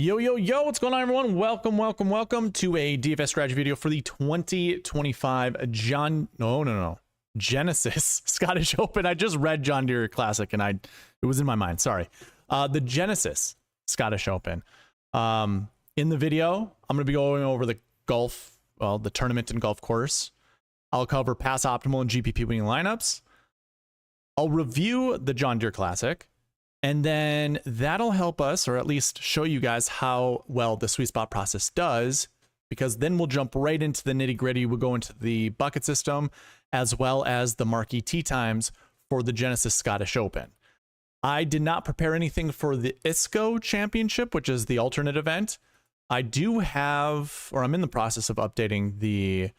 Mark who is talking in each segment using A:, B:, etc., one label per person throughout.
A: Yo, yo, yo, what's going on, everyone? Welcome to a DFS strategy video for the 2025 Genesis Scottish Open. I just read John Deere Classic and it was in my mind, sorry. The Genesis Scottish Open. In the video, I'm going to be going over the the tournament and golf course. I'll cover pass optimal and GPP winning lineups. I'll review the John Deere Classic. And then that'll help us, or at least show you guys how well the SweetSpot process does, because then we'll jump right into the nitty gritty. We'll go into the bucket system, as well as the Marquee Tee Times for the Genesis Scottish Open. I did not prepare anything for the ISCO Championship, which is the alternate event. I do have, or I'm in the process of updating the,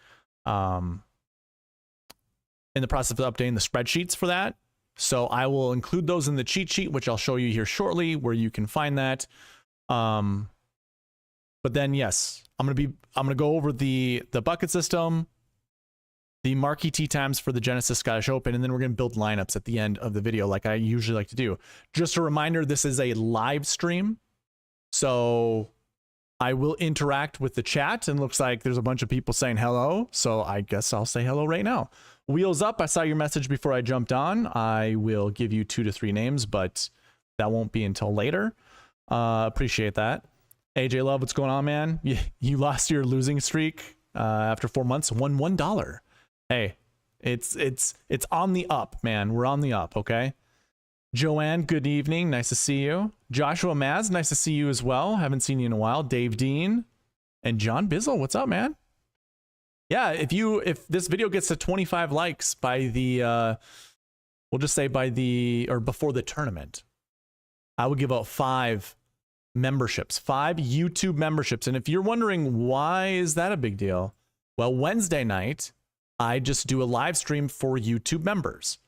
A: spreadsheets for that. So I will include those in the cheat sheet, which I'll show you here shortly, where you can find that. But then, yes, I'm gonna go over the bucket system, the Marquee Tee Times for the Genesis Scottish Open, and then we're gonna build lineups at the end of the video, like I usually like to do. Just a reminder, this is a live stream, so I will interact with the chat, and looks like there's a bunch of people saying hello, so I guess I'll say hello right now. Wheels up, I saw your message before I jumped on. I will give you 2 to 3 names, but that won't be until later. Appreciate that. AJ Love, what's going on, man? You lost your losing streak after 4 months, won $1. Hey, it's on the up, man. We're on the up, okay? Joanne, good evening. Nice to see you. Joshua Maz, nice to see you as well. Haven't seen you in a while. Dave Dean and John Bizzle, what's up, man? Yeah, if this video gets to 25 likes by the we'll just say before the tournament, I will give out 5 memberships, 5 YouTube memberships. And if you're wondering why is that a big deal, well, Wednesday night I just do a live stream for YouTube members.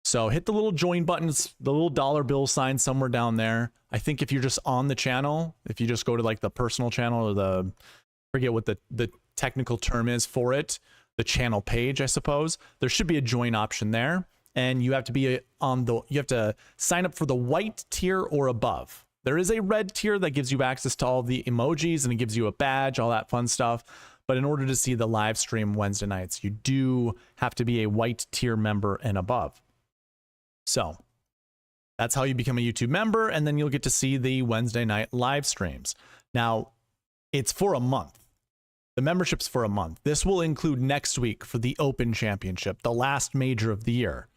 A: So hit the little join buttons, the little dollar bill sign somewhere down there. I think if you're just on the channel, if you just go to like the personal channel or the, forget what the technical term is for it, the channel page, I suppose, there should be a join option there, and you have to be you have to sign up for the white tier or above. There is a red tier that gives you access to all the emojis and it gives you a badge, all that fun stuff. But in order to see the live stream Wednesday nights, you do have to be a white tier member and above. So that's how you become a YouTube member, and then you'll get to see the Wednesday night live streams. Now, it's for a month. The membership's for a month. This will include next week for the Open Championship, the last major of the year.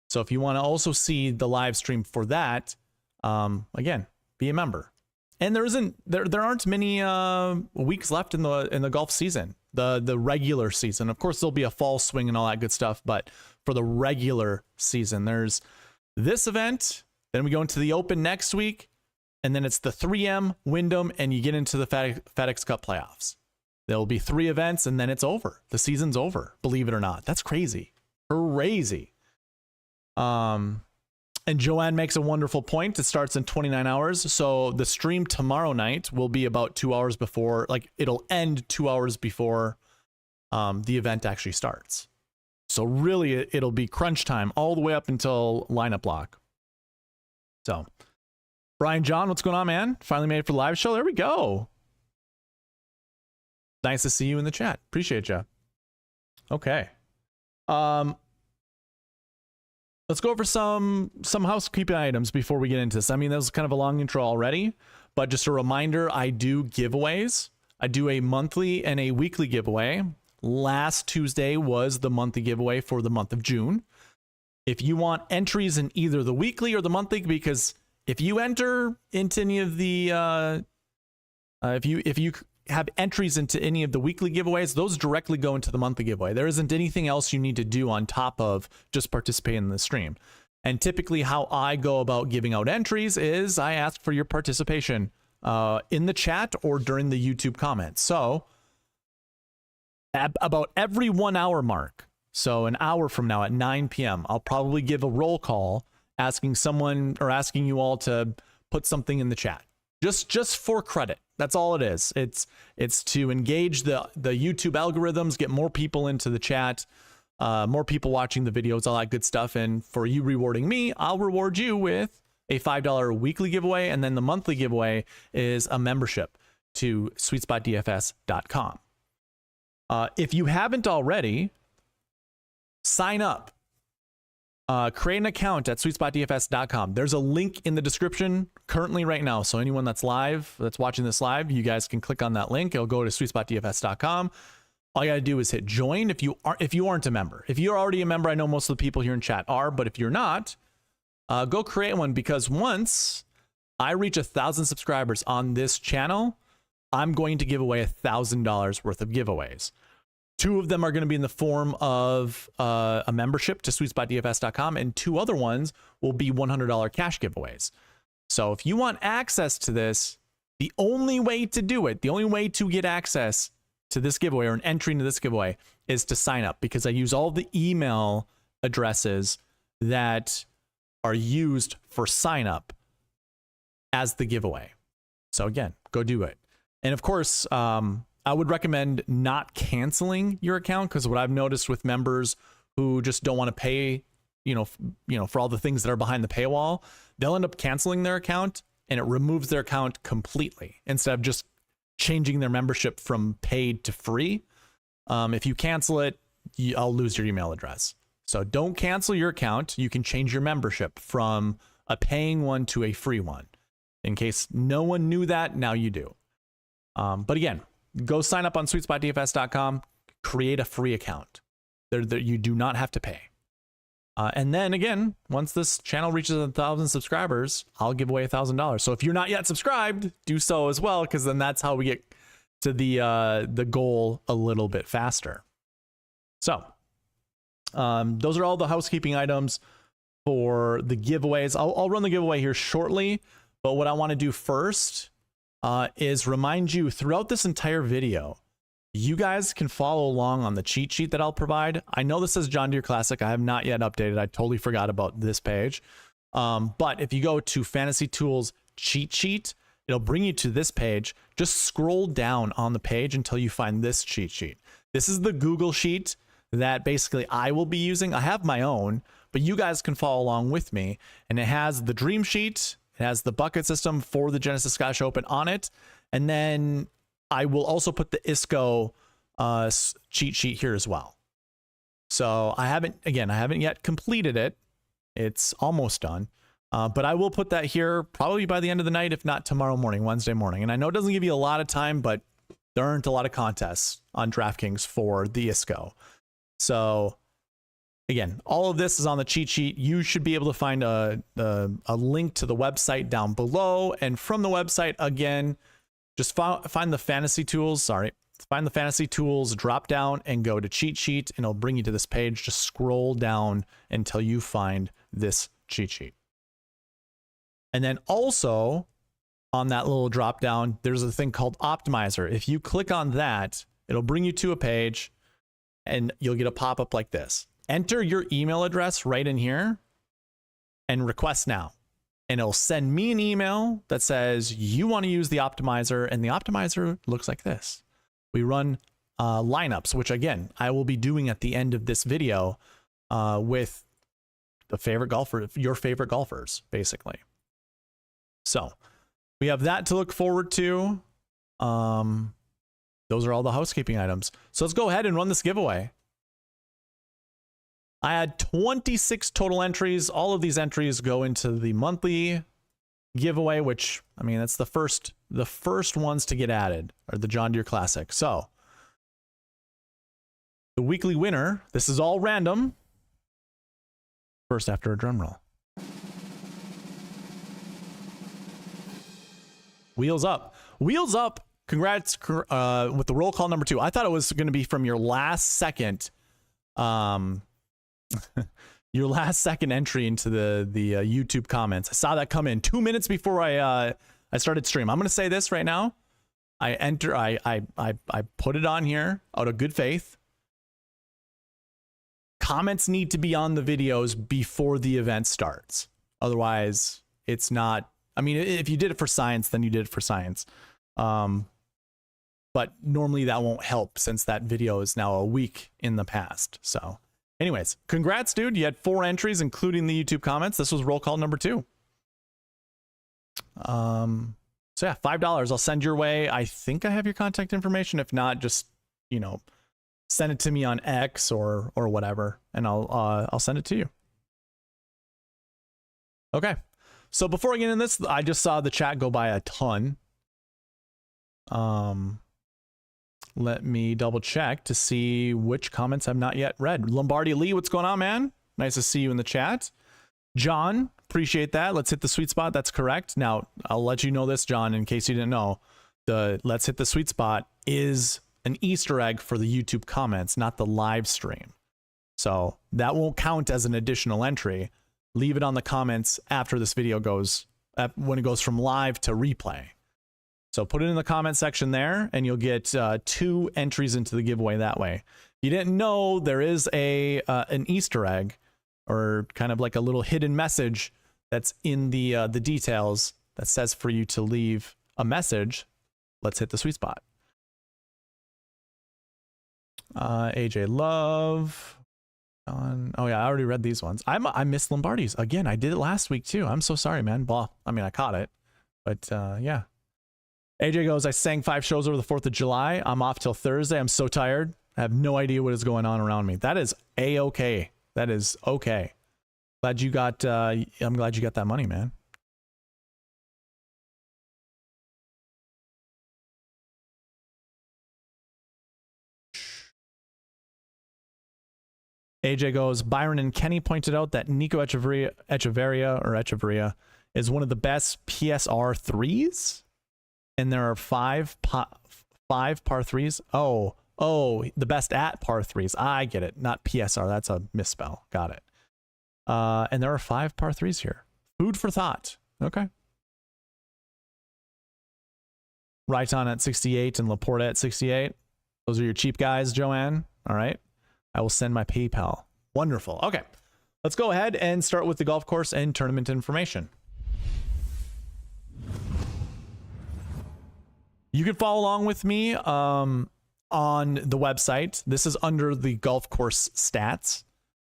A: So if you want to also see the live stream for that, again, be a member. And there aren't many weeks left in the golf season, the regular season. Of course, there'll be a fall swing and all that good stuff, but for the regular season, there's this event, then we go into the Open next week, and then it's the 3M, Wyndham, and you get into the FedEx Cup playoffs. There'll be 3 events, and then it's over. The season's over, believe it or not. That's crazy. Crazy. And Joanne makes a wonderful point. It starts in 29 hours. So the stream tomorrow night will be about 2 hours before, like it'll end 2 hours before the event actually starts. So really, it'll be crunch time all the way up until lineup lock. So, Brian John, what's going on, man? Finally made it for the live show. There we go. Nice to see you in the chat. Appreciate you. Okay. Let's go over some housekeeping items before we get into this. I mean, that was kind of a long intro already, but just a reminder, I do giveaways. I do a monthly and a weekly giveaway. Last Tuesday was the monthly giveaway for the month of June. If you want entries in either the weekly or the monthly, because if you enter into any of the if you have entries into any of the weekly giveaways, those directly go into the monthly giveaway. There isn't anything else you need to do on top of just participating in the stream. And typically how I go about giving out entries is I ask for your participation in the chat or during the YouTube comments. So about every 1 hour mark, so an hour from now at 9 p.m., I'll probably give a roll call asking someone or asking you all to put something in the chat. Just for credit. That's all it is. It's to engage the YouTube algorithms, get more people into the chat, more people watching the videos, all that good stuff. And for you rewarding me, I'll reward you with a $5 weekly giveaway, and then the monthly giveaway is a membership to SweetSpotDFS.com. If you haven't already, sign up. Create an account at SweetSpotDFS.com. There's a link in the description currently right now. So anyone that's live, that's watching this live, you guys can click on that link. It'll go to SweetSpotDFS.com. All you gotta do is hit join if you aren't a member. If you're already a member, I know most of the people here in chat are, but if you're not, go create one, because once I reach 1,000 subscribers on this channel, I'm going to give away $1,000 worth of giveaways. 2 of them are going to be in the form of a membership to SweetSpotDFS.com, and 2 other ones will be $100 cash giveaways. So if you want access to this, the only way to do it, the only way to get access to this giveaway or an entry into this giveaway is to sign up, because I use all the email addresses that are used for sign up as the giveaway. So again, go do it. And of course, I would recommend not canceling your account, because what I've noticed with members who just don't want to pay, for all the things that are behind the paywall, they'll end up canceling their account, and it removes their account completely instead of just changing their membership from paid to free. If you cancel it, I'll lose your email address. So don't cancel your account. You can change your membership from a paying one to a free one. In case no one knew that, now you do. But again, go sign up on SweetSpotDFS.com, create a free account. You do not have to pay. And then again, once this channel reaches 1,000 subscribers, I'll give away $1,000. So if you're not yet subscribed, do so as well, because then that's how we get to the goal a little bit faster. So those are all the housekeeping items for the giveaways. I'll run the giveaway here shortly, but what I want to do first is remind you throughout this entire video, you guys can follow along on the cheat sheet that I'll provide. I know this says John Deere Classic. I have not yet updated. I totally forgot about this page. But if you go to Fantasy Tools cheat sheet, it'll bring you to this page. Just scroll down on the page until you find this cheat sheet. This is the Google sheet that basically I will be using. I have my own, but you guys can follow along with me. And it has the dream sheet. It has the bucket system for the Genesis Scottish Open on it. And then I will also put the ISCO cheat sheet here as well. So I haven't yet completed it. It's almost done. But I will put that here probably by the end of the night, if not tomorrow morning, Wednesday morning. And I know it doesn't give you a lot of time, but there aren't a lot of contests on DraftKings for the ISCO. So again, all of this is on the cheat sheet. You should be able to find a link to the website down below. And from the website, again, just find the Fantasy Tools, find the Fantasy Tools drop down and go to cheat sheet, and it'll bring you to this page. Just scroll down until you find this cheat sheet. And then also on that little drop down, there's a thing called Optimizer. If you click on that, it'll bring you to a page and you'll get a pop-up like this. Enter your email address right in here and request now. And it'll send me an email that says you want to use the optimizer, and the optimizer looks like this. We run lineups, which again, I will be doing at the end of this video with the favorite golfer, your favorite golfers, basically. So we have that to look forward to. Those are all the housekeeping items. So let's go ahead and run this giveaway. I had 26 total entries. All of these entries go into the monthly giveaway, which, I mean, that's the first ones to get added are the John Deere Classic. So the weekly winner, this is all random. First after a drum roll. Wheels up. Wheels up. Congrats with the roll call number 2. I thought it was going to be from your last second your last second entry into the YouTube comments. I saw that come in 2 minutes before I started stream. I'm going to say this right now. I put it on here out of good faith. Comments need to be on the videos before the event starts. Otherwise, it's not, I mean, if you did it for science, then you did it for science. But normally that won't help since that video is now a week in the past. So anyways, congrats, dude. You had 4 entries, including the YouTube comments. This was roll call number 2. So yeah, $5 I'll send your way. I think I have your contact information. If not, just, you know, send it to me on X or whatever, and I'll send it to you. Okay. So before I get into this, I just saw the chat go by a ton. Let me double check to see which comments I've not yet read. Lombardi Lee, what's going on, man? Nice to see you in the chat. John, appreciate that. Let's hit the sweet spot. That's correct. Now, I'll let you know this, John, in case you didn't know. The Let's Hit the Sweet Spot is an Easter egg for the YouTube comments, not the live stream. So that won't count as an additional entry. Leave it on the comments after this video goes, when it goes from live to replay. So put it in the comment section there, and you'll get 2 entries into the giveaway that way. If you didn't know, there is an Easter egg, or kind of like a little hidden message that's in the details that says for you to leave a message. Let's hit the sweet spot. AJ Love. Oh yeah, I already read these ones. I missed Lombardi's again. I did it last week too. I'm so sorry, man. Well, I mean, I caught it, but yeah. AJ goes, I sang 5 shows over the 4th of July. I'm off till Thursday. I'm so tired. I have no idea what is going on around me. That is A-okay. That is okay. Glad you got, I'm glad you got that money, man. AJ goes, Byron and Kenny pointed out that Nico Echeverria is one of the best PSR 3s. And there are 5 par 3s. Oh, the best at par 3s. I get it. Not PSR. That's a misspell. Got it. And there are 5 par 3s here. Food for thought. Okay. Raiton at 68 and Laporta at 68. Those are your cheap guys, Joanne. All right. I will send my PayPal. Wonderful. Okay. Let's go ahead and start with the golf course and tournament information. You can follow along with me on the website. This is under the golf course stats,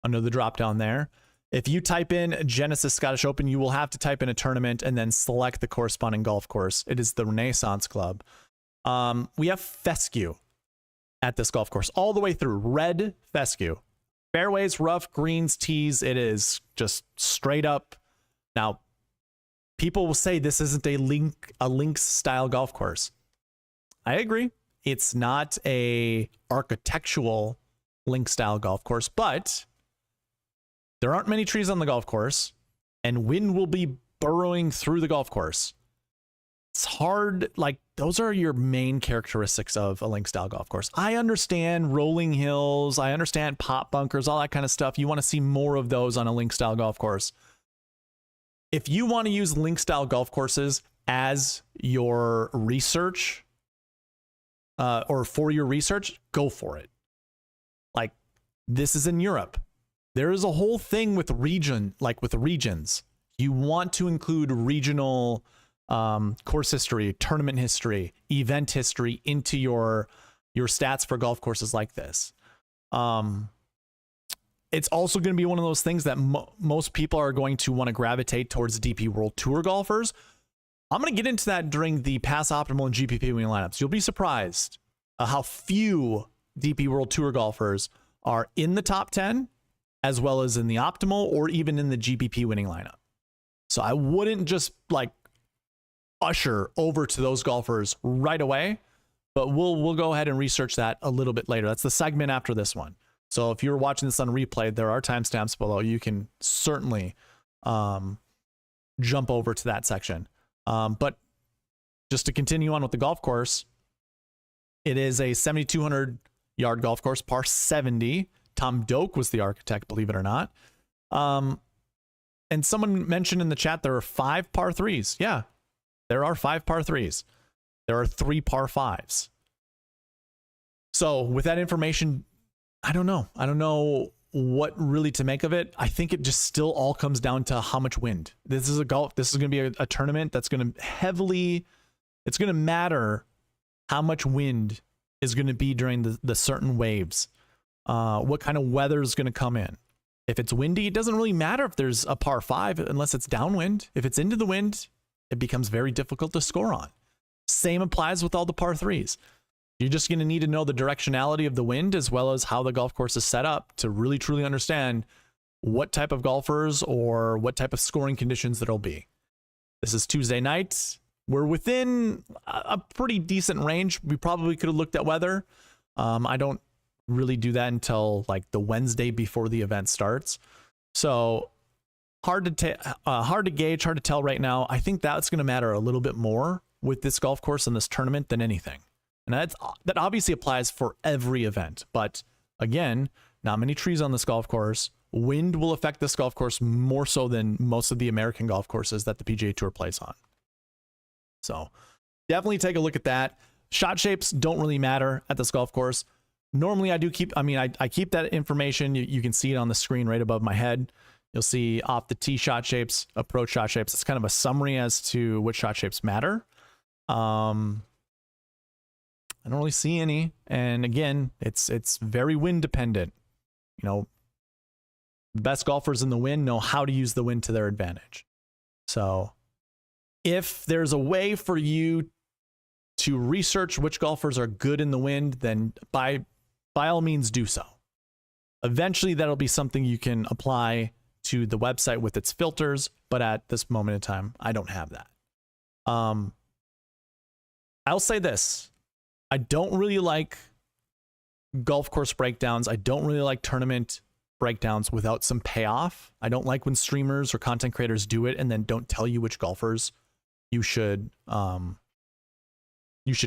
A: under the drop down there. If you type in Genesis Scottish Open, you will have to type in a tournament and then select the corresponding golf course. It is the Renaissance Club. We have fescue at this golf course, all the way through. Red fescue. Fairways, rough, greens, tees. It is just straight up. Now, people will say this isn't a links style golf course. I agree. It's not a architectural link style golf course, but there aren't many trees on the golf course, and wind will be burrowing through the golf course. It's hard. Like, those are your main characteristics of a link style golf course. I understand rolling hills. I understand pop bunkers, all that kind of stuff. You want to see more of those on a link style golf course. If you want to use link style golf courses as your research, or for your research, go for it. Like, this is in Europe. There is a whole thing with regions. You want to include regional course history, tournament history, event history into your stats for golf courses like this. It's also going to be one of those things that most people are going to want to gravitate towards DP World Tour golfers. I'm going to get into that during the Pass Optimal and GPP winning lineups. You'll be surprised how few DP World Tour golfers are in the top 10, as well as in the Optimal or even in the GPP winning lineup. So I wouldn't just like usher over to those golfers right away, but we'll go ahead and research that a little bit later. That's the segment after this one. So if you're watching this on replay, there are timestamps below. You can certainly jump over to that section. But just to continue on with the golf course, it is a 7,200 yard golf course, par 70. Tom Doak was the architect, believe it or not. And someone mentioned in the chat there are 5 par 3s. Yeah, there are 5 par 3s. There are 3 par 5s. So with that information, I don't know. I don't know what really to make of it. I think it just still all comes down to how much wind. This is going to be a tournament that's going to it's going to matter how much wind is going to be during the certain waves. What kind of weather is going to come in. If it's windy, it doesn't really matter if there's a par 5 unless it's downwind. If it's into the wind, it becomes very difficult to score on. Same applies with all the par threes. You're just going to need to know the directionality of the wind as well as how the golf course is set up to really truly understand what type of golfers or what type of scoring conditions there'll be. This is Tuesday night. We're within a pretty decent range. We probably could have looked at weather. I don't really do that until like the Wednesday before the event starts. So hard to gauge, hard to tell right now. I think that's going to matter a little bit more with this golf course and this tournament than anything. And that obviously applies for every event. But again, not many trees on this golf course. Wind will affect this golf course more so than most of the American golf courses that the PGA Tour plays on. So definitely take a look at that. Shot shapes don't really matter at this golf course. Normally I do keep, I keep that information. You can see it on the screen right above my head. You'll see off the tee shot shapes, approach shot shapes. It's kind of a summary as to which shot shapes matter. I don't really see any. And again, it's very wind dependent. You know, the best golfers in the wind know how to use the wind to their advantage. So if there's a way for you to research which golfers are good in the wind, then by all means do so. Eventually that'll be something you can apply to the website with its filters, but at this moment in time, I don't have that. I'll say this. I don't really like golf course breakdowns. I don't really like tournament breakdowns without some payoff. I don't like when streamers or content creators do it and then don't tell you which golfers you should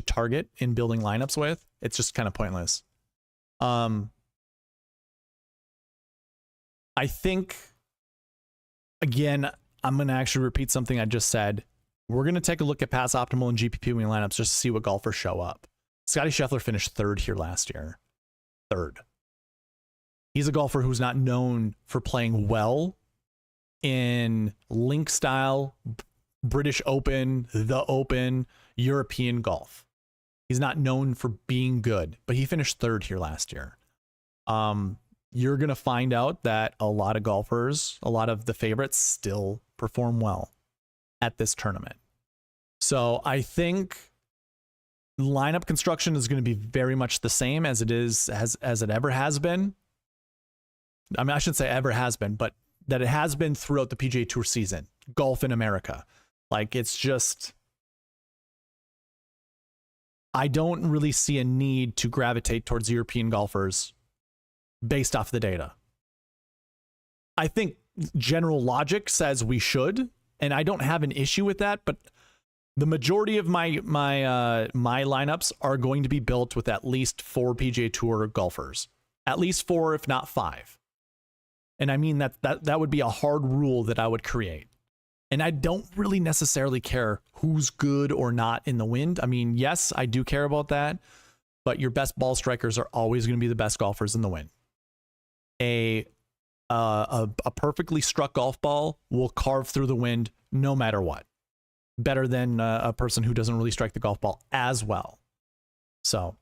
A: target in building lineups with. It's just kind of pointless. I think, again, I'm going to actually repeat something I just said. We're going to take a look at pass optimal and GPP winning lineups just to see what golfers show up. Scotty Scheffler finished third here last year. Third. He's a golfer who's not known for playing well in link style, British Open, the Open, European golf. He's not known for being good, but he finished third here last year. You're going to find out that a lot of golfers, a lot of the favorites still perform well at this tournament. So I think lineup construction is going to be very much the same as it is, as it ever has been. I mean, I shouldn't say ever has been, but that it has been throughout the PGA Tour season, golf in America. Like, it's just, I don't really see a need to gravitate towards European golfers based off the data. I think general logic says we should, and I don't have an issue with that, but the majority of my lineups are going to be built with at least 4 PGA Tour golfers. At least 4, if not 5. And I mean that would be a hard rule that I would create. And I don't really necessarily care who's good or not in the wind. I mean, yes, I do care about that, but your best ball strikers are always going to be the best golfers in the wind. A perfectly struck golf ball will carve through the wind no matter what. Better than a person who doesn't really strike the golf ball as well. So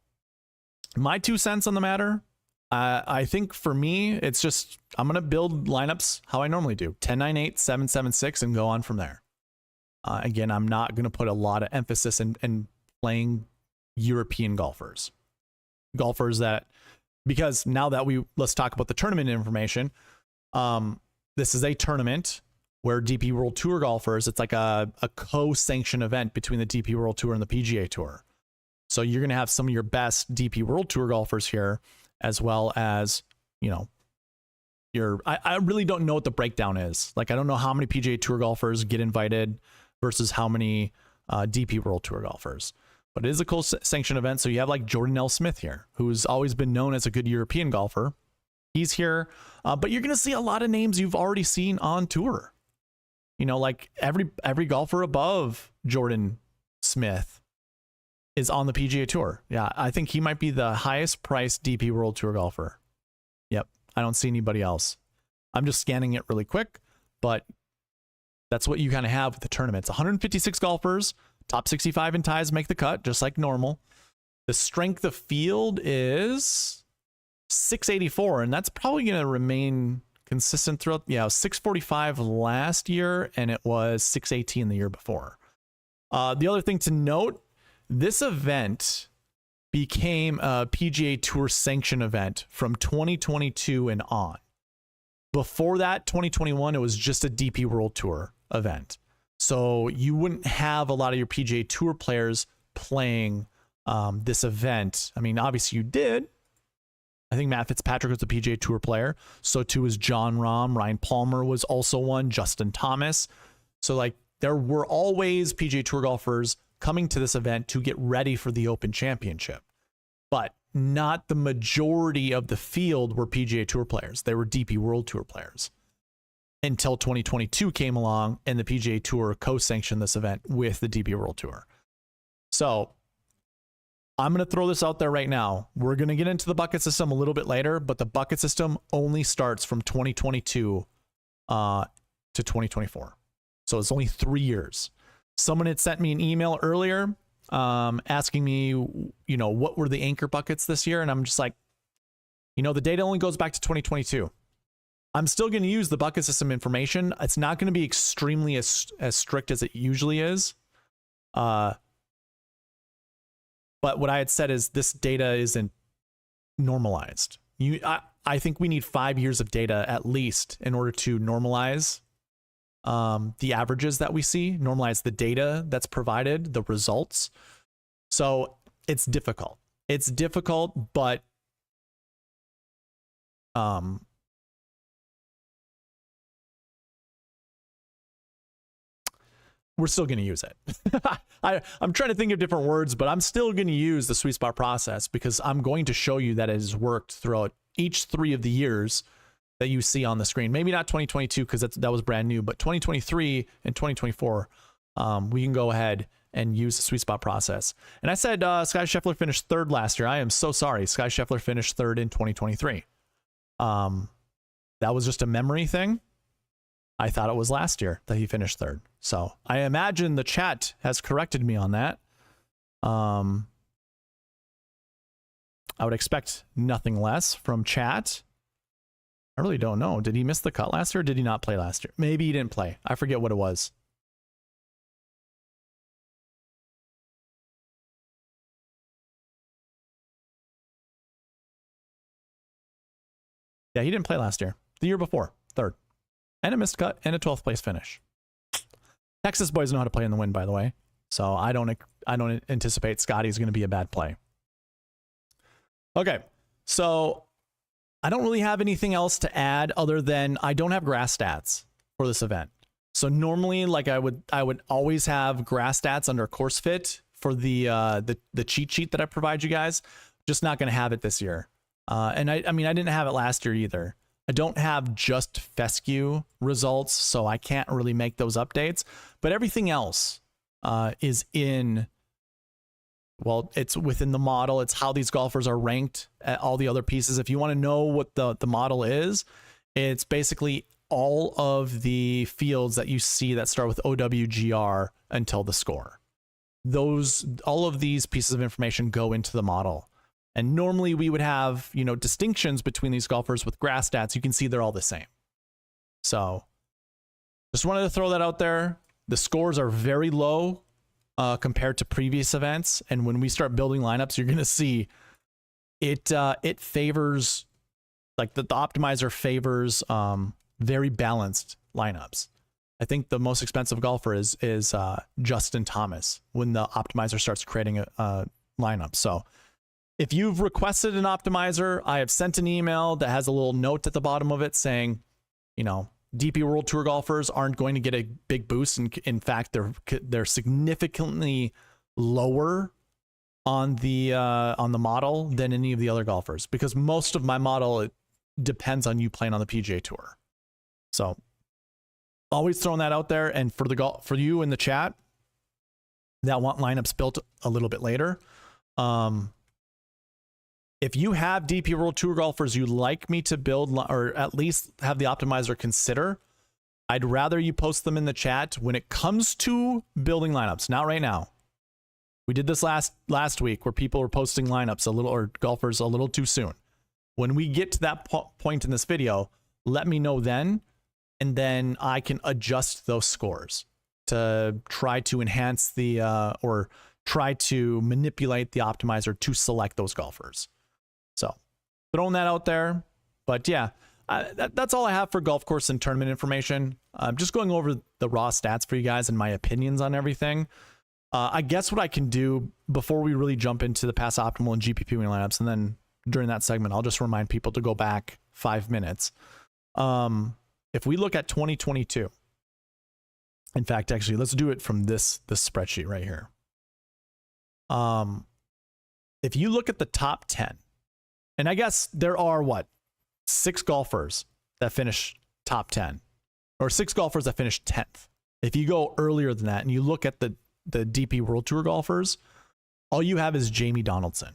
A: my 2 cents on the matter, I think for me, it's just, I'm going to build lineups how I normally do. 10-9-8, 7-7-6, and go on from there. Again, I'm not going to put a lot of emphasis in playing European golfers. Golfers that, because now that let's talk about the tournament information. This is a tournament where DP World Tour golfers, it's like a co-sanctioned event between the DP World Tour and the PGA Tour. So you're going to have some of your best DP World Tour golfers here, as well as, you know, I really don't know what the breakdown is. Like, I don't know how many PGA Tour golfers get invited versus how many DP World Tour golfers. But it is a co-sanctioned event, so you have like Jordan L. Smith here, who's always been known as a good European golfer. He's here, but you're going to see a lot of names you've already seen on tour. You know, like every golfer above Jordan Smith is on the PGA Tour. Yeah, I think he might be the highest priced DP World Tour golfer. Yep, I don't see anybody else. I'm just scanning it really quick, but that's what you kind of have with the tournament. It's 156 golfers, top 65 in ties make the cut, just like normal. The strength of field is 684, and that's probably going to remain consistent throughout. Yeah, 645 last year, and it was 618 the year before. The other thing to note, this event became a PGA Tour sanction event from 2022 and on. Before that, 2021, it was just a DP World Tour event. So you wouldn't have a lot of your PGA Tour players playing this event. I mean, obviously you did. I think Matt Fitzpatrick was a PGA Tour player. So too is John Rahm. Ryan Palmer was also one. Justin Thomas. So like there were always PGA Tour golfers coming to this event to get ready for the Open Championship. But not the majority of the field were PGA Tour players. They were DP World Tour players. Until 2022 came along and the PGA Tour co-sanctioned this event with the DP World Tour. So I'm going to throw this out there right now. We're going to get into the bucket system a little bit later, but the bucket system only starts from 2022 to 2024. So it's only 3 years. Someone had sent me an email earlier asking me, you know, what were the anchor buckets this year? And I'm just like, you know, the data only goes back to 2022. I'm still going to use the bucket system information. It's not going to be extremely as strict as it usually is. But what I had said is this data isn't normalized. I think we need 5 years of data at least in order to normalize the averages that we see, normalize the data that's provided, the results. So it's difficult. It's difficult, but we're still going to use it. I'm trying to think of different words, but I'm still going to use the SweetSpot process because I'm going to show you that it has worked throughout each 3 of the years that you see on the screen. Maybe not 2022 because that was brand new, but 2023 and 2024, we can go ahead and use the SweetSpot process. And I said Sky Scheffler finished 3rd last year. I am so sorry. Sky Scheffler finished 3rd in 2023. That was just a memory thing. I thought it was last year that he finished 3rd. So I imagine the chat has corrected me on that. I would expect nothing less from chat. I really don't know. Did he miss the cut last year or did he not play last year? Maybe he didn't play. I forget what it was. Yeah, he didn't play last year. The year before, 3rd. And a missed cut and a 12th place finish. Texas boys know how to play in the wind, by the way. So I don't anticipate Scotty's going to be a bad play. Okay, so I don't really have anything else to add other than I don't have grass stats for this event. So normally, like I would always have grass stats under course fit for the cheat sheet that I provide you guys. Just not going to have it this year. And I mean, I didn't have it last year either. I don't have just fescue results, so I can't really make those updates. But everything else is in, well, it's within the model. It's how these golfers are ranked at all the other pieces. If you want to know what the model is, it's basically all of the fields that you see that start with OWGR until the score. All of these pieces of information go into the model. And normally we would have, you know, distinctions between these golfers with grass stats. You can see they're all the same. So just wanted to throw that out there. The scores are very low compared to previous events. And when we start building lineups, you're going to see it favors, like the optimizer favors very balanced lineups. I think the most expensive golfer is Justin Thomas when the optimizer starts creating a lineup. So if you've requested an optimizer, I have sent an email that has a little note at the bottom of it saying, you know, DP World Tour golfers aren't going to get a big boost. And in fact, they're significantly lower on the model than any of the other golfers, because most of my model, it depends on you playing on the PGA Tour. So always throwing that out there. And for you in the chat that want lineups built a little bit later, if you have DP World Tour golfers you'd like me to build, or at least have the optimizer consider, I'd rather you post them in the chat when it comes to building lineups. Not right now. We did this last week where people were posting lineups or golfers a little too soon. When we get to that point in this video, let me know then, and then I can adjust those scores. to try to enhance the or try to manipulate the optimizer to select those golfers. So throwing that out there. But yeah, that's all I have for golf course and tournament information. I'm just going over the raw stats for you guys and my opinions on everything. I guess what I can do before we really jump into the pass optimal and GPP winning lineups, and then during that segment, I'll just remind people to go back 5 minutes. If we look at 2022, in fact, actually, let's do it from this spreadsheet right here. If you look at the top 10, and I guess there are what, 6 golfers that finish top 10, or 6 golfers that finish 10th. If you go earlier than that and you look at the DP World Tour golfers, all you have is Jamie Donaldson.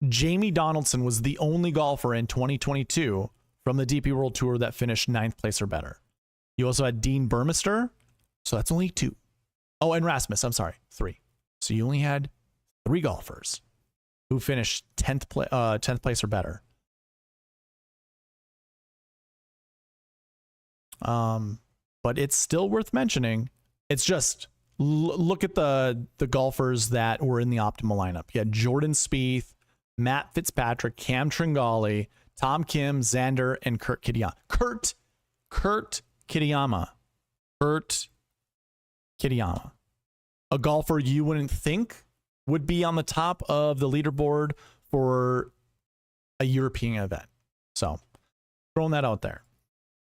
A: Jamie Donaldson was the only golfer in 2022 from the DP World Tour that finished 9th place or better. You also had Dean Burmester, so that's only 2. Oh, and Rasmus, I'm sorry, 3. So you only had 3 golfers who finished 10th place or better. But it's still worth mentioning. It's just look at the golfers that were in the optimal lineup. You had Jordan Spieth, Matt Fitzpatrick, Cam Tringali, Tom Kim, Xander, and Kurt Kitayama. Kurt Kitayama. Kurt Kitayama. A golfer you wouldn't think would be on the top of the leaderboard for a European event. So throwing that out there.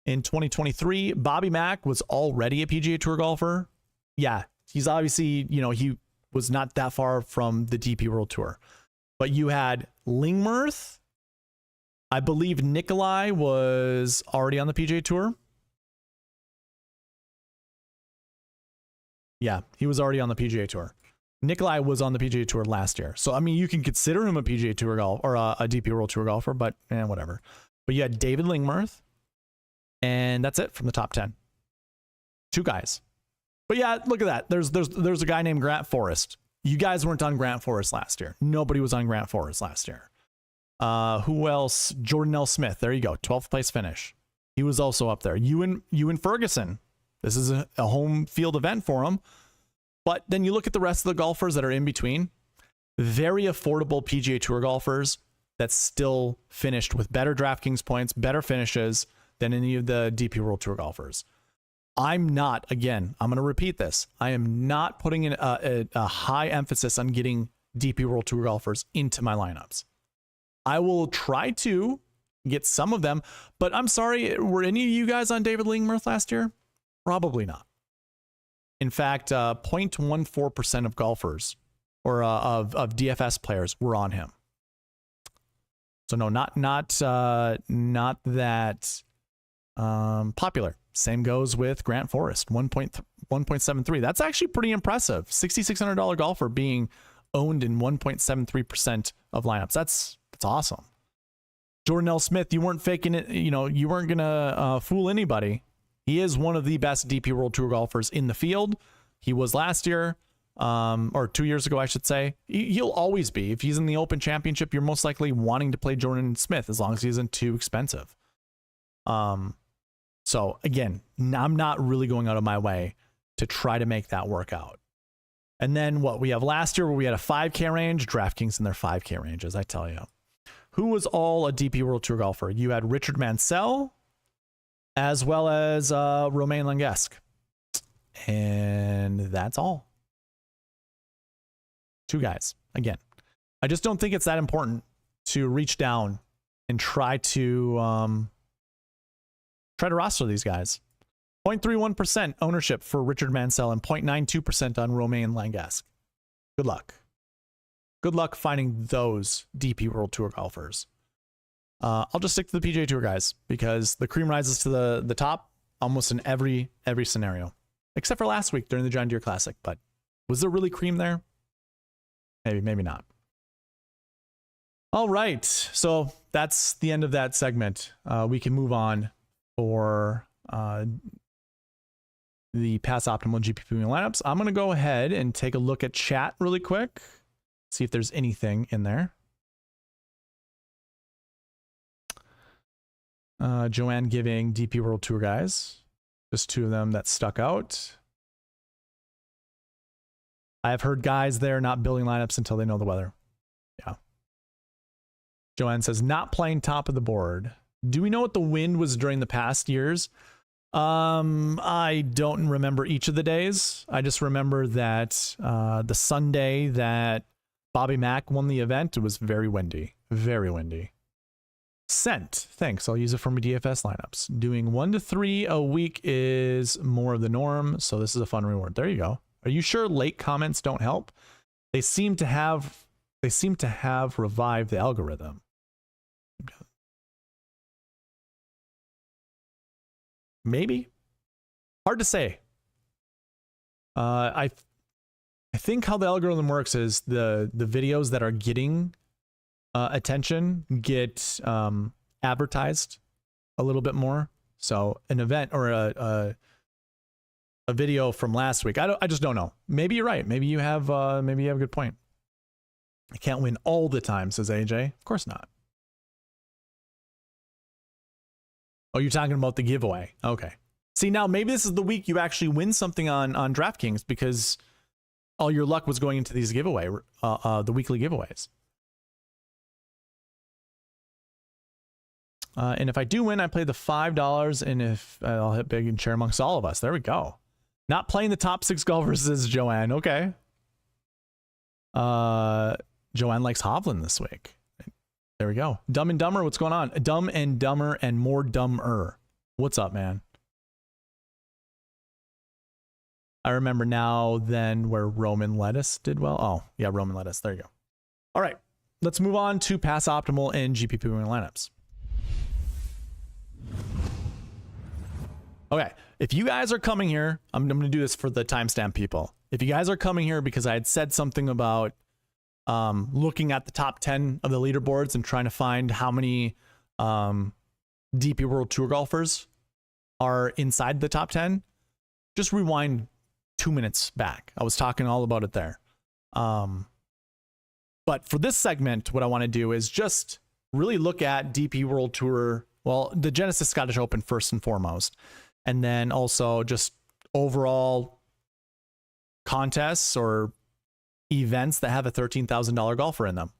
A: In 2023, Bobby Mack was already a PGA Tour golfer. Yeah, he's obviously, he was not that far from the DP World Tour. But you had Lingmerth. I believe Nikolai was already on the PGA Tour. Yeah, he was already on the PGA Tour. Nikolai was on the PGA Tour last year. So, I mean, you can consider him a PGA Tour golf or a DP World Tour golfer, but whatever. But you had David Lingmerth. And that's it from the top 10. 2 guys. But yeah, look at that. There's a guy named Grant Forrest. You guys weren't on Grant Forrest last year. Nobody was on Grant Forrest last year. Who else? Jordan L. Smith. There you go. 12th place finish. He was also up there. Ewan Ferguson. This is a home field event for him. But then you look at the rest of the golfers that are in between. Very affordable PGA Tour golfers that still finished with better DraftKings points, better finishes than any of the DP World Tour golfers. I'm going to repeat this. I am not putting in a high emphasis on getting DP World Tour golfers into my lineups. I will try to get some of them, but I'm sorry, were any of you guys on David Lingmerth last year? Probably not. In fact, 0.14% of golfers or of DFS players were on him. So no, not that popular. Same goes with Grant Forrest, 1.73. That's actually pretty impressive. $6,600 golfer being owned in 1.73% of lineups. That's awesome. Jordan L. Smith, you weren't faking it. You weren't gonna fool anybody. He is one of the best DP World Tour golfers in the field. He was last year, or 2 years ago, I should say. He'll always be. If he's in the Open Championship, you're most likely wanting to play Jordan Smith as long as he isn't too expensive. So again, I'm not really going out of my way to try to make that work out. And then what we have last year where we had a 5K range, DraftKings in their 5K ranges, I tell you. Who was all a DP World Tour golfer? You had Richard Mansell as well as Romain Langesque. And that's all. 2 guys. Again, I just don't think it's that important to reach down and try to roster these guys. 0.31% ownership for Richard Mansell and 0.92% on Romain Langesque. Good luck. Good luck finding those DP World Tour golfers. I'll just stick to the PGA Tour guys because the cream rises to the top almost in every scenario, except for last week during the John Deere Classic. But was there really cream there? Maybe not. All right, so that's the end of that segment. We can move on for the pass optimal GPP lineups. I'm going to go ahead and take a look at chat really quick, see if there's anything in there. Joanne giving DP World Tour guys, just 2 of them that stuck out. I've heard guys there not building lineups until they know the weather. Yeah. Joanne says, not playing top of the board. Do we know what the wind was during the past years? I don't remember each of the days. I just remember that the Sunday that Bobby Mack won the event, it was very windy. Very windy. Sent. Thanks. I'll use it for my DFS lineups. Doing 1 to 3 a week is more of the norm, so this is a fun reward. There you go. Are you sure late comments don't help? They seem to have revived the algorithm. Maybe. Hard to say. I think how the algorithm works is the videos that are getting attention get advertised a little bit more. So an event or a video from last week, I just don't know. Maybe you're right. Maybe you have a good point. I can't win all the time, says AJ. Of course not. Oh, you're talking about the giveaway. Okay. See, now maybe this is the week you actually win something on DraftKings because all your luck was going into these giveaway, the weekly giveaways. And if I do win, I play the $5, and if I'll hit big and share amongst all of us. There we go. Not playing the top 6 golfers, says Joanne. Okay. Joanne likes Hovland this week. There we go. Dumb and Dumber, what's going on? Dumb and Dumber and more dumber. What's up, man? I remember now then where Roman Lettuce did well. Oh, yeah, Roman Lettuce. There you go. All right, let's move on to pass optimal and GPP winning lineups. Okay, if you guys are coming here, I'm going to do this for the timestamp people. If you guys are coming here because I had said something about looking at the top 10 of the leaderboards and trying to find how many DP World Tour golfers are inside the top 10, just rewind 2 minutes back. I was talking all about it there. But for this segment, what I want to do is just really look at DP World Tour, well, the Genesis Scottish Open first and foremost, and then also just overall contests or events that have a $13,000 golfer in them.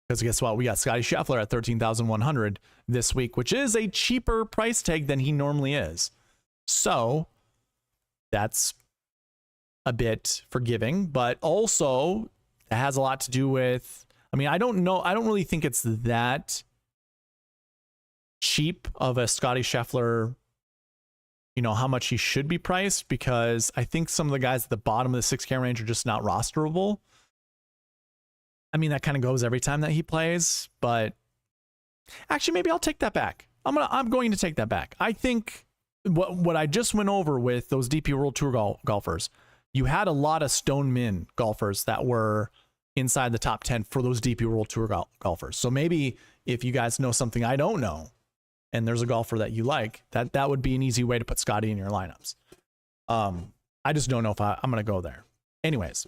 A: Because guess what? We got Scotty Scheffler at $13,100 this week, which is a cheaper price tag than he normally is. So that's a bit forgiving, but also it has a lot to do with, I mean, I don't know. I don't really think it's that cheap of a Scotty Scheffler, you know, how much he should be priced, because I think some of the guys at the bottom of the 6K range are just not rosterable. I mean, that kind of goes every time that he plays, but actually, maybe I'll take that back. I'm going to take that back. I think what I just went over with those DP World Tour golfers, you had a lot of Stone Min golfers that were inside the top 10 for those DP World Tour golfers. So maybe if you guys know something I don't know, and there's a golfer that you like, that would be an easy way to put Scotty in your lineups. I just don't know if I'm going to go there. Anyways,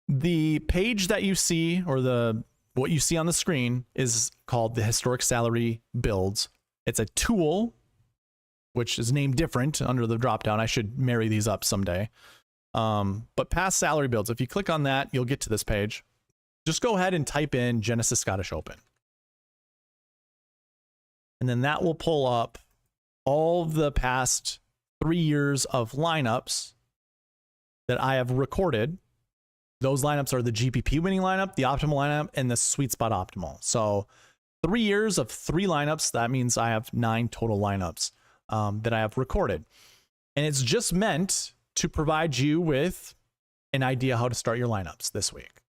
A: the page that you see, or what you see on the screen, is called the Historic Salary Builds. It's a tool, which is named different under the dropdown. I should marry these up someday. But past salary builds, if you click on that, you'll get to this page. Just go ahead and type in Genesis Scottish Open. And then that will pull up all the past 3 years of lineups that I have recorded. Those lineups are the GPP winning lineup, the optimal lineup, and the SweetSpot optimal. So 3 years of 3 lineups. That means I have 9 total lineups that I have recorded. And it's just meant to provide you with an idea how to start your lineups this week.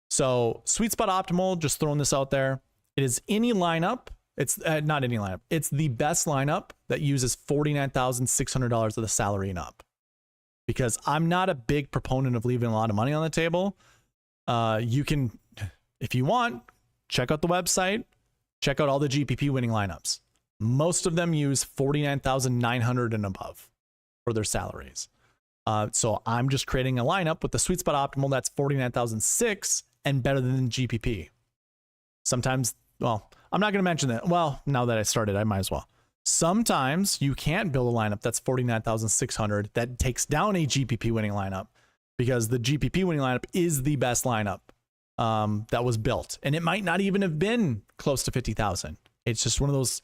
A: So SweetSpot optimal, just throwing this out there. It is any lineup. It's not any lineup. It's the best lineup that uses $49,600 of the salary and up. Because I'm not a big proponent of leaving a lot of money on the table. You can, if you want, check out the website, check out all the GPP winning lineups. Most of them use $49,900 and above for their salaries. So I'm just creating a lineup with the SweetSpot optimal that's $49,600 and better than GPP. Sometimes, well, I'm not going to mention that. Well, now that I started, I might as well. Sometimes you can't build a lineup that's 49,600 that takes down a GPP winning lineup, because the GPP winning lineup is the best lineup that was built, and it might not even have been close to 50,000. It's just one of those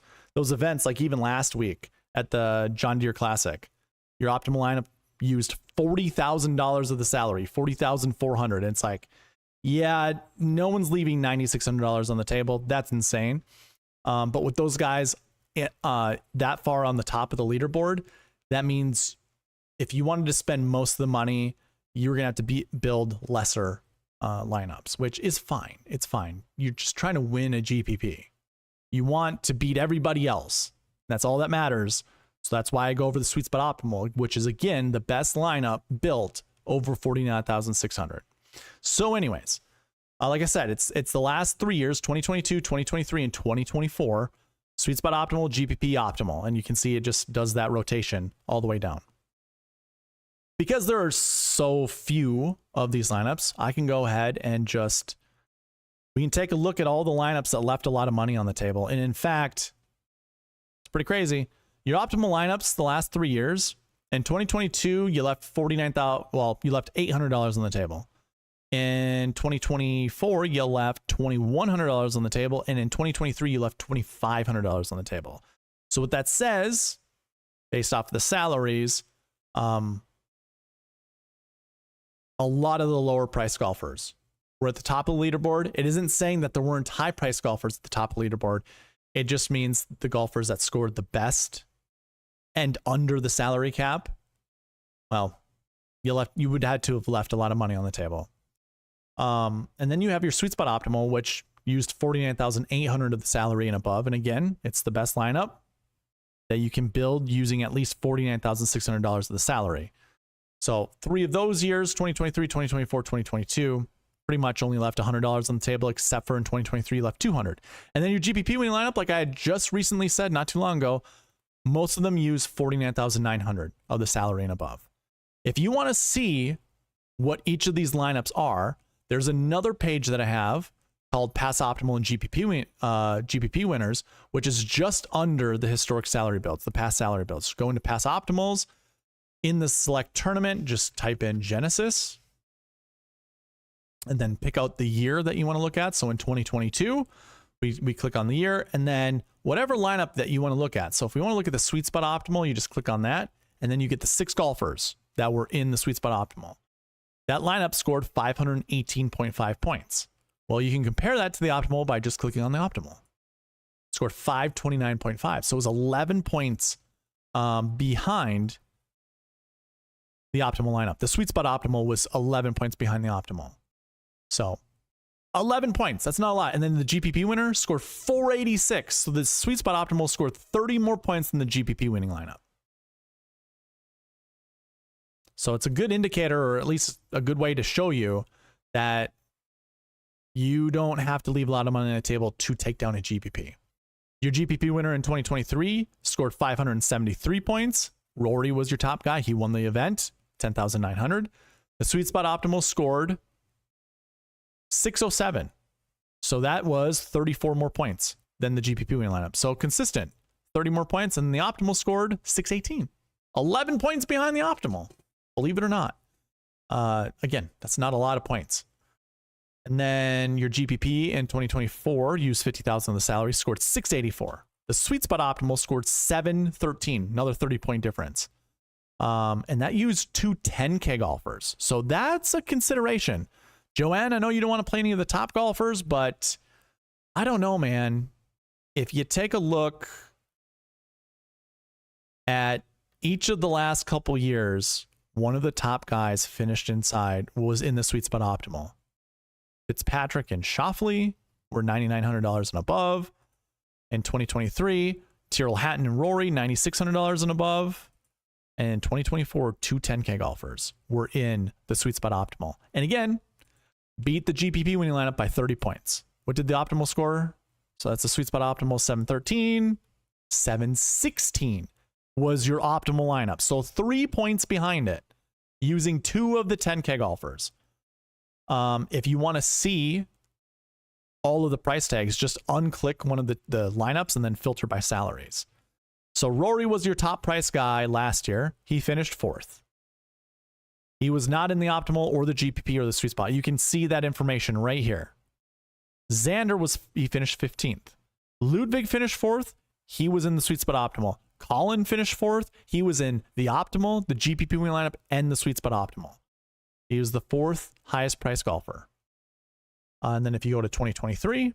A: events, like even last week at the John Deere Classic, your optimal lineup used $40,000 of the salary, 40,400. It's like, yeah, no one's leaving $9,600 on the table. That's insane. But with those guys that far on the top of the leaderboard, that means if you wanted to spend most of the money, you're gonna have to build lesser lineups, which is fine. It's fine. You're just trying to win a GPP. You want to beat everybody else. That's all that matters. So that's why I go over the SweetSpot Optimal, which is, again, the best lineup built over 49,600. So anyways, like I said, it's the last 3 years, 2022, 2023, and 2024, SweetSpot Optimal, GPP Optimal. And you can see it just does that rotation all the way down. Because there are so few of these lineups, I can go ahead and we can take a look at all the lineups that left a lot of money on the table. And in fact, it's pretty crazy. Your optimal lineups the last 3 years, in 2022, you left you left $800 on the table. In 2024, you left $2,100 on the table. And in 2023, you left $2,500 on the table. So what that says, based off the salaries, a lot of the lower price golfers were at the top of the leaderboard. It isn't saying that there weren't high price golfers at the top of the leaderboard. It just means the golfers that scored the best and under the salary cap, well, you would have to have left a lot of money on the table. And then you have your SweetSpot Optimal, which used 49,800 of the salary and above. And again, it's the best lineup that you can build using at least $49,600 of the salary. So 3 of those years, 2023, 2024, 2022, pretty much only left $100 on the table, except for in 2023, left $200. And then your GPP winning lineup, like I had just recently said not too long ago, most of them use 49,900 of the salary and above. If you want to see what each of these lineups are, there's another page that I have called Pass Optimal and GPP winners, which is just under the historic salary builds, the past salary builds. Go into Pass Optimals. In the select tournament, just type in Genesis and then pick out the year that you want to look at. So in 2022, we click on the year, and then whatever lineup that you want to look at. So if we want to look at the SweetSpot Optimal, you just click on that, and then you get the 6 golfers that were in the SweetSpot Optimal. That lineup scored 518.5 points. Well, you can compare that to the optimal by just clicking on the optimal. It scored 529.5. So it was 11 points behind the optimal lineup. The SweetSpot Optimal was 11 points behind the optimal. So 11 points. That's not a lot. And then the GPP winner scored 486. So the SweetSpot Optimal scored 30 more points than the GPP winning lineup. So it's a good indicator, or at least a good way to show you that you don't have to leave a lot of money on the table to take down a GPP. Your GPP winner in 2023 scored 573 points. Rory was your top guy. He won the event, 10,900. The SweetSpot Optimal scored 607. So that was 34 more points than the GPP winning lineup. So consistent, 30 more points, and the optimal scored 618. 11 points behind the optimal, believe it or not. Again, that's not a lot of points. And then your GPP in 2024 used 50,000 of the salary, scored 684. The SweetSpot Optimal scored 713, another 30-point difference. And that used 2 10K golfers. So that's a consideration. Joanne, I know you don't want to play any of the top golfers, but I don't know, man. If you take a look at each of the last couple years, one of the top guys finished inside was in the SweetSpot Optimal. Fitzpatrick and Schauffele were $9,900 and above. In 2023, Tyrrell Hatton and Rory, $9,600 and above. And in 2024, 2 10K golfers were in the SweetSpot Optimal. And again, beat the GPP winning lineup by 30 points. What did the optimal score? So that's the SweetSpot Optimal, 713. 716 was your optimal lineup. So 3 points behind it, using 2 of the 10K golfers. If you want to see all of the price tags, just unclick one of the lineups and then filter by salaries. So Rory was your top price guy last year. He finished 4th. He was not in the optimal or the GPP or the sweet spot. You can see that information right here. Xander he finished 15th. Ludwig finished 4th. He was in the sweet spot optimal. Colin finished 4th. He was in the optimal, the GPP winning lineup, and the sweet spot optimal. He was the 4th highest price golfer. And then if you go to 2023,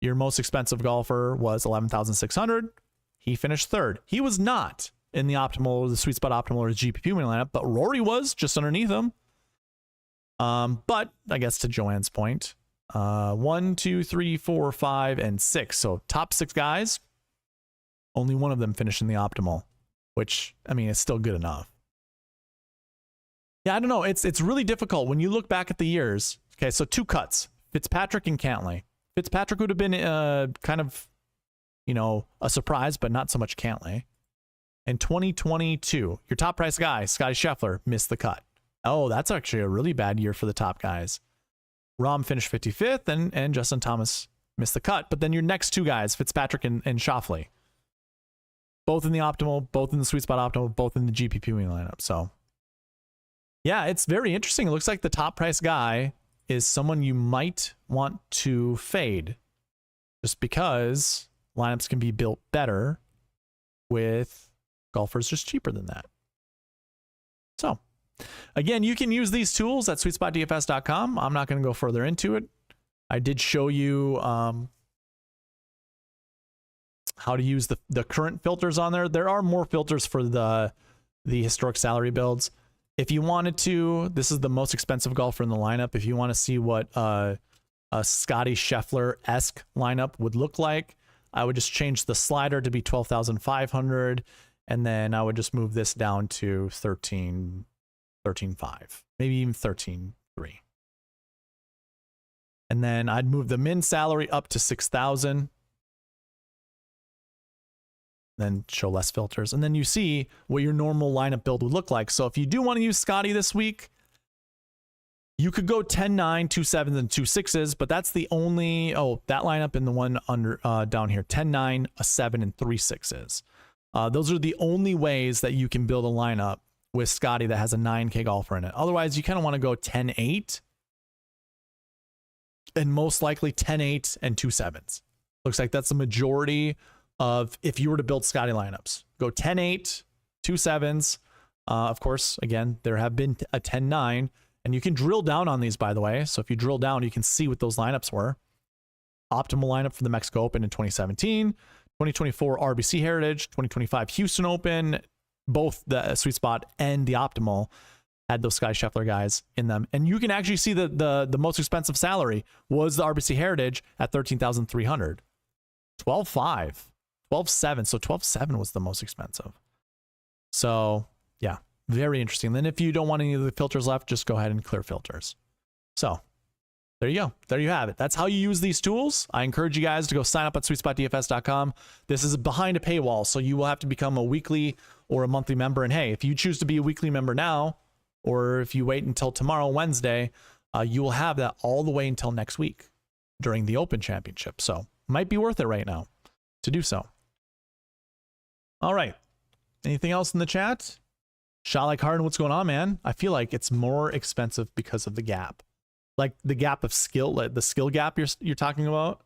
A: your most expensive golfer was 11,600. He finished 3rd. He was not in the optimal or the sweet spot optimal or the GPP winning lineup, but Rory was just underneath him. But I guess to Joanne's point, 1, 2, 3, 4, 5, and 6. So top 6 guys, only one of them finished in the optimal, which, I mean, it's still good enough. Yeah, I don't know. It's really difficult when you look back at the years. Okay, so 2 cuts, Fitzpatrick and Cantlay. Fitzpatrick would have been kind of, you know, a surprise, but not so much Cantlay. In 2022, your top price guy, Scotty Scheffler, missed the cut. Oh, that's actually a really bad year for the top guys. Rahm finished 55th, and Justin Thomas missed the cut. But then your next 2 guys, Fitzpatrick and Schauffele, both in the optimal, both in the sweet spot optimal, both in the GPP winning lineup. So, yeah, it's very interesting. It looks like the top price guy is someone you might want to fade just because lineups can be built better with golfers just cheaper than that. So, again, you can use these tools at SweetSpotDFS.com. I'm not going to go further into it. I did show you how to use the current filters on there. There are more filters for the historic salary builds. If you wanted to, this is the most expensive golfer in the lineup. If you want to see what a Scotty Scheffler-esque lineup would look like, I would just change the slider to be 12,500, and then I would just move this down to 13.5, maybe even 13.3. And then I'd move the min salary up to 6,000. Then show less filters. And then you see what your normal lineup build would look like. So if you do want to use Scotty this week, you could go 10-9, 2 7s, and 2 6s, but that's the only, that lineup and the one under down here, 10-9, a 7, and 3 6s. Those are the only ways that you can build a lineup with Scotty that has a 9K golfer in it. Otherwise, you kind of want to go 10-8 and most likely 10-8 and 2 7s. Looks like that's the majority of if you were to build Scotty lineups. Go 10-8, 2 7s. Of course, again, there have been a 10-9, and you can drill down on these, by the way. So if you drill down, you can see what those lineups were. Optimal lineup for the Mexico Open in 2017, 2024 RBC Heritage, 2025 Houston Open, both the sweet spot and the optimal had those Scotty Scheffler guys in them. And you can actually see the most expensive salary was the RBC Heritage at 13,300. 12.5, 12.7. So 12.7 was the most expensive. So yeah, very interesting. Then if you don't want any of the filters left, just go ahead and clear filters. So there you go. There you have it. That's how you use these tools. I encourage you guys to go sign up at SweetSpotDFS.com. This is behind a paywall, so you will have to become a weekly or a monthly member. And hey, if you choose to be a weekly member now, or if you wait until tomorrow, Wednesday, you will have that all the way until next week during the Open Championship. So might be worth it right now to do so. All right. Anything else in the chat? Shot like Harden, what's going on, man? I feel like it's more expensive because of the gap. Like the gap of skill, like the skill gap you're talking about.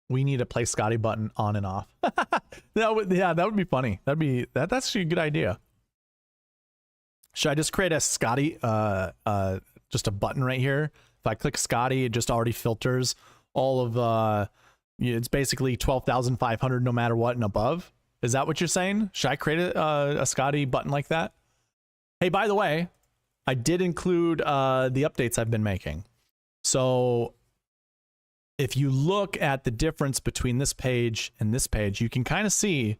A: We need a play Scotty button on and off. that would be funny. That's actually a good idea. Should I just create a Scotty, just a button right here? If I click Scotty, it just already filters all of, it's basically 12,500 no matter what and above. Is that what you're saying? Should I create a Scotty button like that? Hey, by the way, I did include the updates I've been making. So if you look at the difference between this page and this page, you can kind of see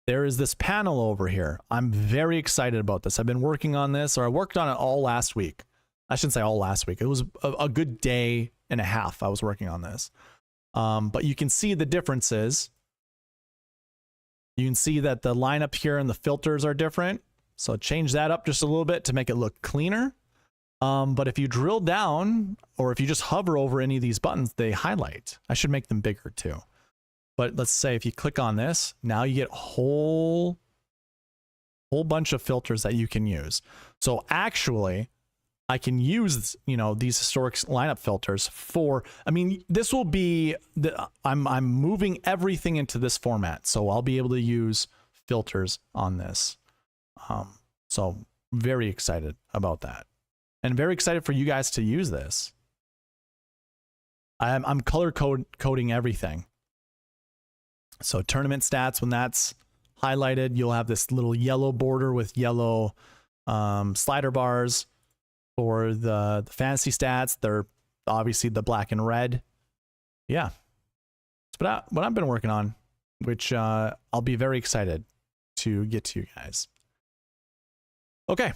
A: there is this panel over here. I'm very excited about this. I've been working on this, or I worked on it all last week. I shouldn't say all last week. It was a good day and a half I was working on this. But you can see the differences. You can see that the lineup here and the filters are different. So change that up just a little bit to make it look cleaner. But if you drill down, or if you just hover over any of these buttons, they highlight. I should make them bigger too. But let's say if you click on this, now you get a whole bunch of filters that you can use. So actually, I can use, you know, these historic lineup filters for, I mean, this will be, I'm moving everything into this format. So I'll be able to use filters on this. So very excited about that. And very excited for you guys to use this. I'm color coding everything. So tournament stats, when that's highlighted, you'll have this little yellow border with yellow slider bars. For the fantasy stats, they're obviously the black and red. Yeah. That's what I've been working on, which I'll be very excited to get to you guys. Okay.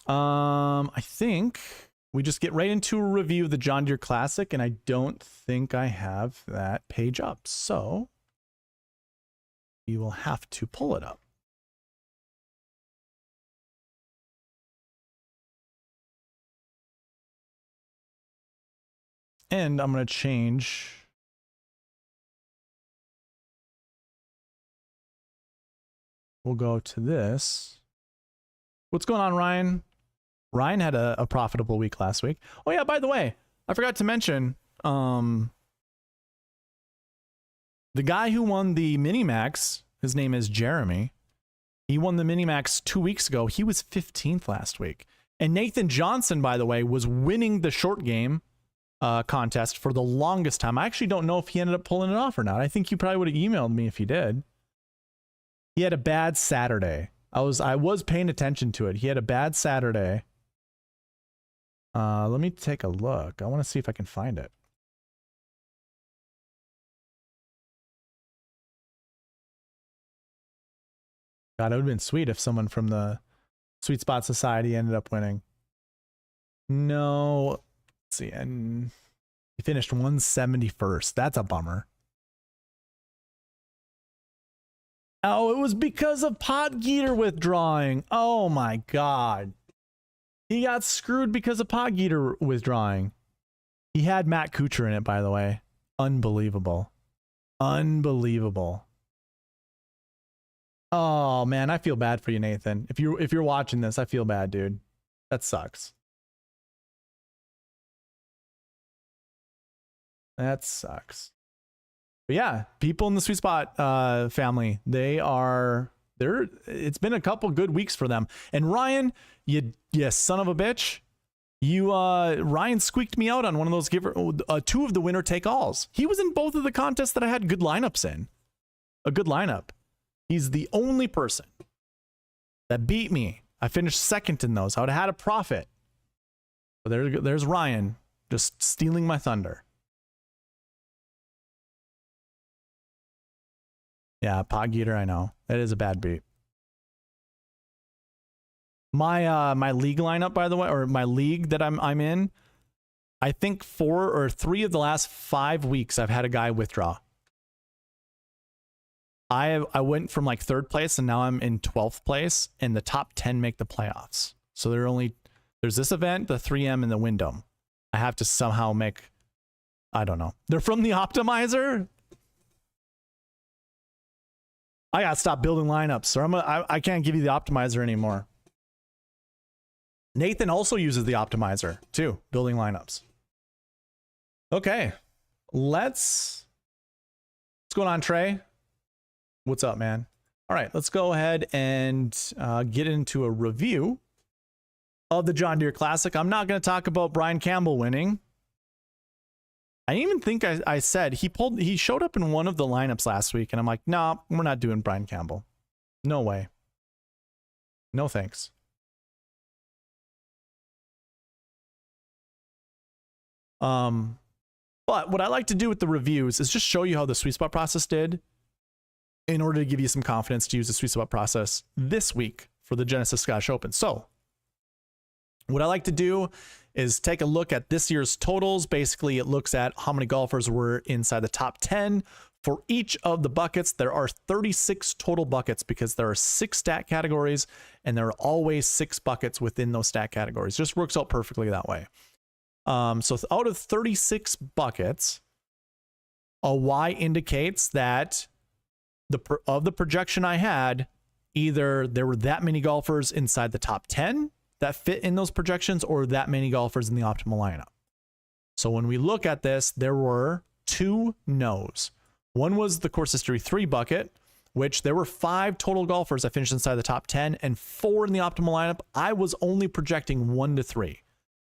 A: I think we just get right into a review of the John Deere Classic, and I don't think I have that page up. So you will have to pull it up. And I'm going to change. We'll go to this. What's going on, Ryan? Ryan had a profitable week last week. Oh yeah, by the way, I forgot to mention, the guy who won the Minimax, his name is Jeremy. He won the Minimax 2 weeks ago. He was 15th last week. And Nathan Johnson, by the way, was winning the short game contest for the longest time. I actually don't know if he ended up pulling it off or not. I think you probably would have emailed me if he did. He had a bad Saturday. I was paying attention to it. He had a bad Saturday. Let me take a look. I want to see if I can find it. God, it would have been sweet if someone from the Sweet Spot Society ended up winning. No. Let's see, and he finished 171st. That's a bummer. Oh, it was because of Podgeeter withdrawing. Oh my God. He got screwed because of Podgeeter withdrawing. He had Matt Kuchar in it, by the way. Unbelievable. Unbelievable. Oh man, I feel bad for you, Nathan. If you're watching this, I feel bad, dude. That sucks. That sucks. But yeah, people in the Sweet Spot family, it's been a couple good weeks for them. And Ryan, you son of a bitch, Ryan squeaked me out on one of those two of the winner take alls. He was in both of the contests that I had good lineups in. A good lineup. He's the only person that beat me. I finished second in those. I would have had a profit. But there's Ryan just stealing my thunder. Yeah, Podgeeter, I know. That is a bad beat. My league lineup, by the way, or my league that I'm in, I think 4 or 3 of the last 5 weeks I've had a guy withdraw. I went from like 3rd place and now I'm in 12th place, and the top 10 make the playoffs. So there's this event, the 3M, and the Wyndham. I have to somehow make, I don't know. They're from the optimizer. I gotta stop building lineups, or I can't give you the optimizer anymore. Nathan also uses the optimizer too, building lineups. Okay, what's going on, Trey? What's up, man? All right, let's go ahead and get into a review of the John Deere Classic. I'm not going to talk about Brian Campbell winning. I even think I said he showed up in one of the lineups last week, and I'm like, nah, we're not doing Brian Campbell. No way. No thanks. But what I like to do with the reviews is just show you how the Sweet Spot process did in order to give you some confidence to use the Sweet Spot process this week for the Genesis Scottish Open. So what I like to do is take a look at this year's totals. Basically, it looks at how many golfers were inside the top 10 For each of the buckets, there are 36 total buckets because there are 6 stat categories and there are always 6 buckets within those stat categories. Just works out perfectly that way. So out of 36 buckets, a Y indicates that of the projection I had, either there were that many golfers inside the top 10 that fit in those projections or that many golfers in the optimal lineup. So when we look at this, there were 2 no's. One was the course history 3 bucket, which there were 5 total golfers that finished inside the top 10 and 4 in the optimal lineup. I was only projecting 1 to 3.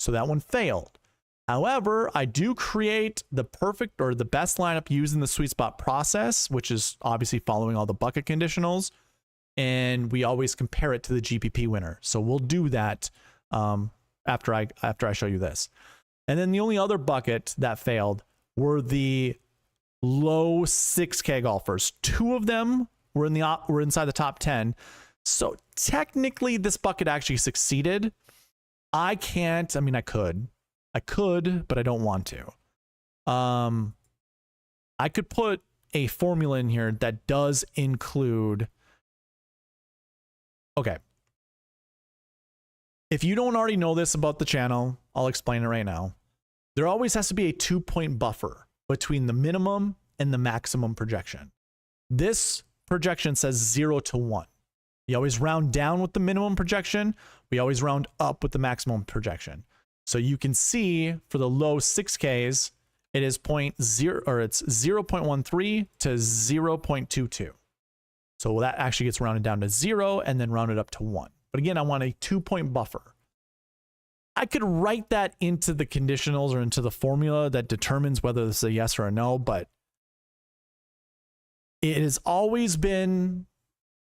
A: So that one failed. However, I do create the perfect or the best lineup using the SweetSpot process, which is obviously following all the bucket conditionals. And we always compare it to the GPP winner. So we'll do that after I show you this. And then the only other bucket that failed were the low 6K golfers. 2 of them were inside the top 10. So technically this bucket actually succeeded. I could, but I don't want to. I could put a formula in here that does include, okay. If you don't already know this about the channel, I'll explain it right now. There always has to be a 2-point buffer between the minimum and the maximum projection. This projection says 0 to 1. You always round down with the minimum projection. We always round up with the maximum projection. So you can see for the low 6Ks, it is 0.13 to 0.22. So that actually gets rounded down to 0 and then rounded up to 1. But again, I want a 2-point buffer. I could write that into the conditionals or into the formula that determines whether this is a yes or a no, but it has always been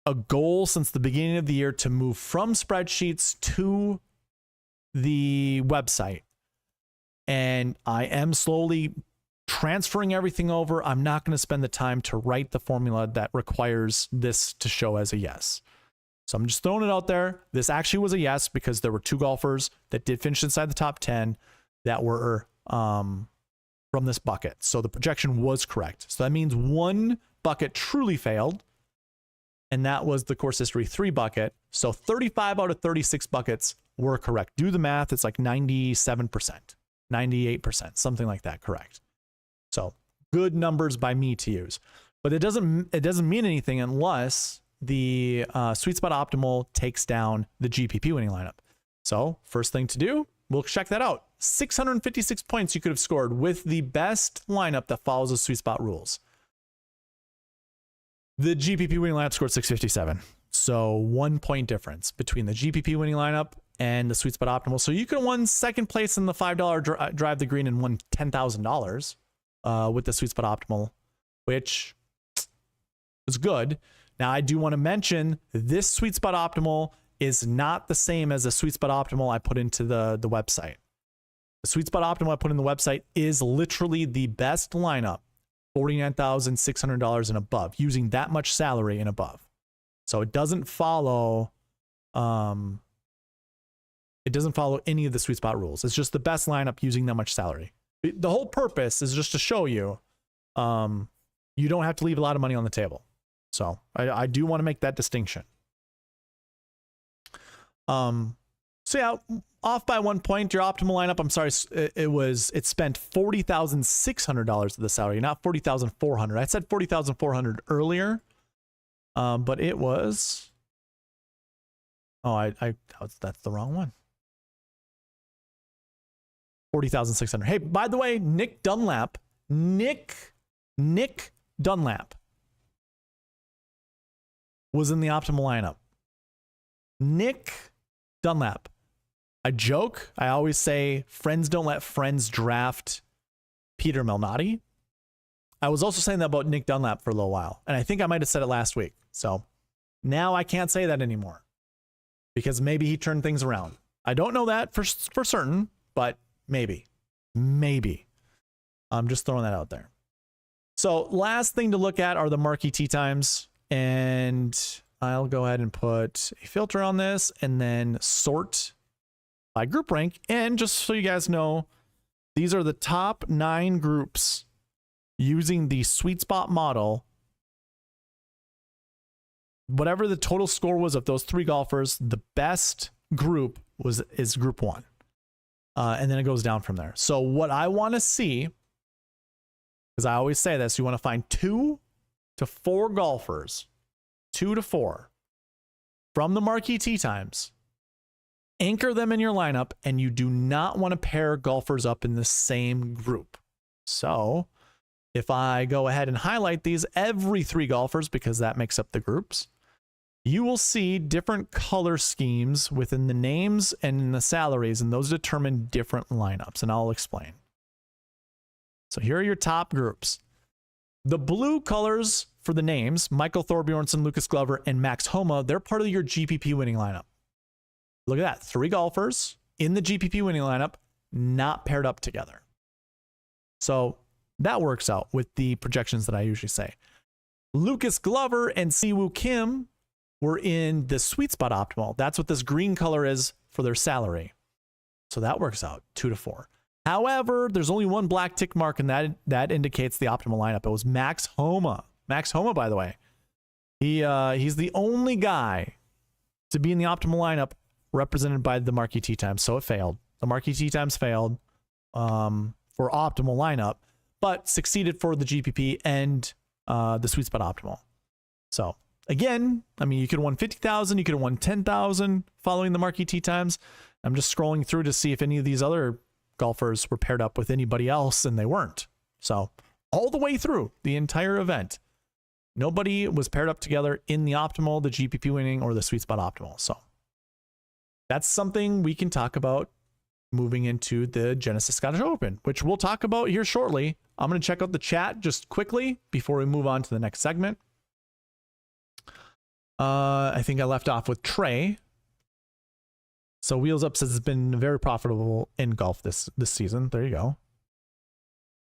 A: a goal since the beginning of the year to move from spreadsheets to the website. And I am slowly transferring everything over. I'm not going to spend the time to write the formula that requires this to show as a yes. So I'm just throwing it out there. This actually was a yes because there were 2 golfers that did finish inside the top 10 that were from this bucket. So the projection was correct. So that means 1 bucket truly failed, and that was the course history 3 bucket. So 35 out of 36 buckets were correct. Do the math. It's like 97%, 98%, something like that. Correct. So good numbers by me to use, but it doesn't mean anything unless the SweetSpot Optimal takes down the GPP winning lineup. So first thing to do, we'll check that out. 656 points you could have scored with the best lineup that follows the SweetSpot rules. The GPP winning lineup scored 657. So 1 point difference between the GPP winning lineup and the SweetSpot Optimal. So you could have won second place in the $5 drive the green and won $10,000 with the SweetSpot Optimal, which is good. Now, I do want to mention this SweetSpot Optimal is not the same as the SweetSpot Optimal I put into the website. The SweetSpot Optimal I put in the website is literally the best lineup, $49,600 and above, using that much salary and above. So it doesn't follow any of the SweetSpot rules. It's just the best lineup using that much salary. The whole purpose is just to show you you don't have to leave a lot of money on the table. So I do want to make that distinction. So yeah, off by 1 point. Your optimal lineup, I'm sorry, it spent $40,600 of the salary, not $40,400. I said $40,400 earlier, but it was. Oh, that's the wrong one. 40,600. Hey, by the way, Nick Dunlap was in the optimal lineup. Nick Dunlap. I joke. I always say friends don't let friends draft Peter Malnati. I was also saying that about Nick Dunlap for a little while, and I think I might have said it last week. So now I can't say that anymore because maybe he turned things around. I don't know that for certain, but maybe. I'm just throwing that out there. So last thing to look at are the Marquee Tee Times, and I'll go ahead and put a filter on this and then sort by group rank. And just so you guys know, these are the top 9 groups using the SweetSpot model, whatever the total score was of those 3 golfers, the best group is group 1. And then it goes down from there. So what I want to see, because I always say this, you want to find 2 to 4 golfers, 2 to 4 from the Marquee Tee Times. Anchor them in your lineup, and you do not want to pair golfers up in the same group. So if I go ahead and highlight these, every 3 golfers, because that makes up the groups, you will see different color schemes within the names and in the salaries, and those determine different lineups, and I'll explain. So here are your top groups. The blue colors for the names, Michael Thorbjornsen, Lucas Glover, and Max Homa, they're part of your GPP winning lineup. Look at that, 3 golfers in the GPP winning lineup, not paired up together. So that works out with the projections that I usually say. Lucas Glover and Siwoo Kim were in the SweetSpot optimal. That's what this green color is for their salary. So that works out 2 to 4. However, there's only one black tick mark, and that indicates the optimal lineup. It was Max Homa. Max Homa, by the way, he's the only guy to be in the optimal lineup represented by the Marquee Tee Times. So it failed. The Marquee Tee Times failed for optimal lineup, but succeeded for the GPP and the SweetSpot optimal. So again, I mean, you could have won 50,000, you could have won 10,000 following the Marquee Tee Times. I'm just scrolling through to see if any of these other golfers were paired up with anybody else, and they weren't. So all the way through the entire event, nobody was paired up together in the optimal, the GPP winning, or the SweetSpot optimal. So that's something we can talk about moving into the Genesis Scottish Open, which we'll talk about here shortly. I'm going to check out the chat just quickly before we move on to the next segment. I think I left off with Trey. So Wheels Up says it's been very profitable in golf this season. There you go.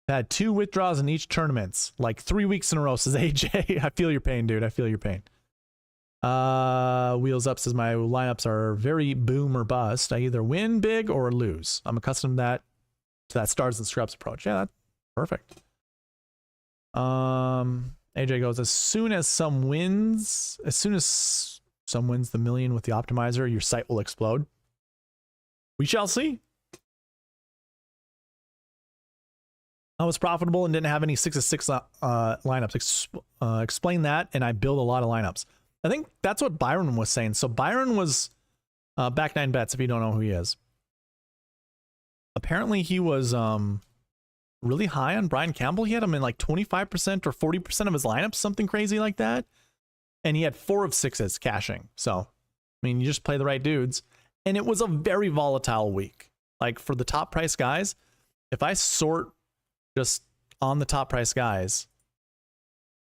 A: Had 2 withdrawals in each tournaments, like 3 weeks in a row, says AJ. I feel your pain, dude. I feel your pain. Wheels Up says my lineups are very boom or bust. I either win big or lose. I'm accustomed to that stars and scrubs approach. Yeah, that's perfect. AJ goes, as soon as some wins the million with the optimizer, your site will explode. We shall see. I was profitable and didn't have any 6-6 lineups. Explain that, and I build a lot of lineups. I think that's what Byron was saying. So Byron was back 9 bets, if you don't know who he is. Apparently he was really high on Brian Campbell. He had him in like 25% or 40% of his lineups, something crazy like that. And he had 4 of 6s cashing. So, I mean, you just play the right dudes. And it was a very volatile week. Like for the top price guys, if I sort just on the top price guys,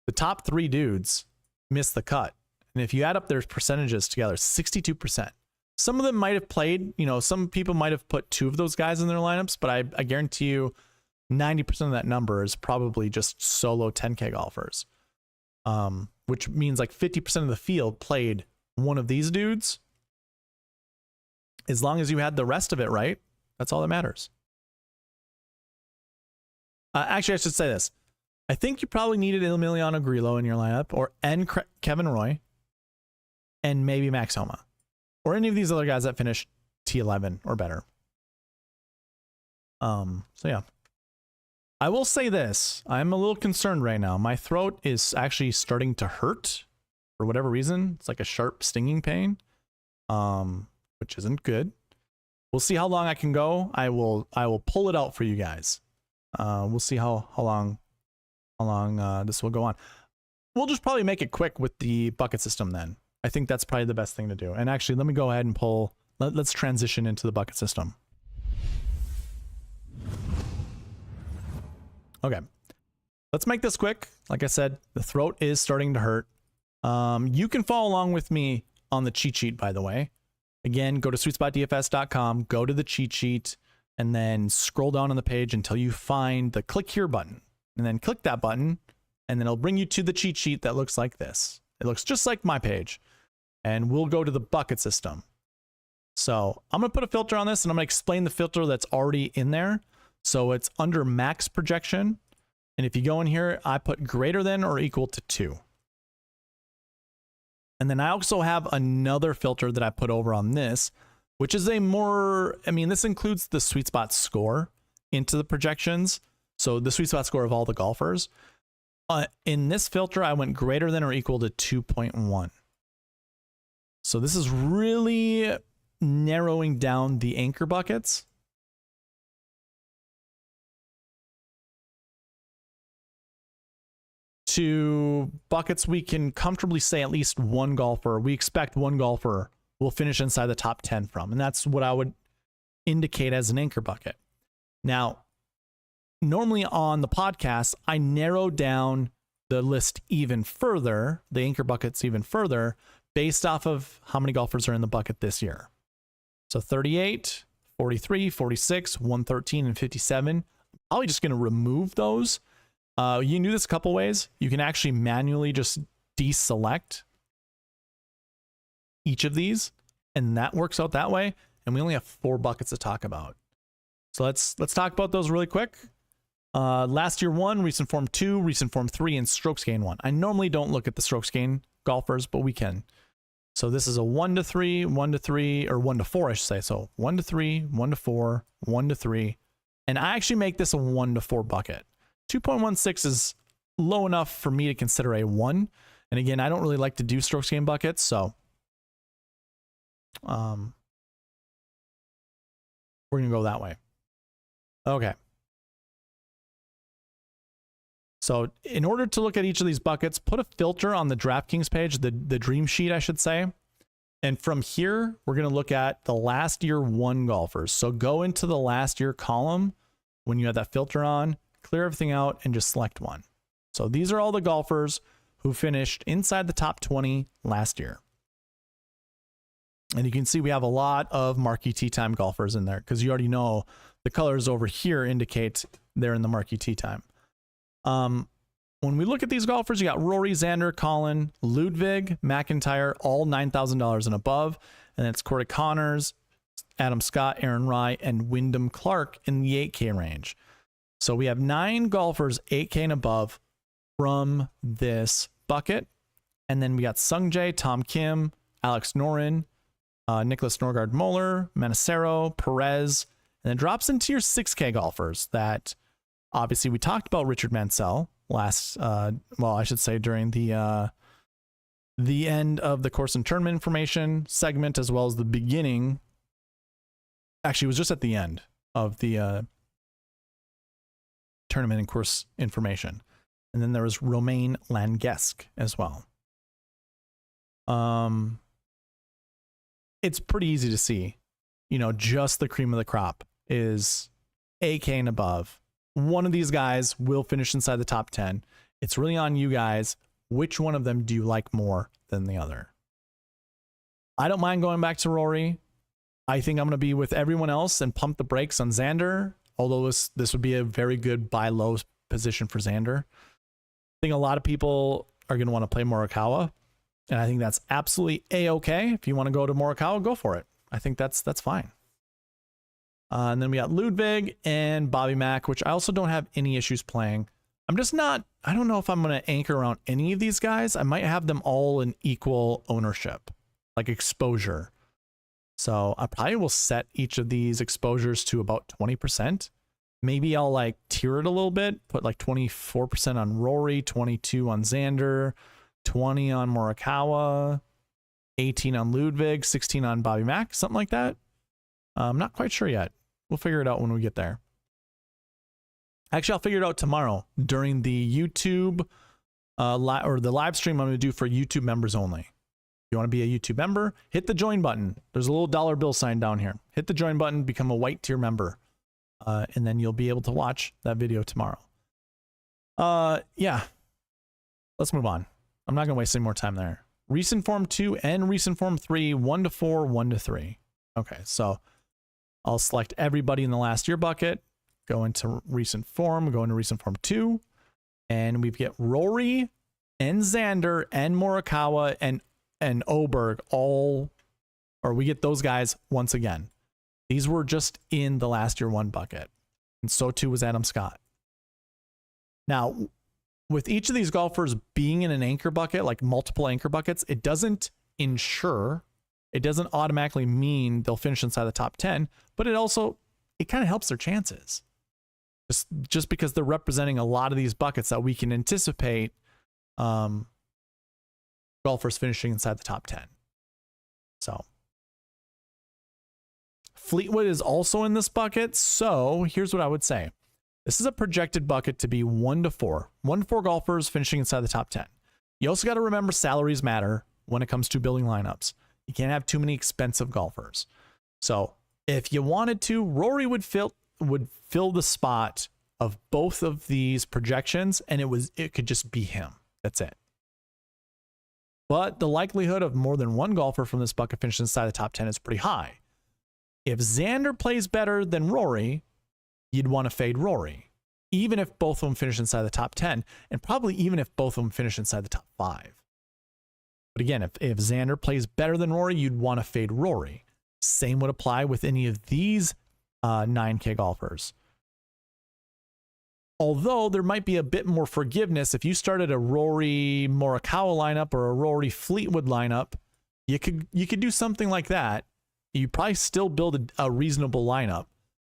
A: the top 3 dudes missed the cut. And if you add up their percentages together, 62%. Some of them might have played, some people might have put 2 of those guys in their lineups, but I guarantee you 90% of that number is probably just solo 10K golfers. Which means like 50% of the field played one of these dudes. As long as you had the rest of it right, that's all that matters. Actually, I should say this. I think you probably needed Emiliano Grillo in your lineup, and Kevin Roy, and maybe Max Homa, or any of these other guys that finished T11 or better. So yeah. I will say this. I'm a little concerned right now. My throat is actually starting to hurt for whatever reason. It's like a sharp stinging pain, which isn't good. We'll see how long I can go. I will pull it out for you guys. We'll see how long this will go on. We'll just probably make it quick with the bucket system then. I think that's probably the best thing to do. And actually, let me go ahead and let's transition into the bucket system. Okay, let's make this quick. Like I said, the throat is starting to hurt. You can follow along with me on the cheat sheet, by the way. Again, go to SweetSpotDFS.com, go to the cheat sheet, and then scroll down on the page until you find the click here button. And then click that button, and then it'll bring you to the cheat sheet that looks like this. It looks just like my page. And we'll go to the bucket system. So I'm going to put a filter on this, and I'm going to explain the filter that's already in there. So it's under max projection. And if you go in here, I put greater than or equal to 2. And then I also have another filter that I put over on this, which is a more, I mean, this includes the SweetSpot score into the projections. So the SweetSpot score of all the golfers. In this filter, I went greater than or equal to 2.1. So this is really narrowing down the anchor buckets. To buckets we can comfortably say at least one golfer, we expect one golfer will finish inside the top 10 from. And that's what I would indicate as an anchor bucket. Now, normally on the podcast, I narrow down the list even further, the anchor buckets even further, based off of how many golfers are in the bucket this year. So 38, 43, 46, 113, and 57. I'm probably just going to remove those. You can do this a couple ways. You can actually manually just deselect each of these, and that works out that way. And we only have 4 buckets to talk about. So let's talk about those really quick. Last year 1, recent form 2, recent form 3, and strokes gain 1. I normally don't look at the strokes gain golfers, but we can. So this is a 1 to 3, 1 to 3, or 1 to 4, I should say. So 1 to 3, 1 to 4, 1 to 3. And I actually make this a 1 to 4 bucket. 2.16 is low enough for me to consider a 1. And again, I don't really like to do strokes gain buckets, so we're going to go that way. Okay. So in order to look at each of these buckets, put a filter on the DraftKings page, the dream sheet, I should say. And from here, we're going to look at the last year 1 golfers. So go into the last year column when you have that filter on, clear everything out, and just select 1. So these are all the golfers who finished inside the top 20 last year. And you can see we have a lot of Marquee Tee Time golfers in there because you already know the colors over here indicate they're in the Marquee Tee Time. When we look at these golfers, you got Rory, Xander, Colin, Ludwig, McIntyre, all $9,000 and above. And then it's Corey Connors, Adam Scott, Aaron Rai, and Wyndham Clark in the 8K range. So we have 9 golfers 8K and above from this bucket. And then we got Sung Jae, Tom Kim, Alex Noren, Nicholas Norgard Moeller, Manacero, Perez, and then drops into your 6K golfers that obviously we talked about Richard Mansell last, well, I should say during the end of the course and tournament information segment, as well as the beginning. Actually, it was just at the end of the tournament and course information. And then there was Romain Langesque as well. It's pretty easy to see, you know, just the cream of the crop is 8K and above. One of these guys will finish inside the top 10. It's really on you guys. Which one of them do you like more than the other? I don't mind going back to Rory. I think I'm going to be with everyone else and pump the brakes on Xander, although this would be a very good buy low position for Xander. I think a lot of people are going to want to play Morikawa, and I think that's absolutely A-okay. If you want to go to Morikawa, go for it. I think that's fine. And then we got Ludwig and Bobby Mack, which I also don't have any issues playing. I'm just not, I don't know if I'm going to anchor around any of these guys. I might have them all in equal ownership, like exposure. So I probably will set each of these exposures to about 20%. Maybe I'll like tier it a little bit, put like 24% on Rory, 22 on Xander, 20 on Morikawa, 18 on Ludwig, 16 on Bobby Mack, something like that. I'm not quite sure yet. We'll figure it out when we get there. Actually, I'll figure it out tomorrow during the YouTube or the live stream I'm going to do for YouTube members only. If you want to be a YouTube member, hit the join button. There's a little dollar bill sign down here. Hit the join button, become a white tier member, and then you'll be able to watch that video tomorrow. Yeah, let's move on. I'm not going to waste any more time there. Recent form 2 and recent form 3, 1 to 4, 1 to 3. Okay, so I'll select everybody in the last year bucket, go into recent form, go into recent form 2, and we get Rory and Xander and Morikawa and Oberg all, or we get those guys once again. These were just in the last year 1 bucket, and so too was Adam Scott. Now, with each of these golfers being in an anchor bucket, like multiple anchor buckets, it doesn't automatically mean they'll finish inside the top 10, but it kind of helps their chances. Just because they're representing a lot of these buckets that we can anticipate golfers finishing inside the top 10. So Fleetwood is also in this bucket. So here's what I would say. This is a projected bucket to be 1 to 4. 1 to 4 golfers finishing inside the top 10. You also got to remember salaries matter when it comes to building lineups. You can't have too many expensive golfers. So if you wanted to, Rory would fill the spot of both of these projections, and it could just be him. That's it. But the likelihood of more than one golfer from this bucket finishing inside the top 10 is pretty high. If Xander plays better than Rory, you'd want to fade Rory, even if both of them finish inside the top 10, and probably even if both of them finish inside the top 5. But again, if Xander plays better than Rory, you'd want to fade Rory. Same would apply with any of these 9K golfers. Although there might be a bit more forgiveness if you started a Rory Morikawa lineup or a Rory Fleetwood lineup, you could do something like that. You probably still build a reasonable lineup.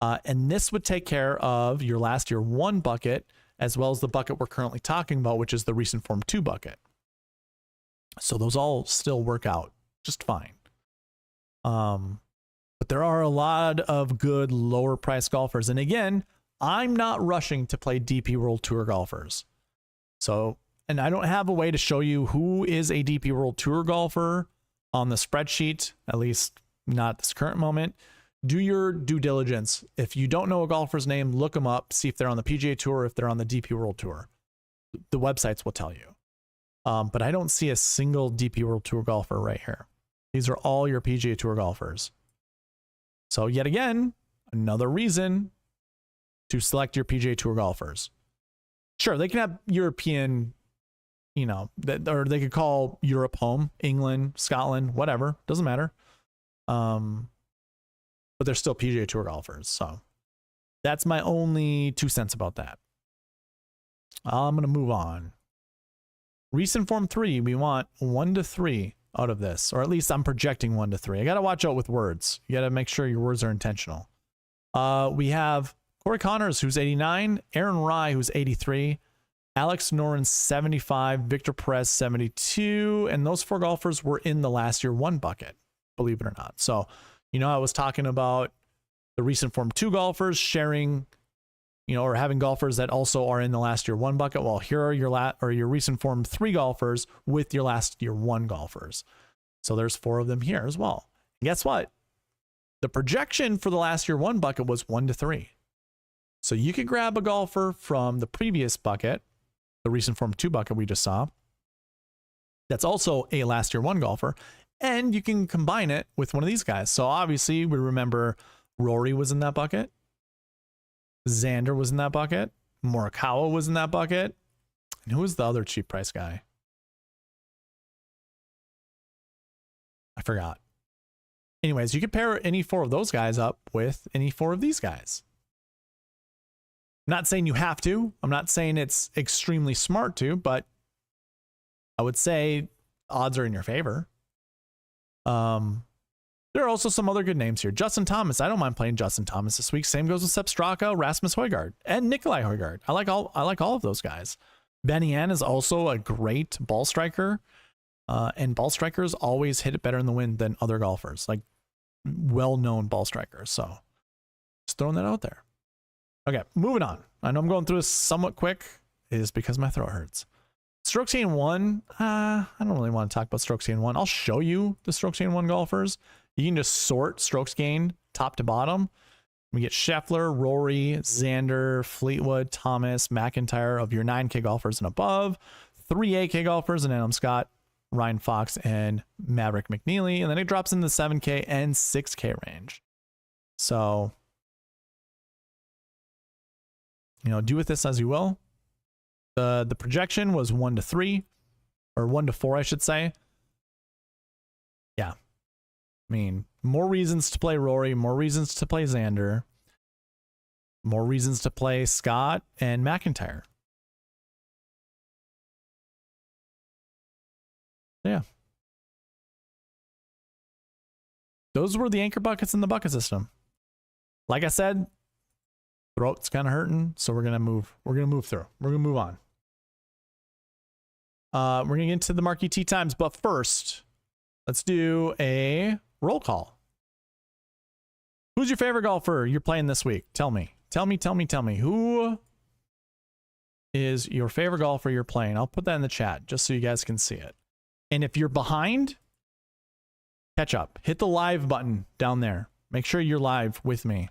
A: And this would take care of your last year 1 bucket, as well as the bucket we're currently talking about, which is the recent form 2 bucket. So those all still work out just fine. But there are a lot of good lower price golfers. And again, I'm not rushing to play DP World Tour golfers. So, and I don't have a way to show you who is a DP World Tour golfer on the spreadsheet, at least not at this current moment. Do your due diligence. If you don't know a golfer's name, look them up, see if they're on the PGA Tour, if they're on the DP World Tour. The websites will tell you. But I don't see a single DP World Tour golfer right here. These are all your PGA Tour golfers. So yet again, another reason to select your PGA Tour golfers. Sure, they can have European, or they could call Europe home, England, Scotland, whatever, doesn't matter. But they're still PGA Tour golfers. So that's my only 2 cents about that. I'm going to move on. Recent form 3, we want 1 to 3 out of this, or at least I'm projecting 1 to 3. I got to watch out with words. You got to make sure your words are intentional. We have Corey Connors, who's 89, Aaron Rye, who's 83, Alex Noren, 75, Victor Perez, 72, and those 4 golfers were in the last year 1 bucket, believe it or not. So, I was talking about the recent form 2 golfers sharing, or having golfers that also are in the last year 1 bucket. Well, here are your recent form 3 golfers with your last year 1 golfers. So there's 4 of them here as well. And guess what? The projection for the last year 1 bucket was 1 to 3. So you could grab a golfer from the previous bucket, the recent form 2 bucket we just saw, that's also a last year 1 golfer, and you can combine it with one of these guys. So obviously we remember Rory was in that bucket. Xander was in that bucket. Morikawa was in that bucket. And who was the other cheap price guy? I forgot. Anyways, you could pair any 4 of those guys up with any 4 of these guys. I'm not saying you have to. I'm not saying it's extremely smart to, but I would say odds are in your favor. There are also some other good names here. Justin Thomas. I don't mind playing Justin Thomas this week. Same goes with Sepp Straka, Rasmus Højgaard, and Nikolai Højgaard. I like all of those guys. Benny Ann is also a great ball striker, and ball strikers always hit it better in the wind than other golfers, like well-known ball strikers. So just throwing that out there. Okay, moving on. I know I'm going through this somewhat quick. It is because my throat hurts. Strokes gained 1. I don't really want to talk about strokes gained 1. I'll show you the strokes gained 1 golfers. You can just sort strokes gained top to bottom. We get Scheffler, Rory, Xander, Fleetwood, Thomas, McIntyre of your 9K golfers and above, 3 8K golfers, and Adam Scott, Ryan Fox, and Maverick McNeely. And then it drops in the 7K and 6K range. So, do with this as you will. The projection was 1 to 3, or 1 to 4, I should say. Yeah. I mean, more reasons to play Rory, more reasons to play Xander, more reasons to play Scott and McIntyre. Yeah. Those were the anchor buckets in the bucket system. Like I said, throat's kind of hurting, so we're gonna move. We're gonna move through. We're gonna move on. We're gonna get into the Marquee Tee Times, but first, let's do a roll call. Who's your favorite golfer you're playing this week? Tell me. Tell me. Who is your favorite golfer you're playing? I'll put that in the chat just so you guys can see it. And if you're behind, catch up. Hit the live button down there. Make sure you're live with me.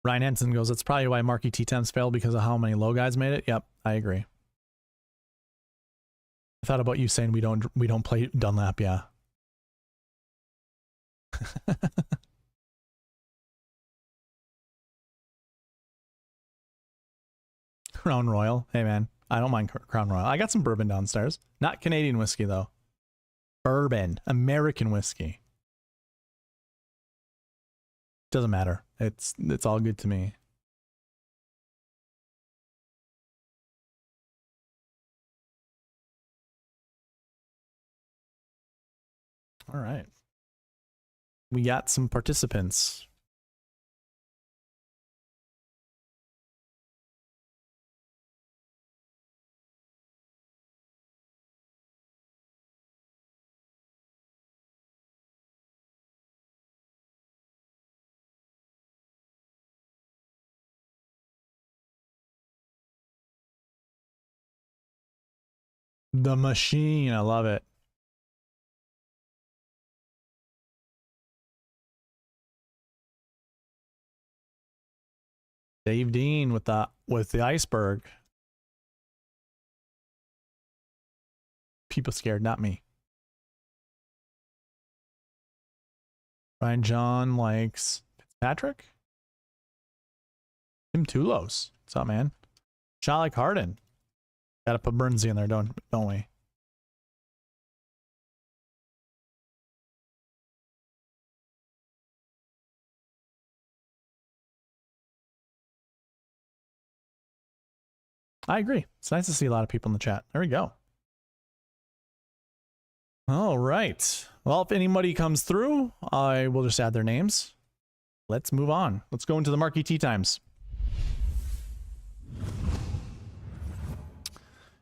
A: Ryan Henson goes, that's probably why Marquee Tee Times failed, because of how many low guys made it. Yep, I agree. I thought about you saying we don't play Dunlap, yeah. Crown Royal. Hey man, I don't mind Crown Royal. I got some bourbon downstairs. Not Canadian whiskey though. Bourbon, American whiskey. Doesn't matter. It's all good to me. All right. We got some participants. The machine, I love it. Dave Dean with the iceberg. People scared, not me. Ryan John likes Fitzpatrick. Tim Tulos. What's up, man? Charlie Harden. Gotta put Burnsy in there, don't we? I agree. It's nice to see a lot of people in the chat. There we go. All right. Well, if anybody comes through, I will just add their names. Let's move on. Let's go into the Marquee Tee Times.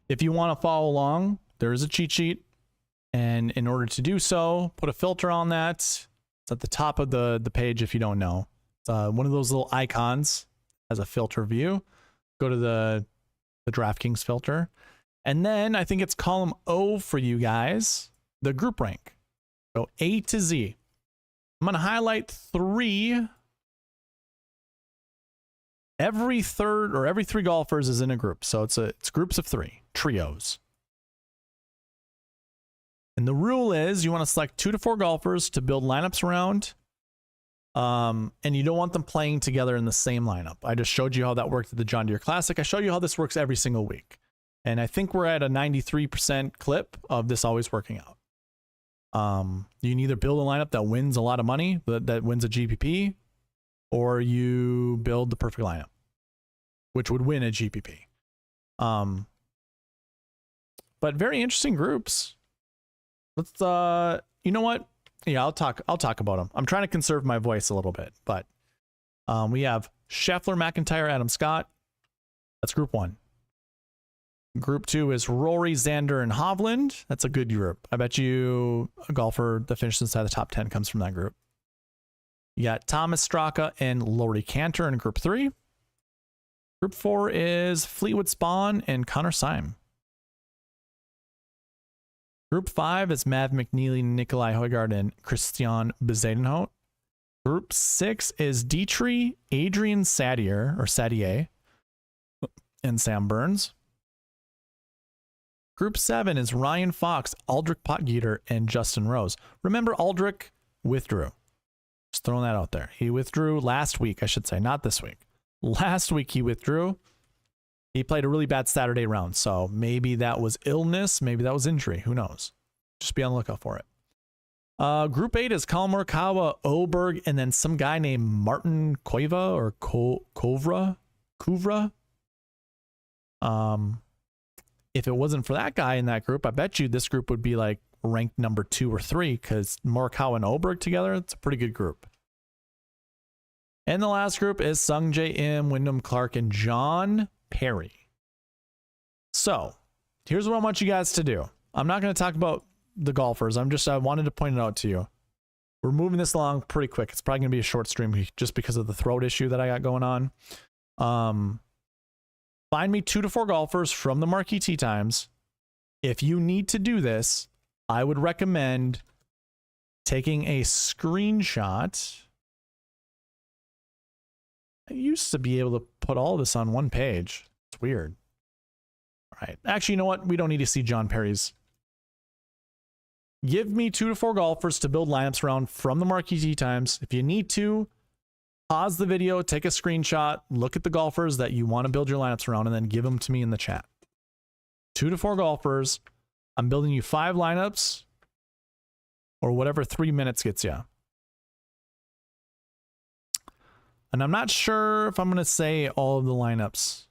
A: If you want to follow along, there is a cheat sheet. And in order to do so, put a filter on that. It's at the top of the page if you don't know. It's one of those little icons as a filter view. Go to the DraftKings filter. And then I think it's column O for you guys, the group rank. Go A to Z. I'm going to highlight 3. Every 3 golfers is in a group. So it's groups of 3, trios. And the rule is you want to select 2 to 4 golfers to build lineups around. And you don't want them playing together in the same lineup. I just showed you how that worked at the John Deere Classic. I show you how this works every single week. And I think we're at a 93% clip of this always working out. You can either build a lineup that wins a lot of money, that wins a GPP, or you build the perfect lineup, which would win a GPP. But very interesting groups. Let's, you know what? Yeah, I'll talk about them. I'm trying to conserve my voice a little bit, but we have Scheffler, McIntyre, Adam Scott. That's group 1. Group 2 is Rory, Xander, and Hovland. That's a good group. I bet you a golfer that finishes inside the top 10 comes from that group. You got Thomas Straka and Laurie Cantor in group 3. Group 4 is Fleetwood Spawn and Connor Syme. Group 5 is Mav McNeely, Nikolai Højgaard, and Christian Bezuidenhout. Group 6 is Dietrich, Adrian Sadier, and Sam Burns. Group 7 is Ryan Fox, Aldrich Potgieter, and Justin Rose. Remember, Aldrich withdrew. Just throwing that out there. He withdrew last week, I should say, not this week. Last week he withdrew. He played a really bad Saturday round, so maybe that was illness, maybe that was injury. Who knows? Just be on the lookout for it. Group 8 is Collin Morikawa, Oberg, and then some guy named Martin Koiva or Kuvra. If it wasn't for that guy in that group, I bet you this group would be like ranked number 2 or 3 because Morikawa and Oberg together, it's a pretty good group. And the last group is Sung J M, Wyndham Clark, and John Perry. So here's what I want you guys to do. I'm not going to talk about the golfers. I wanted to point it out to you. We're moving this along pretty quick. It's probably going to be a short stream just because of the throat issue that I got going on. Find me 2 to 4 golfers from the Marquee Tee Times. If you need to do this, I would recommend taking a screenshot. I used to be able to put all this on one page. It's weird. All right. Actually, you know what? We don't need to see John Perry's. Give me 2 to 4 golfers to build lineups around from the Marquee Tee Times. If you need to, pause the video, take a screenshot, look at the golfers that you want to build your lineups around, and then give them to me in the chat. 2 to 4 golfers. I'm building you 5 lineups or whatever 3 minutes gets you. And I'm not sure if I'm going to say all of the lineups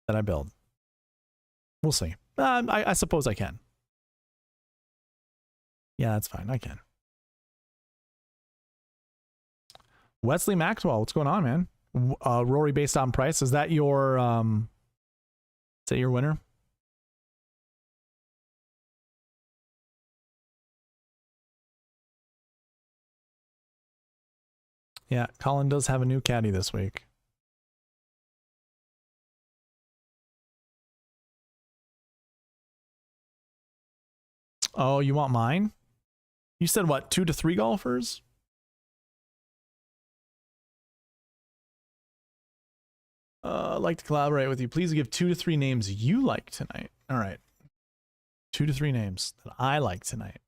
A: that I build. We'll see. I suppose I can. Yeah, that's fine. I can. Wesley Maxwell, what's going on, man? Rory based on price. Is that your winner? Yeah, Colin does have a new caddy this week. Oh, you want mine? You said what, 2 to 3 golfers? I'd like to collaborate with you. Please give 2 to 3 names you like tonight. All right. 2 to 3 names that I like tonight.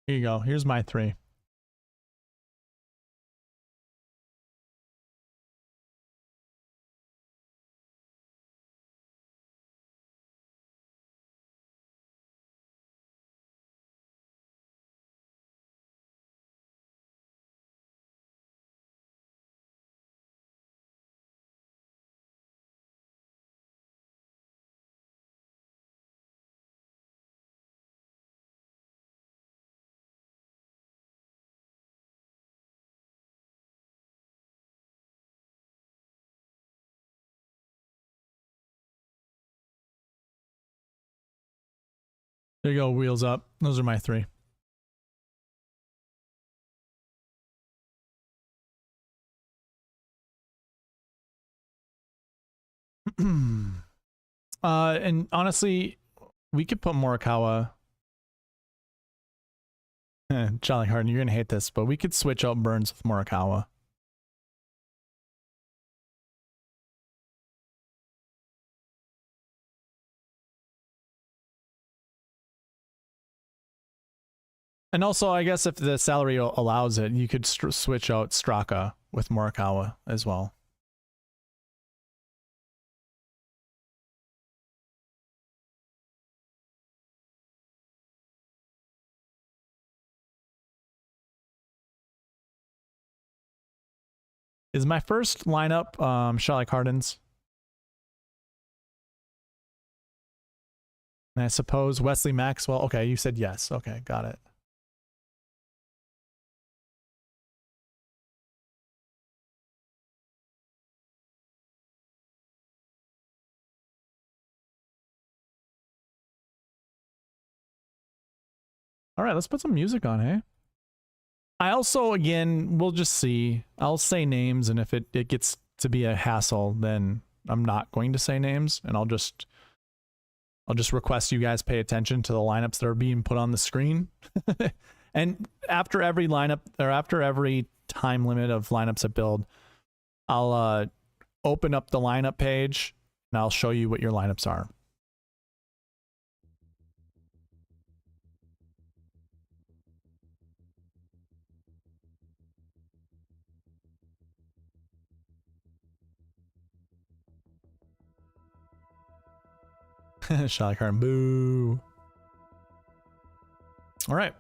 A: Here you go. Here's my 3. There you go. Wheels up. Those are my 3. And honestly, we could put Morikawa. Jolly Harden, you're gonna hate this, but we could switch out Burns with Morikawa. And also, I guess if the salary allows it, you could switch out Straka with Morikawa as well. Is my first lineup Jolly Harden's? And I suppose Wesley Maxwell. Okay, you said yes. Okay, got it. All right, let's put some music on, hey? I also, again, we'll just see. I'll say names, and if it gets to be a hassle, then I'm not going to say names, and I'll just request you guys pay attention to the lineups that are being put on the screen. And after every lineup, or after every time limit of lineups at build, I'll open up the lineup page, and I'll show you what your lineups are. Shot card, boo. All right.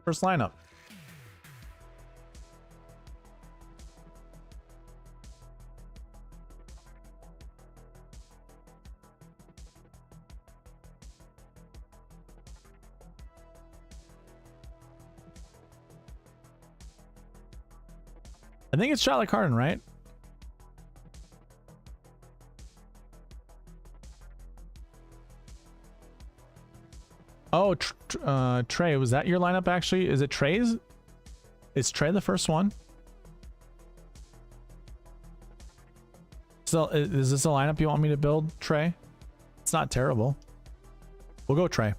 A: First lineup. I think it's Charlotte Cardin, right? Oh, Trey, was that your lineup actually? Is it Trey's? Is Trey the first one? So is this a lineup you want me to build, Trey? It's not terrible. We'll go Trey.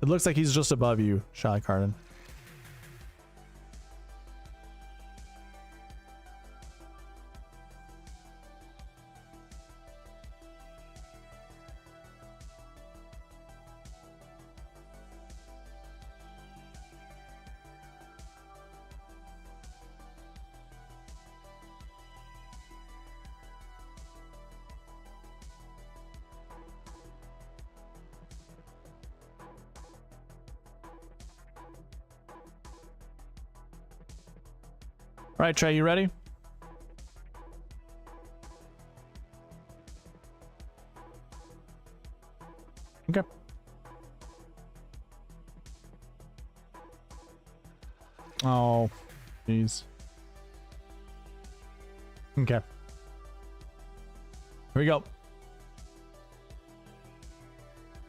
A: It looks like he's just above you, Charlotte Cardin. All right, Trey, you ready? Okay. Oh, jeez. Okay. Here we go.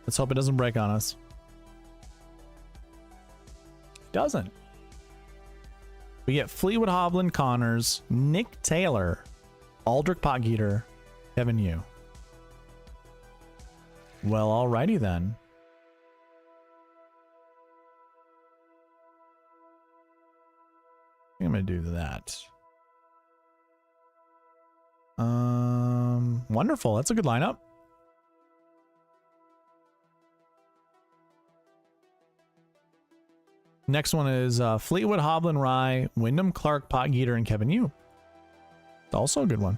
A: Let's hope it doesn't break on us. It doesn't. We get Fleetwood Hovland Connors, Nick Taylor, Aldrich Potgieter, Kevin Yu. Well, alrighty then. I'm gonna do that. Wonderful. That's a good lineup. Next one is Fleetwood, Hovland, Rye, Wyndham, Clark, Potgieter, and Kevin Yu. It's also a good one.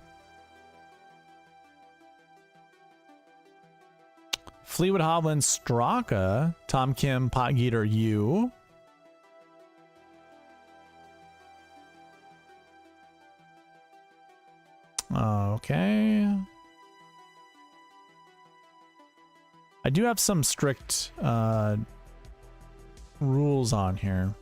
A: Fleetwood, Hovland, Straka, Tom Kim, Potgieter, Yu. Okay. I do have some strict rules on here.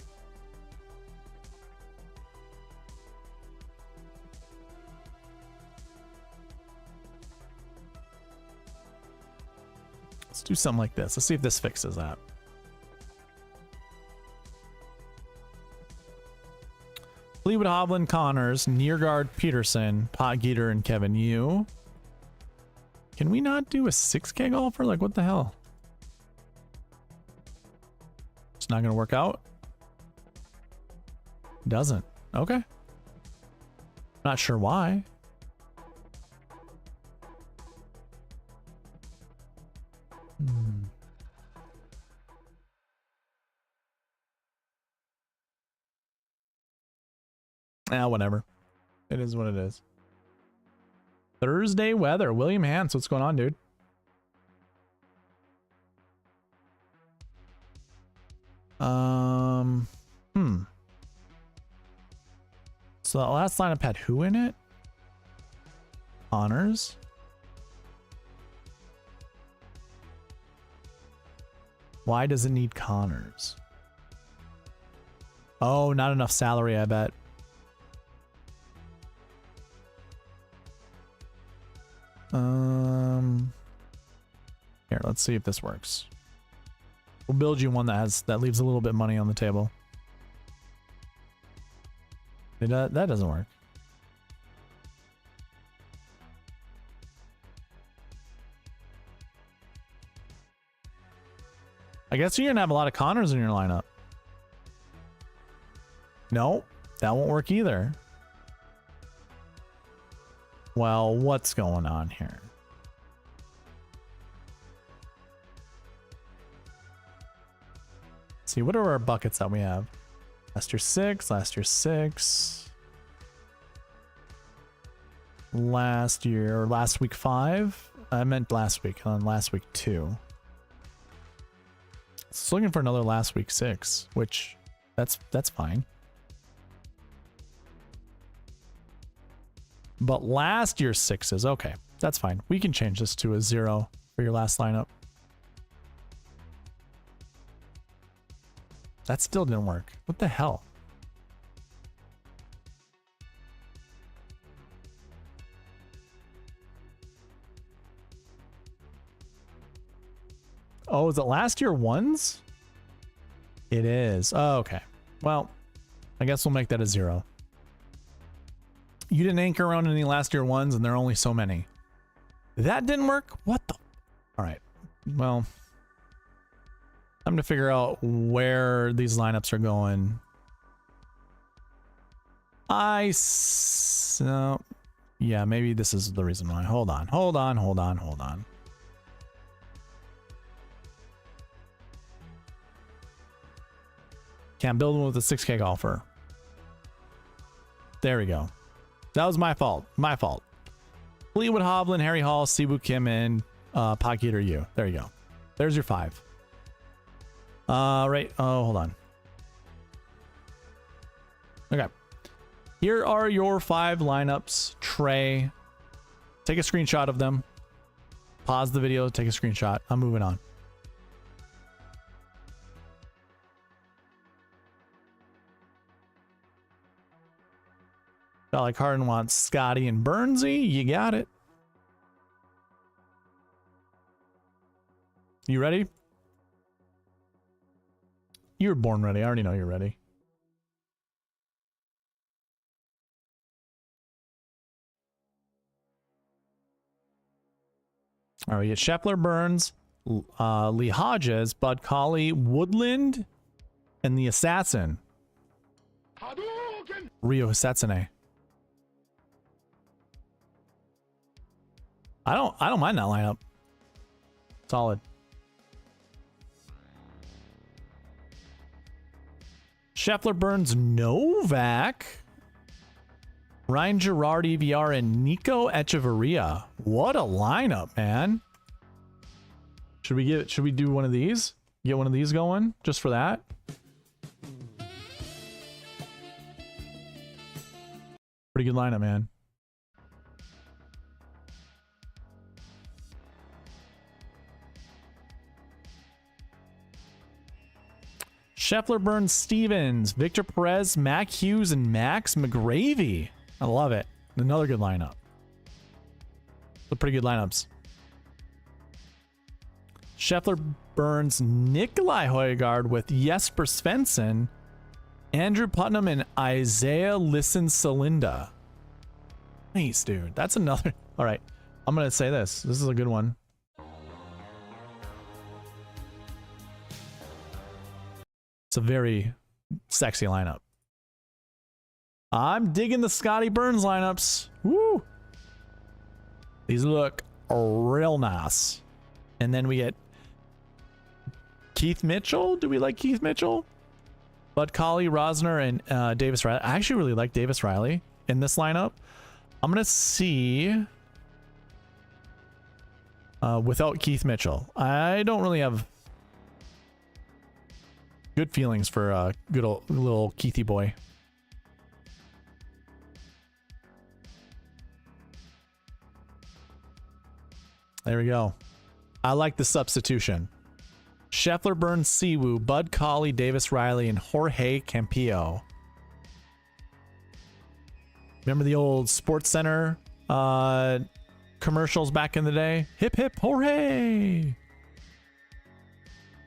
A: Let's do something like this. Let's see if this fixes that. Fleetwood, Hovland, Connors, Nearguard, Peterson, Potgieter, and Kevin Yu. Can we not do a 6K golfer? Like, what the hell? It's not gonna work out. Doesn't. Okay. Not sure why. Whatever. It is what it is. Thursday weather. William Hans, what's going on, dude? So that last lineup had who in it? Honors. Why does it need Connors? Oh, not enough salary, I bet. Here, let's see if this works. We'll build you one that leaves a little bit of money on the table. That doesn't work. I guess you're gonna have a lot of Connors in your lineup. No, that won't work either. Well, what's going on here? Let's see, what are our buckets that we have? Last year 6, last year 6. Last week 5. I meant last week, and then last week 2. It's looking for another last week 6, which that's fine. But last year's 6s, okay, that's fine. We can change this to a 0 for your last lineup. That still didn't work. What the hell? Oh, is it last year 1s? It is. Oh, okay. Well, I guess we'll make that a 0. You didn't anchor around any last year 1s, and there are only so many. That didn't work? What the? All right. Well, time to figure out where these lineups are going. Yeah, maybe this is the reason why. Hold on. Can't build one with a 6K golfer. There we go. That was my fault. Fleetwood Hovland, Harry Hall, Siwoo Kim, and Pocket or you. There you go. There's your 5. Right. Oh, hold on. Okay. Here are your 5 lineups. Trey, take a screenshot of them. Pause the video, take a screenshot. I'm moving on. Dolly Carden wants Scotty and Burnsy. You got it. You ready? You were born ready. I already know you're ready. All right, we get Scheffler, Burns, Lee Hodges, Bud Colley, Woodland, and the Assassin. Ryo Hisatsune. I don't mind that lineup. Solid. Scheffler, Burns, Novak, Ryan Gerard, EVR, and Nico Echeverria. What a lineup, man. Should we do one of these? Get one of these going just for that? Pretty good lineup, man. Scheffler, Burns, Stevens, Victor Perez, Mac Hughes, and Max McGravy. I love it. Another good lineup. The pretty good lineups. Scheffler, Burns, Nikolai Højgaard with Jesper Svensson, Andrew Putnam, and Isaiah Listen-Salinda. Nice, dude. That's another. All right. I'm going to say this. This is a good one. It's a very sexy lineup. I'm digging the Scotty Burns lineups. Woo! These look real nice. And then we get Keith Mitchell. Do we like Keith Mitchell? Bud Colley, Rosner, and Davis Riley. I actually really like Davis Riley in this lineup. I'm going to see without Keith Mitchell. I don't really have good feelings for a good old little Keithy boy. There we go. I like the substitution. Scheffler, Burns, Siwoo, Bud Colley, Davis Riley, and Jorge Campillo. Remember the old Sports Center commercials back in the day? Hip hip Jorge!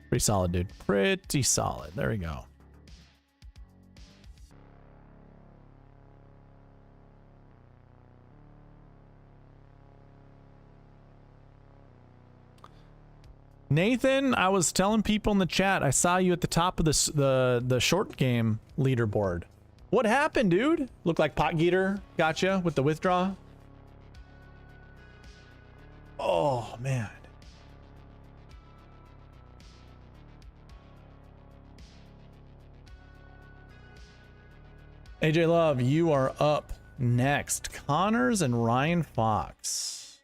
A: Pretty solid, dude. Pretty solid. There we go. Nathan, I was telling people in the chat, I saw you at the top of the short game leaderboard. What happened, dude? Looked like Pot Geeter gotcha with the withdraw. Oh, man. AJ Love, you are up next. Connors and Ryan Fox.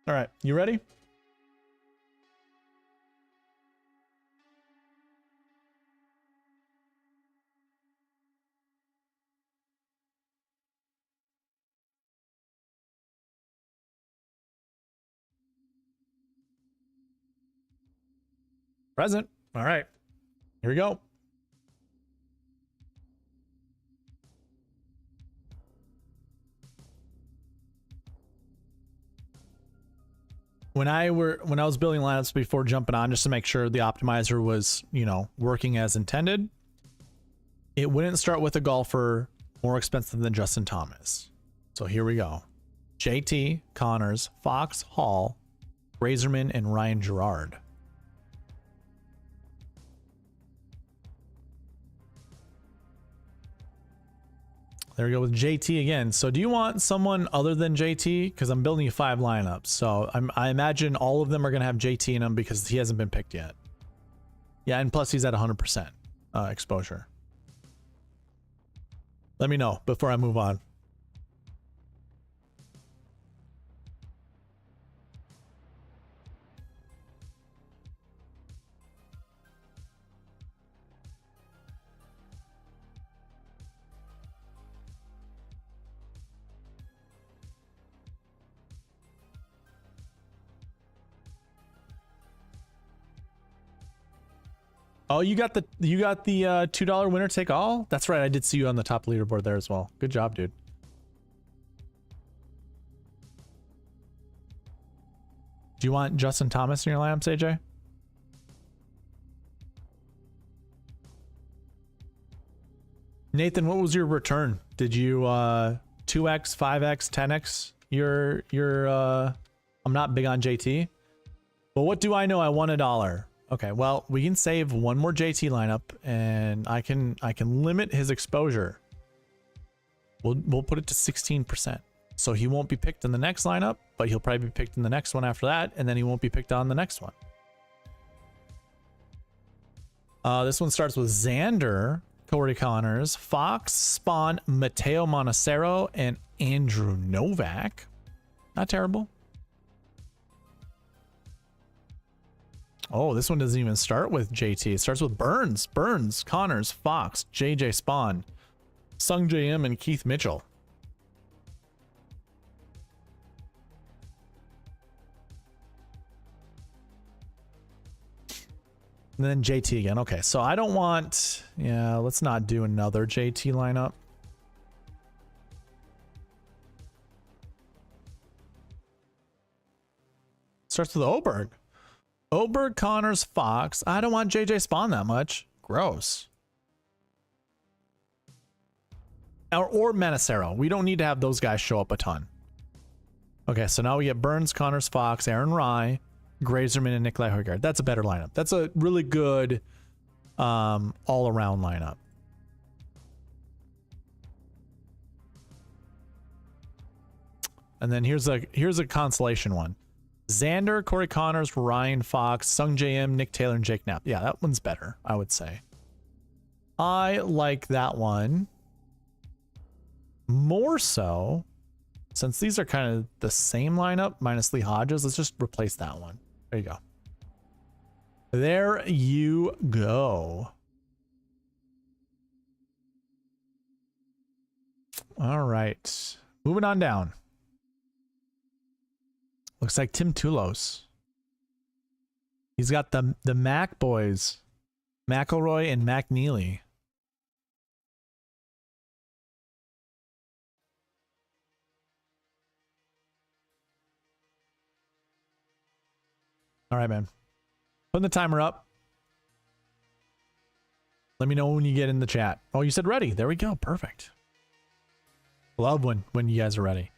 A: All right, you ready? Present. All right, here we go. When I was building lineups before jumping on, just to make sure the optimizer was, you know, working as intended, it wouldn't start with a golfer more expensive than Justin Thomas. So here we go. JT, Connors, Fox, Hall, Razorman, and Ryan Gerard. There we go with JT again. So do you want someone other than JT? Because I'm building 5 lineups. So I imagine all of them are going to have JT in them because he hasn't been picked yet. Yeah, and plus he's at 100% exposure. Let me know before I move on. Oh, you got the $2 winner take all? That's right. I did see you on the top leaderboard there as well. Good job, dude. Do you want Justin Thomas in your lineups, AJ? Nathan, what was your return? Did you 2x, 5x, 10x your I'm not big on JT. But what do I know? I won $1. Okay, well, we can save one more JT lineup and I can limit his exposure. We'll put it to 16%. So he won't be picked in the next lineup, but he'll probably be picked in the next one after that, and then he won't be picked on the next one. This one starts with Xander, Corey Connors, Fox, Spawn, Mateo Montecero, and Andrew Novak. Not terrible. Oh, this one doesn't even start with JT. It starts with Burns, Connors, Fox, JJ Spawn, Sung JM, and Keith Mitchell. And then JT again. Okay, so I don't want... Yeah, let's not do another JT lineup. Starts with Oberg. Oberg, Connors, Fox. I don't want JJ Spawn that much. Gross. Or Menacero. We don't need to have those guys show up a ton. Okay, so now we get Burns, Connors, Fox, Aaron Rye, Grazerman, and Nikolai Højgaard. That's a better lineup. That's a really good all-around lineup. And then here's a consolation one. Xander, Corey Connors, Ryan Fox, Sung JM, Nick Taylor, and Jake Knapp. Yeah, that one's better, I would say. I like that one more so, since these are kind of the same lineup minus Lee Hodges. Let's just replace that one. There you go. There you go. All right. Moving on down. Looks like Tim Tulos. He's got the Mac boys. McElroy and McNeely. All right, man. Putting the timer up. Let me know when you get in the chat. Oh, you said ready. There we go. Perfect. Love when you guys are ready.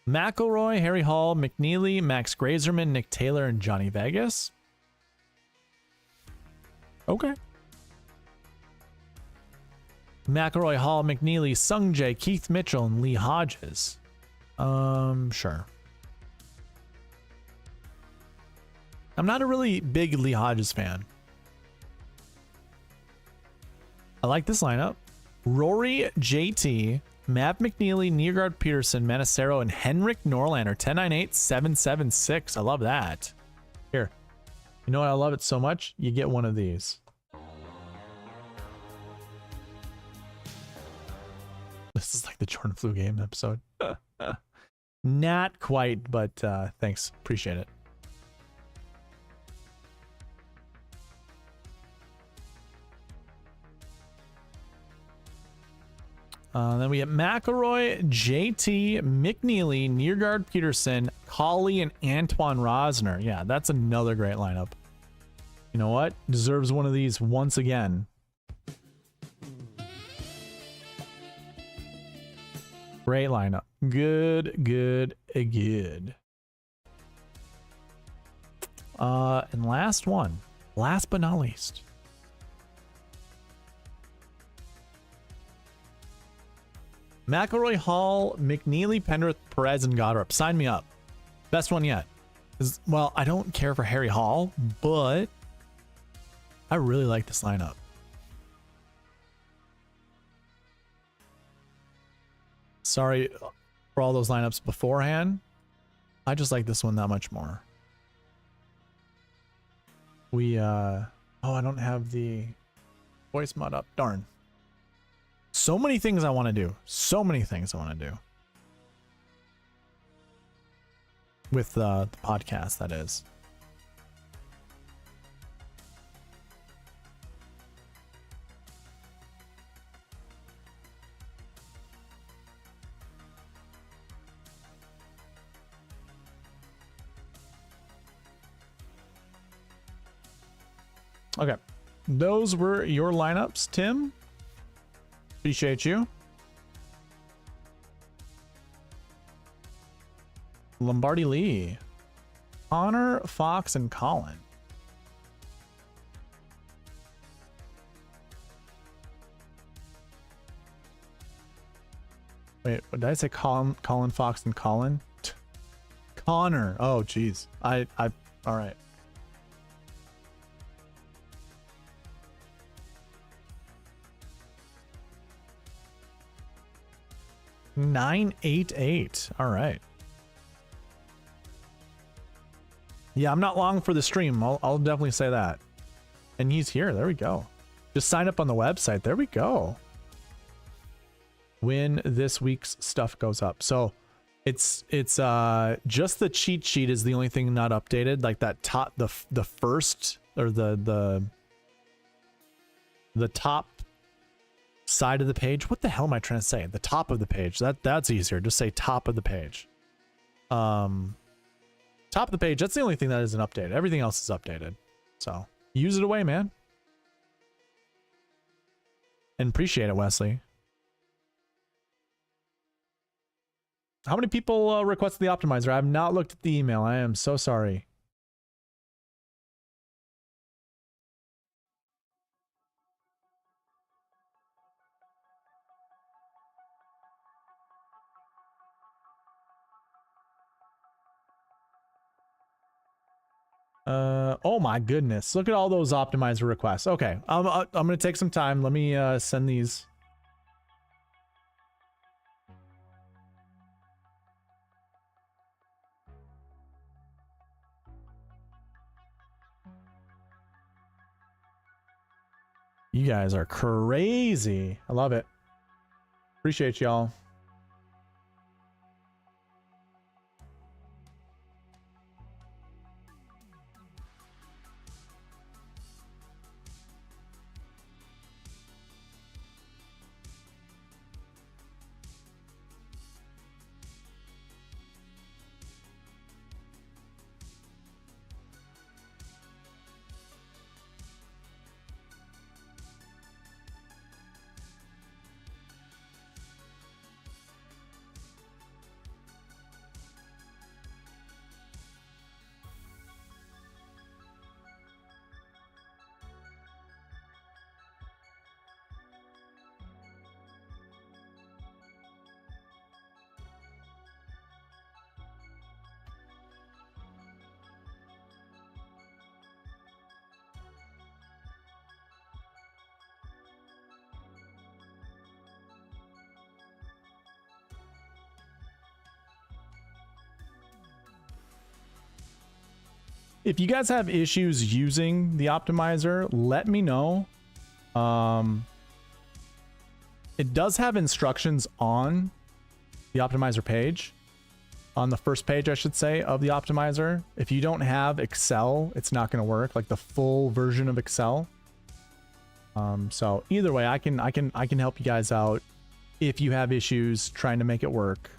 A: McElroy, Harry Hall, McNeely, Max Grazerman, Nick Taylor, and Johnny Vegas. Okay. McElroy, Hall, McNeely, Sung Jae, Keith Mitchell, and Lee Hodges. Sure. I'm not a really big Lee Hodges fan. I like this lineup. Rory, JT, Matt McNeely, Niergaard Peterson, Manacero, and Henrik Norlander. 10-9-8-7-7-6. I love that. Here. You know what? I love it so much. You get one of these. This is like the Jordan Flu game episode. Not quite, but thanks. Appreciate it. Then we have McElroy, JT, McNeely, Niergaard Peterson, Colley, and Antoine Rosner. Yeah, that's another great lineup. You know what? Deserves one of these once again. Great lineup. Good, good, good. And last one. Last but not least. McElroy, Hall, McNeely, Penrith, Perez, and Goddard. Sign me up. Best one yet. Well, I don't care for Harry Hall, but I really like this lineup. Sorry for all those lineups beforehand. I just like this one that much more. We, oh, I don't have the voice mod up. Darn. So many things I want to do. So many things I want to do. With the podcast, that is. Okay. Those were your lineups, Tim. Appreciate you. Lombardi Lee. Connor, Fox, and Colin. Wait, what did I say? Colin, Fox, and Colin? Connor. Oh, geez. All right. $988. All right. Yeah, I'm not long for the stream. I'll definitely say that. And he's here. There we go. Just sign up on the website. There we go. When this week's stuff goes up. So it's just the cheat sheet is the only thing not updated. Like that top, the first or the top side of the page. What the hell am I trying to say? The top of the page. That's easier. Just say top of the page. Top of the page. That's the only thing that isn't updated. Everything else is updated. So use it away, man. And appreciate it, Wesley. How many people requested the optimizer? I have not looked at the email. I am so sorry. Oh my goodness. Look at all those optimizer requests. Okay. I'm going to take some time. Let me send these. You guys are crazy. I love it. Appreciate y'all. If you guys have issues using the optimizer, let me know. It does have instructions on the optimizer page, on the first page, I should say, of the optimizer. If you don't have Excel, it's not going to work, like the full version of Excel. So either way, I can help you guys out if you have issues trying to make it work.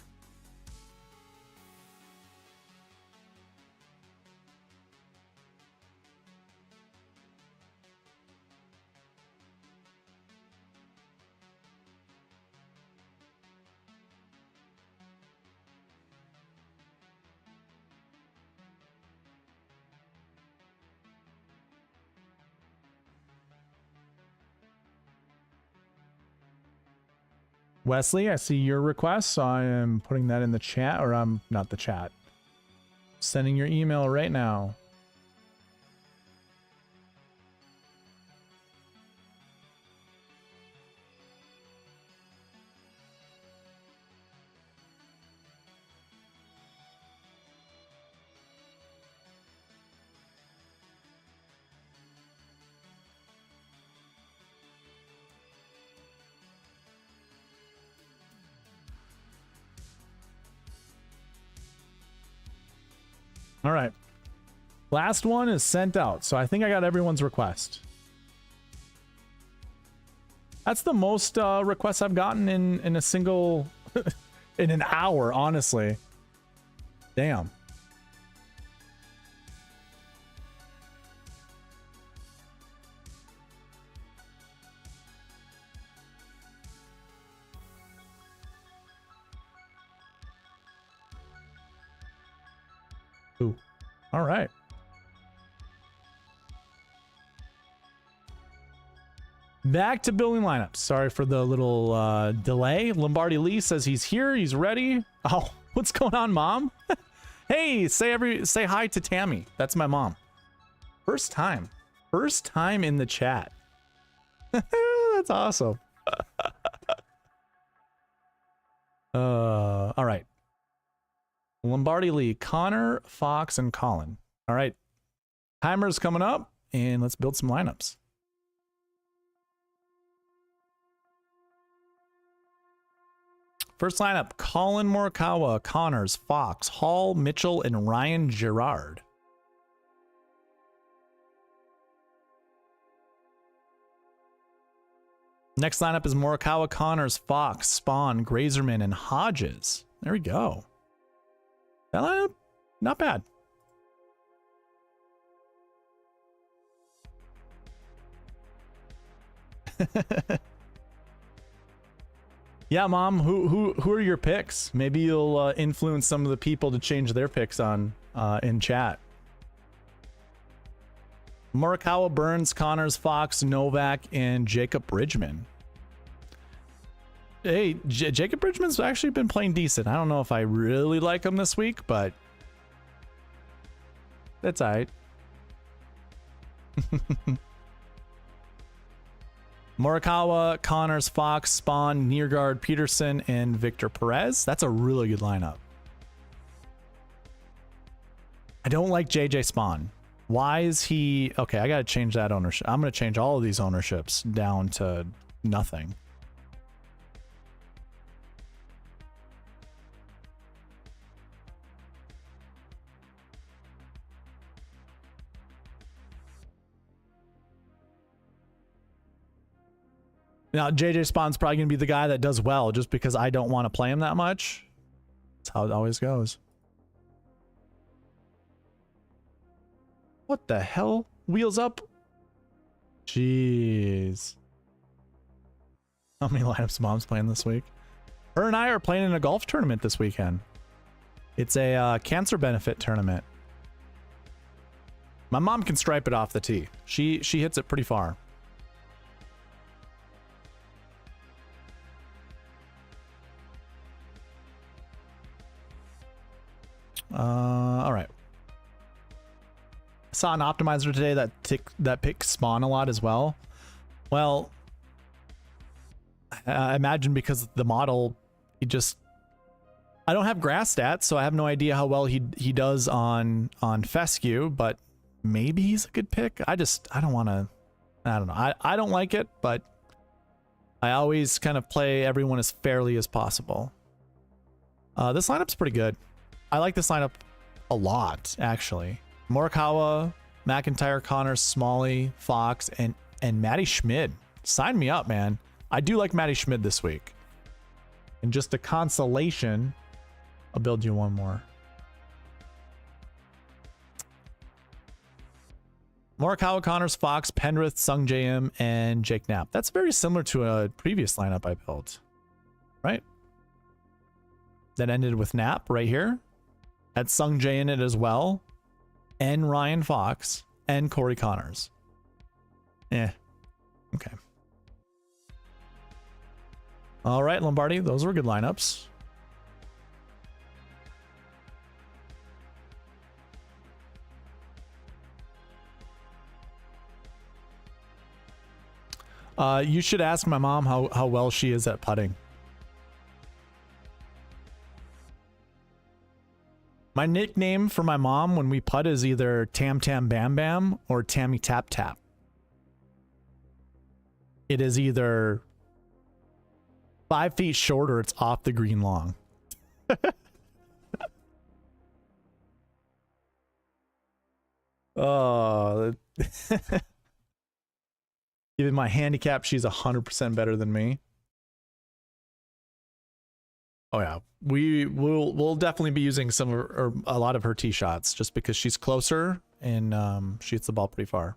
A: Wesley, I see your request, so I am putting that in the chat, or I'm not the chat. Sending your email right now. All right. Last one is sent out. So I think I got everyone's request. That's the most requests I've gotten in a single, in an hour, honestly. Damn. Ooh. All right. Back to building lineups. Sorry for the little delay. Lombardi Lee says he's here. He's ready. Oh, what's going on, Mom? Hey, say hi to Tammy. That's my mom. First time in the chat. That's awesome. All right. Lombardi Lee, Connor, Fox, and Colin. All right. Timer's coming up, and let's build some lineups. First lineup, Colin Morikawa, Connors, Fox, Hall, Mitchell, and Ryan Gerard. Next lineup is Morikawa, Connors, Fox, Spawn, Grazerman, and Hodges. There we go. That lineup, not bad. Yeah, Mom, who are your picks? Maybe you'll influence some of the people to change their picks on in chat. Morikawa, Burns, Connors, Fox, Novak, and Jacob Bridgman. Hey, Jacob Bridgman's actually been playing decent. I don't know if I really like him this week, but that's all right. Morikawa, Connors, Fox, Spawn, Nearguard, Peterson, and Victor Perez. That's a really good lineup. I don't like JJ Spawn. Why is he... Okay, I got to change that ownership. I'm going to change all of these ownerships down to nothing. Now, JJ Spawn's probably going to be the guy that does well just because I don't want to play him that much. That's how it always goes. What the hell? Wheels up? Jeez. How many lineups Mom's playing this week? Her and I are playing in a golf tournament this weekend. It's a cancer benefit tournament. My mom can stripe it off the tee. She hits it pretty far. All right. I saw an optimizer today that picks Spawn a lot as well. Well, I imagine because the model, I don't have grass stats, so I have no idea how well he does on fescue, but maybe he's a good pick. I don't want to, I don't know. I don't like it, but I always kind of play everyone as fairly as possible. This lineup's pretty good. I like this lineup a lot, actually. Morikawa, McIntyre, Connors, Smalley, Fox, and Matty Schmid. Sign me up, man. I do like Matty Schmid this week. And just a consolation, I'll build you one more. Morikawa, Connors, Fox, Penrith, Sung JM, and Jake Knapp. That's very similar to a previous lineup I built, right? That ended with Knapp right here. Had Sung J in it as well, and Ryan Fox, and Corey Connors. Okay. All right, Lombardi, those were good lineups. You should ask my mom how well she is at putting. My nickname for my mom when we putt is either Tam Tam Bam Bam or Tammy Tap Tap. It is either 5 feet short or it's off the green long. Oh, given my handicap, she's 100% better than me. Oh yeah, we'll definitely be using some of her, or a lot of her tee shots just because she's closer and she hits the ball pretty far.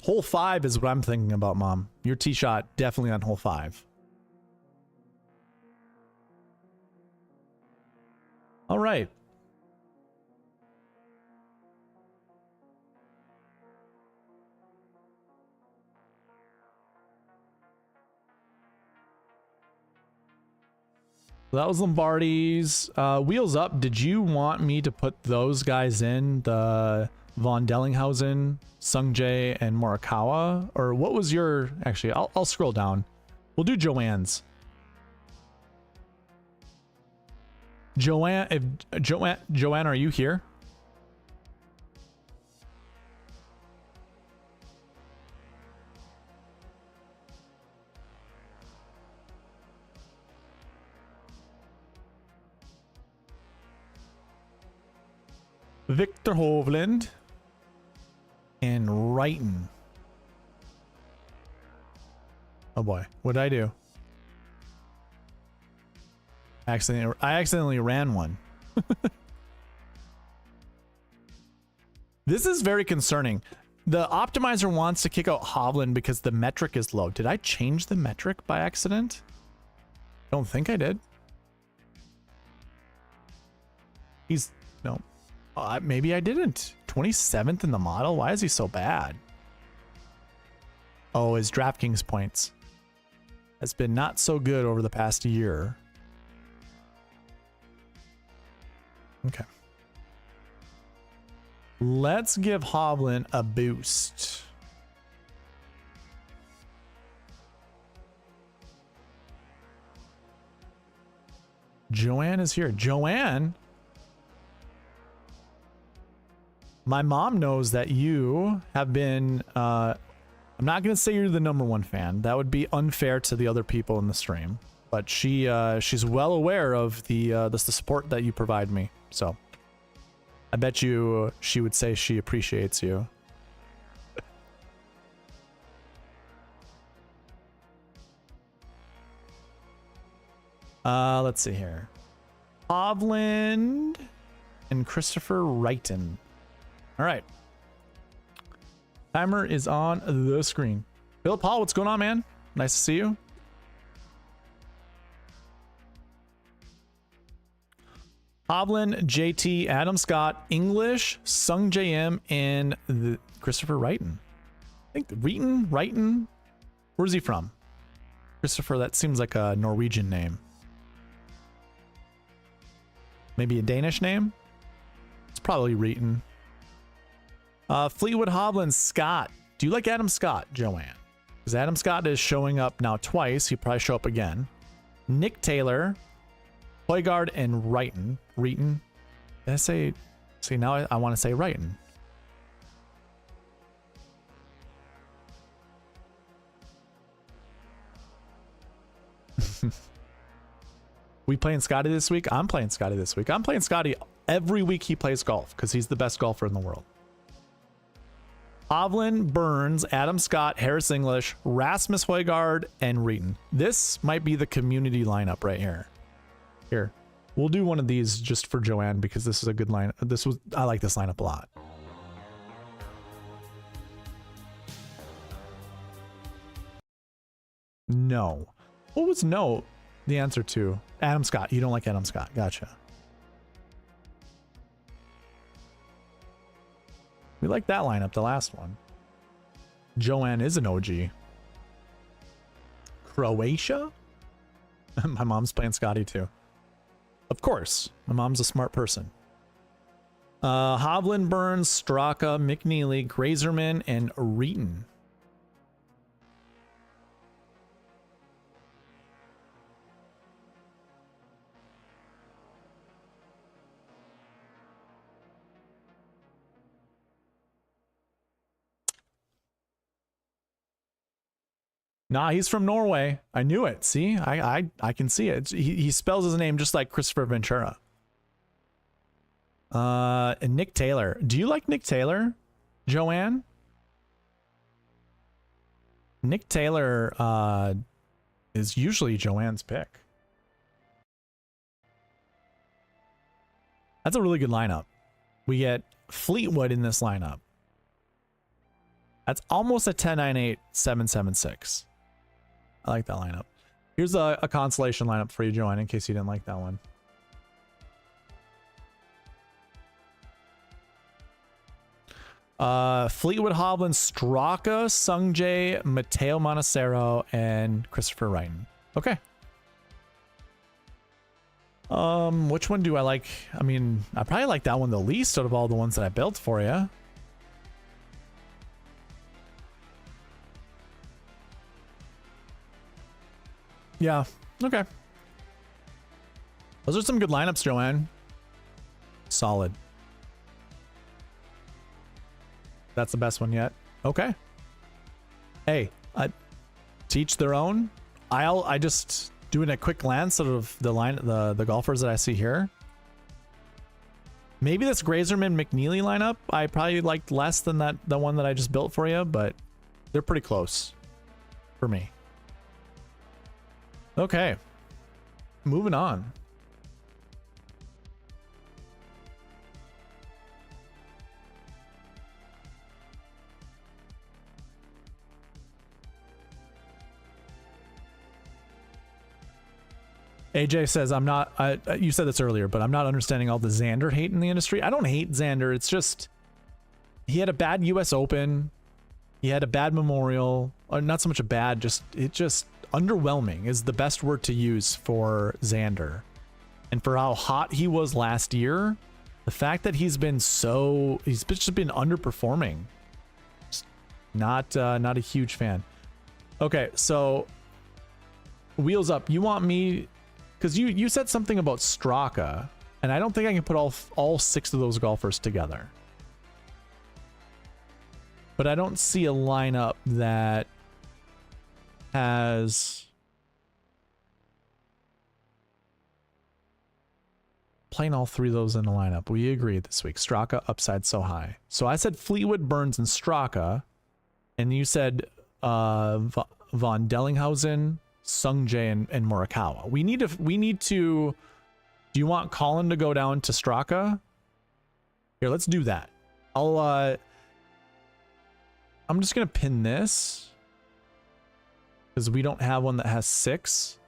A: Hole 5 is what I'm thinking about, Mom. Your tee shot definitely on hole 5. All right. That was Lombardi's. Wheels Up, did you want me to put those guys in? The Von Dellinghausen, Sung Jae, and Morikawa? Or what was your... Actually, I'll scroll down. We'll do Joanne's. Joanne, are you here? Victor Hovland and Wrighton. Oh boy, what did I do? I accidentally ran one. This is very concerning. The optimizer wants to kick out Hovland because the metric is low. Did I change the metric by accident? Don't think I did. No. Maybe I didn't. 27th in the model? Why is he so bad? Oh, his DraftKings points has been not so good over the past year. Okay. Let's give Hovland a boost. Joanne is here. Joanne? My mom knows that you have been, I'm not going to say you're the #1 fan. That would be unfair to the other people in the stream. But she's well aware of the support that you provide me. So I bet you she would say she appreciates you. Let's see here. Hovland and Christopher Wrighton. All right. Timer is on the screen. Philip Paul, what's going on, man? Nice to see you. Hovland, JT, Adam Scott, English, Sung JM, and Christopher Wrighton. I think Wrighton. Where's he from? Christopher, that seems like a Norwegian name. Maybe a Danish name? It's probably Wrighton. Fleetwood Hovland, Scott. Do you like Adam Scott, Joanne? Because Adam Scott is showing up now twice. He'll probably show up again. Nick Taylor, Højgaard, and Wrighton. Did I say? See, now I want to say Wrighton. We playing Scotty this week? I'm playing Scotty this week. I'm playing Scotty every week he plays golf because he's the best golfer in the world. Hovland, Burns, Adam Scott, Harris English, Rasmus Højgaard, and Wrighton. This might be the community lineup right here. Here, we'll do one of these just for Joanne because this is a good line. I like this lineup a lot. No. What was no the answer to? Adam Scott. You don't like Adam Scott. Gotcha. We like that lineup, the last one. Joanne is an OG. Croatia? My mom's playing Scotty too. Of course. My mom's a smart person. Hovland, Burns, Straka, McNeely, Grazerman, and Wrighton. Nah, he's from Norway. I knew it. See, I can see it. He spells his name just like Christopher Ventura. And Nick Taylor. Do you like Nick Taylor, Joanne? Nick Taylor is usually Joanne's pick. That's a really good lineup. We get Fleetwood in this lineup. That's almost a 10-9-8, 7-7-6. I like that lineup. Here's a consolation lineup for you, Joanne, in case you didn't like that one. Fleetwood, Hovland, Straka, Sungjae, Matteo Montecero, and Christopher Wrighton. Okay. Which one do I like? I mean, I probably like that one the least out of all the ones that I built for you. Yeah, okay. Those are some good lineups, Joanne. Solid. That's the best one yet. Okay. Hey, teach their own. I just doing a quick glance of the golfers that I see here. Maybe this Grazerman McNeely lineup I probably liked less than the one that I just built for you, but they're pretty close for me. Okay, moving on. AJ says, I'm not, you said this earlier, but I'm not understanding all the Xander hate in the industry. I don't hate Xander. It's just, he had a bad US Open. He had a bad Memorial, or not so much a bad, just underwhelming is the best word to use for Xander. And for how hot he was last year, the fact that he's just been underperforming. Just not a huge fan. Okay, so wheels up. You want me, because you said something about Straka, and I don't think I can put all 6 of those golfers together. But I don't see a lineup that has playing all 3 of those in the lineup. We agree this week. Straka upside so high. So I said Fleetwood, Burns, and Straka, and you said Von Dellinghausen, Sungjae, and Morikawa. We need to. Do you want Colin to go down to Straka? Here, let's do that. I'm just gonna pin this because we don't have one that has 6.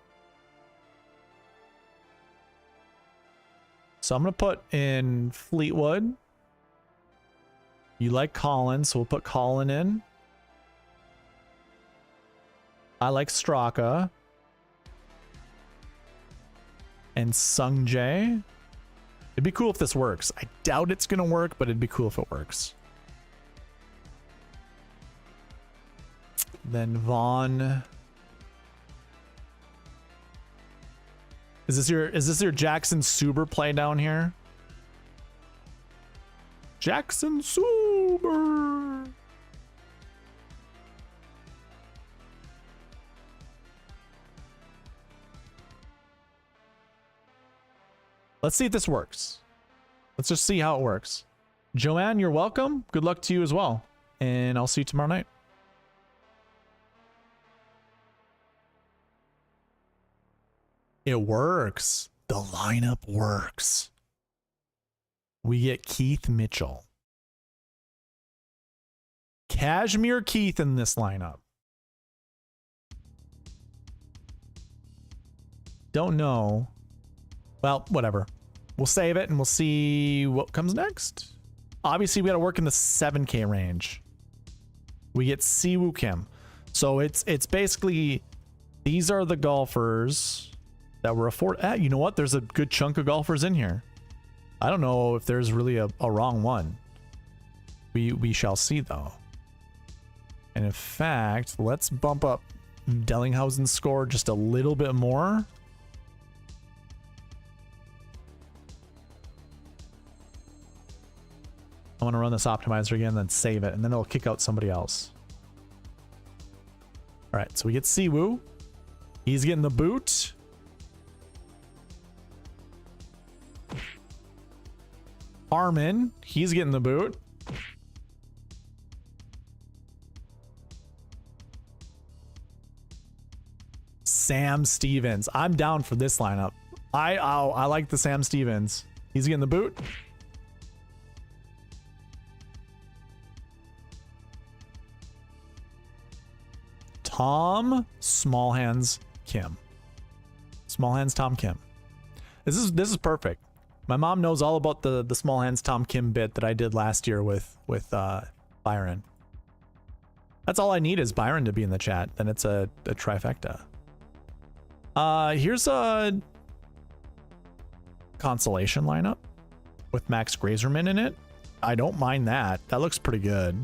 A: So I'm gonna put in Fleetwood. You like Colin, so we'll put Colin in. I like Straka. And Sungjae. It'd be cool if this works. I doubt it's gonna work, but it'd be cool if it works. Then Vaughn. Is this your Jackson Suber play down here? Jackson Suber. Let's see if this works. Let's just see how it works. Joanne, you're welcome. Good luck to you as well. And I'll see you tomorrow night. It works. The lineup works. We get Keith Mitchell. Cashmere Keith in this lineup. Don't know. Well, whatever. We'll save it and we'll see what comes next. Obviously, we got to work in the 7K range. We get Siwoo Kim. So it's basically, these are the golfers that were afforded. You know what? There's a good chunk of golfers in here. I don't know if there's really a wrong one. We shall see though. And in fact, let's bump up Dellinghausen's score just a little bit more. I want to run this optimizer again, then save it, and then it'll kick out somebody else. All right, so we get Siwoo. He's getting the boot. Harmon, he's getting the boot. Sam Stevens. I'm down for this lineup. I like the Sam Stevens. He's getting the boot. Tom Small Hands Kim. Small Hands Tom Kim. This is perfect. My mom knows all about the Small Hands Tom Kim bit that I did last year with Byron. That's all I need is Byron to be in the chat. Then it's a trifecta. Here's a consolation lineup with Max Grazerman in it. I don't mind that. That looks pretty good.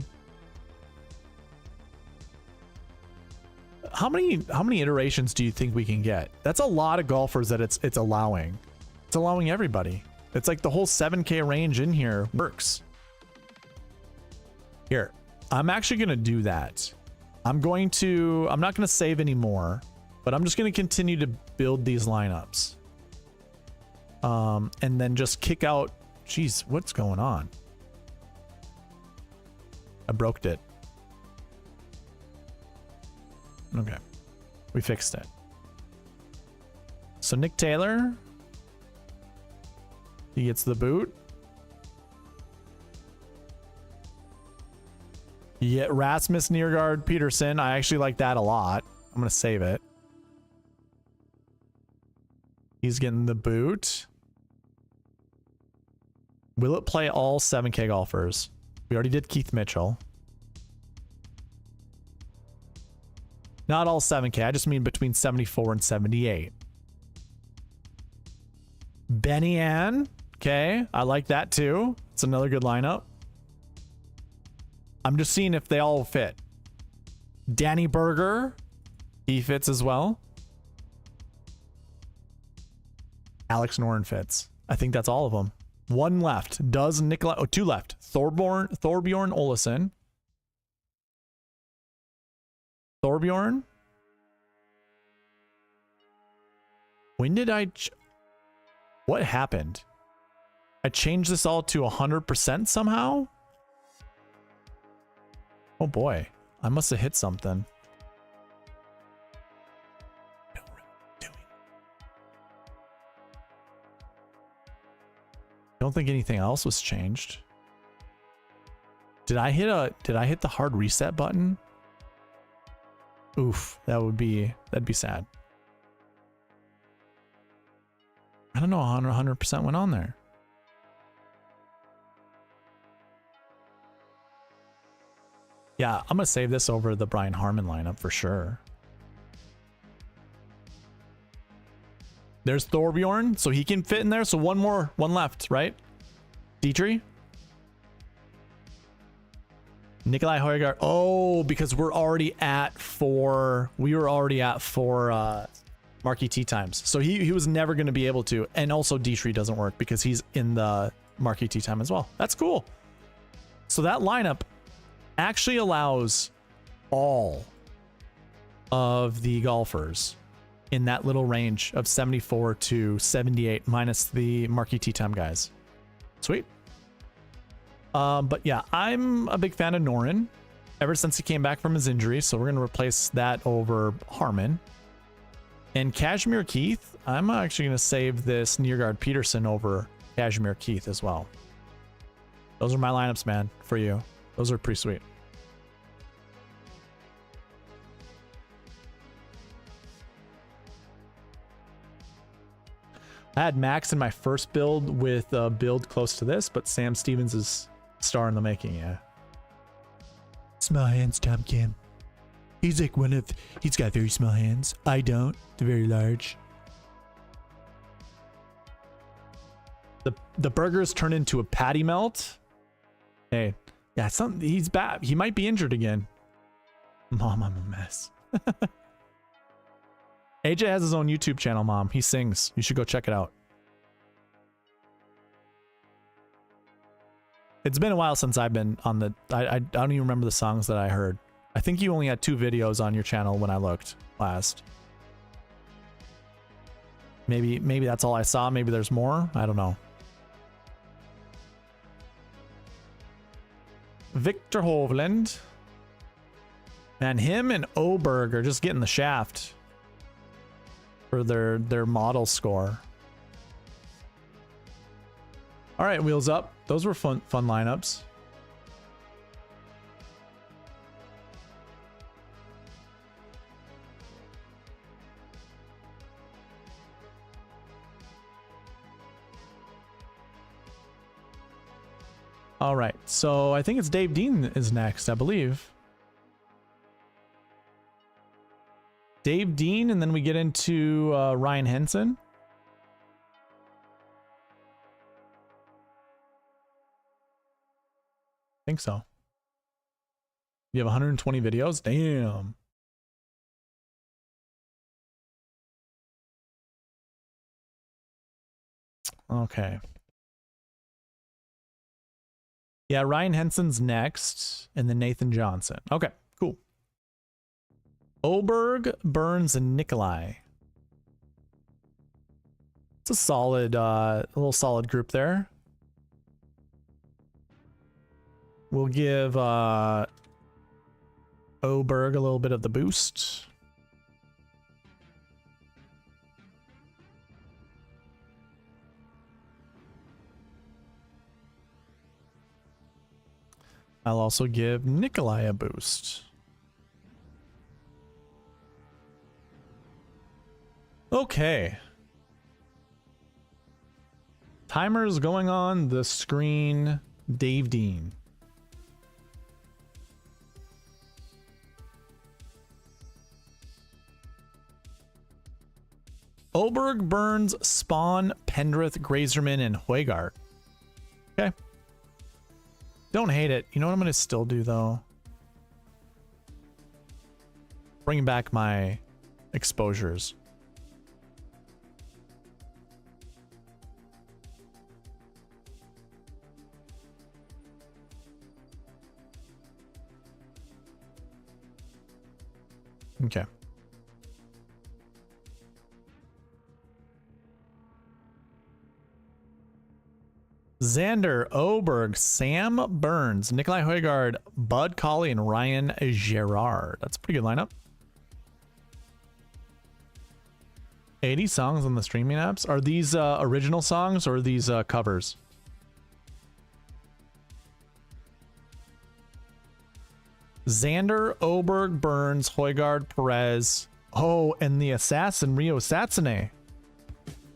A: How many iterations do you think we can get? That's a lot of golfers that it's allowing. It's allowing everybody. It's like the whole 7K range in here works. Here, I'm actually going to do that. I'm not going to save anymore, but I'm just going to continue to build these lineups. And then just kick out, geez, what's going on? I broke it. Okay, we fixed it. So Nick Taylor, he gets the boot. You get Rasmus Nergård Peterson. I actually like that a lot. I'm gonna save it. He's getting the boot. Will it play all 7K golfers? We already did Keith Mitchell. Not all 7K. I just mean between 74 and 78. Benny Ann. Okay. I like that too. It's another good lineup. I'm just seeing if they all fit. Danny Berger. He fits as well. Alex Noren fits. I think that's all of them. One left. Does Nikolai... Oh, two left. Thorbjorn Olesen. Thorbjorn? When did what happened? I changed this all to 100% somehow? Oh boy, I must have hit something. Don't think anything else was changed. Did I hit the hard reset button? Oof, that'd be sad. I don't know how 100% went on there. Yeah, I'm gonna save this over the Brian Harmon lineup for sure. There's Thorbjorn, so he can fit in there. So one left, right? Dietrich? Nikolai Højgaard. Oh, because we're already at 4. We were already at 4 Marquee Tee Times. So he was never going to be able to. And also Dietrich doesn't work because he's in the Marquee Tee Time as well. That's cool. So that lineup actually allows all of the golfers in that little range of 74 to 78 minus the Marquee Tee Time guys. Sweet. But yeah, I'm a big fan of Norin ever since he came back from his injury. So we're going to replace that over Harmon. And Kashmir Keith, I'm actually going to save this Nearguard Peterson over Kashmir Keith as well. Those are my lineups, man, for you. Those are pretty sweet. I had Max in my first build with a build close to this, but Sam Stevens is star in the making, yeah.
B: Small hands, Tom Kim. He's like he's got very small hands. I don't. They're very large.
A: The burgers turn into a patty melt. Hey, yeah, he's bad. He might be injured again. Mom, I'm a mess. AJ has his own YouTube channel, Mom. He sings. You should go check it out. It's been a while since I've been on the... I don't even remember the songs that I heard. I think you only had 2 videos on your channel when I looked last. Maybe that's all I saw. Maybe there's more. I don't know. Victor Hovland. Man, him and Oberg are just getting the shaft for their model score. All right, wheels up. Those were fun lineups. All right, so I think it's Dave Dean is next, I believe. Dave Dean, and then we get into Ryan Henson. I think so. You have 120 videos? Damn. Okay. Yeah, Ryan Henson's next, and then Nathan Johnson. Okay, cool. Oberg, Burns, and Nikolai. It's a solid, a little solid group there. We'll give Oberg a little bit of the boost. I'll also give Nikolai a boost. Okay. Timer's going on the screen. Dave Dean. Oberg, Burns, Spawn, Pendrith, Grazerman, and Højgaard. Okay. Don't hate it. You know what I'm going to still do, though? Bring back my exposures. Okay. Xander, Oberg, Sam Burns, Nikolai Højgaard, Bud Colley, and Ryan Gerard. That's a pretty good lineup. 80 songs on the streaming apps. Are these original songs or are these covers? Xander, Oberg, Burns, Højgaard, Perez. Oh, and the assassin, Rio Satsune.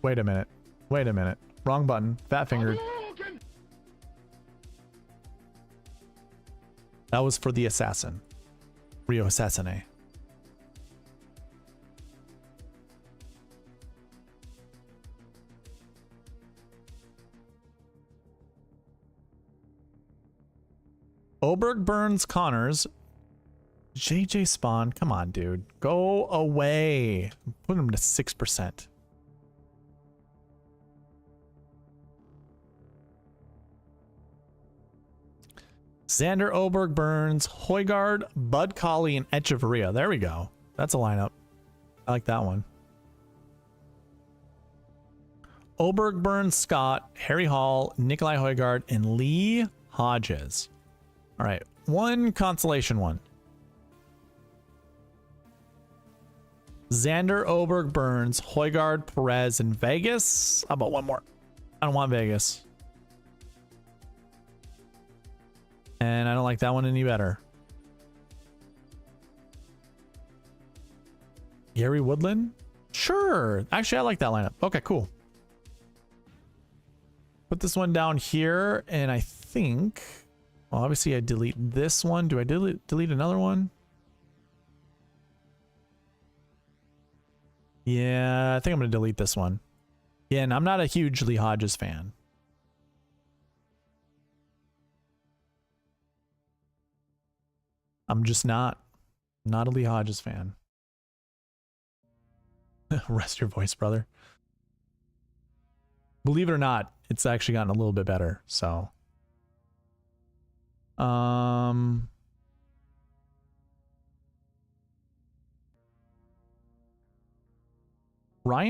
A: Wait a minute. Wait a minute. Wrong button. Fat fingered. That was for the assassin. Rio Satsune. Oberg, Burns, Connors. JJ Spawn. Come on, dude. Go away. Put him to 6%. Xander, Oberg, Burns, Højgaard, Bud Colley, and Echeverria. There we go. That's a lineup. I like that one. Oberg, Burns, Scott, Harry Hall, Nikolai Højgaard, and Lee Hodges. All right, one consolation one. Xander, Oberg, Burns, Højgaard, Perez, and Vegas. How about one more? I don't want Vegas. And I don't like that one any better. Gary Woodland? Sure. Actually, I like that lineup. Okay, cool. Put this one down here, and I think... Well, obviously I delete this one. Do I delete another one? Yeah, I think I'm going to delete this one. Yeah, and I'm not a huge Lee Hodges fan. I'm just not a Lee Hodges fan. Rest your voice, brother. Believe it or not, it's actually gotten a little bit better, so. Ryan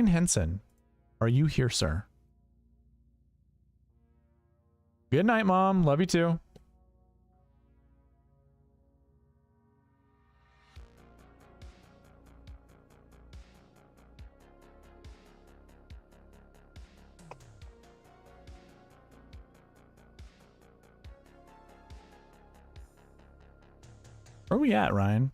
A: Henson, are you here, sir? Good night, Mom. Love you too. Where are we at, Ryan?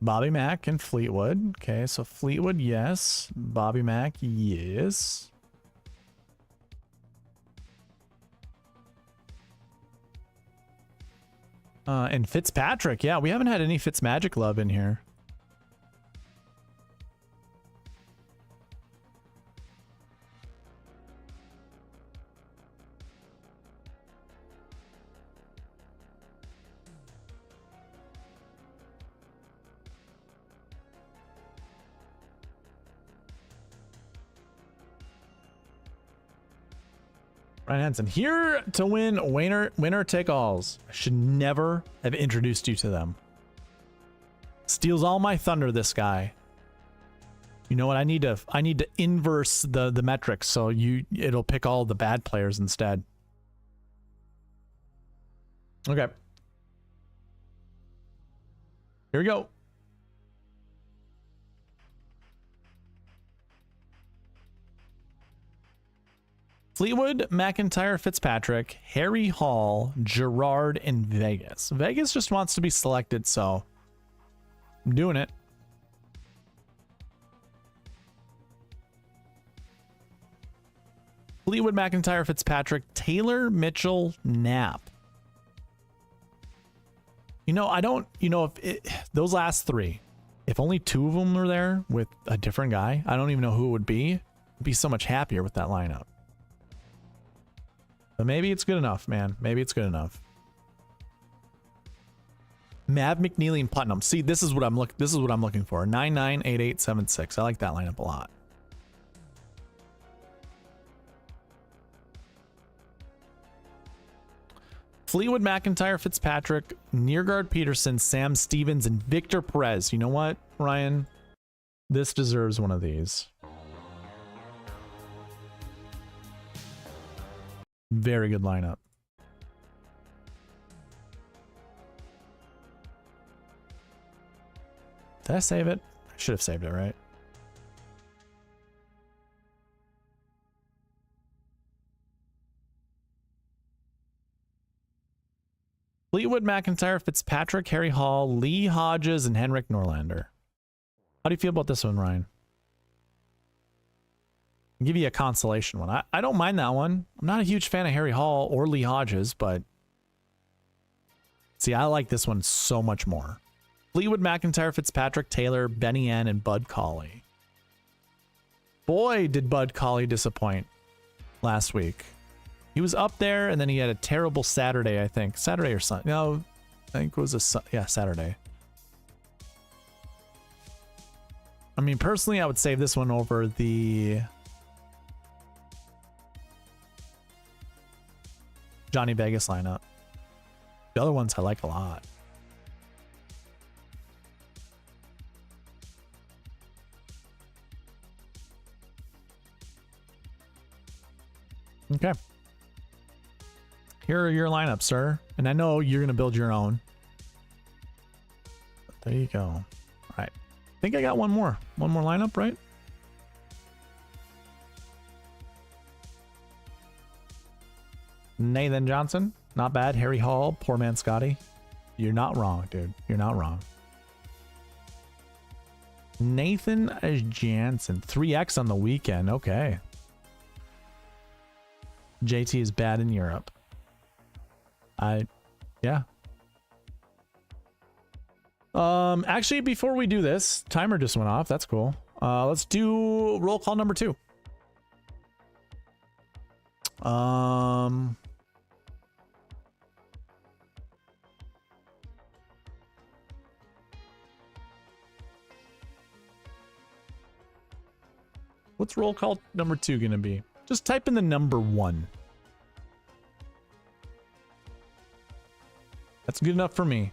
A: Bobby Mack and Fleetwood. Okay, so Fleetwood, yes. Bobby Mack, yes. And Fitzpatrick. Yeah, we haven't had any Fitzmagic love in here. Ryan Henson, here to win winner take alls. I should never have introduced you to them. Steals all my thunder, this guy. You know what? I need to inverse the metrics so it'll pick all the bad players instead. Okay. Here we go. Fleetwood, McIntyre, Fitzpatrick, Harry Hall, Gerard, and Vegas. Vegas just wants to be selected, so I'm doing it. Fleetwood, McIntyre, Fitzpatrick, Taylor, Mitchell, Knapp. You know, I don't, you know, those last three, if only two of them were there with a different guy, I don't even know who it would be. I'd be so much happier with that lineup. But maybe it's good enough, man. Maybe it's good enough. Mav, McNeely, and Putnam. See, this is what I'm looking for. 998876. I like that lineup a lot. Fleetwood, McIntyre, Fitzpatrick, Neargard, Peterson, Sam Stevens, and Victor Perez. You know what, Ryan? This deserves one of these. Very good lineup. Did I save it? I should have saved it, right? Fleetwood, McIntyre, Fitzpatrick, Harry Hall, Lee Hodges, and Henrik Norlander. How do you feel about this one, Ryan? I'll give you a consolation one. I don't mind that one. I'm not a huge fan of Harry Hall or Lee Hodges, but see, I like this one so much more. Fleetwood, McIntyre, Fitzpatrick, Taylor, Benny N, and Bud Colley. Boy, did Bud Colley disappoint last week. He was up there, and then he had a terrible Saturday, I think. Saturday or Sunday. No, I think it was Saturday. I mean, personally, I would save this one over the Johnny Vegas lineup. The other ones I like a lot. Okay. Here are your lineups, sir. And I know you're going to build your own. But there you go. All right. I think I got one more. One more lineup, right? Nathan Johnson. Not bad. Harry Hall. Poor man Scotty. You're not wrong, dude. You're not wrong. Nathan Jansen. 3x on the weekend. Okay. JT is bad in Europe. Yeah. Actually, before we do this, timer just went off. That's cool. Let's do roll call number 2. What's roll call number 2 gonna be? Just type in the number 1. That's good enough for me.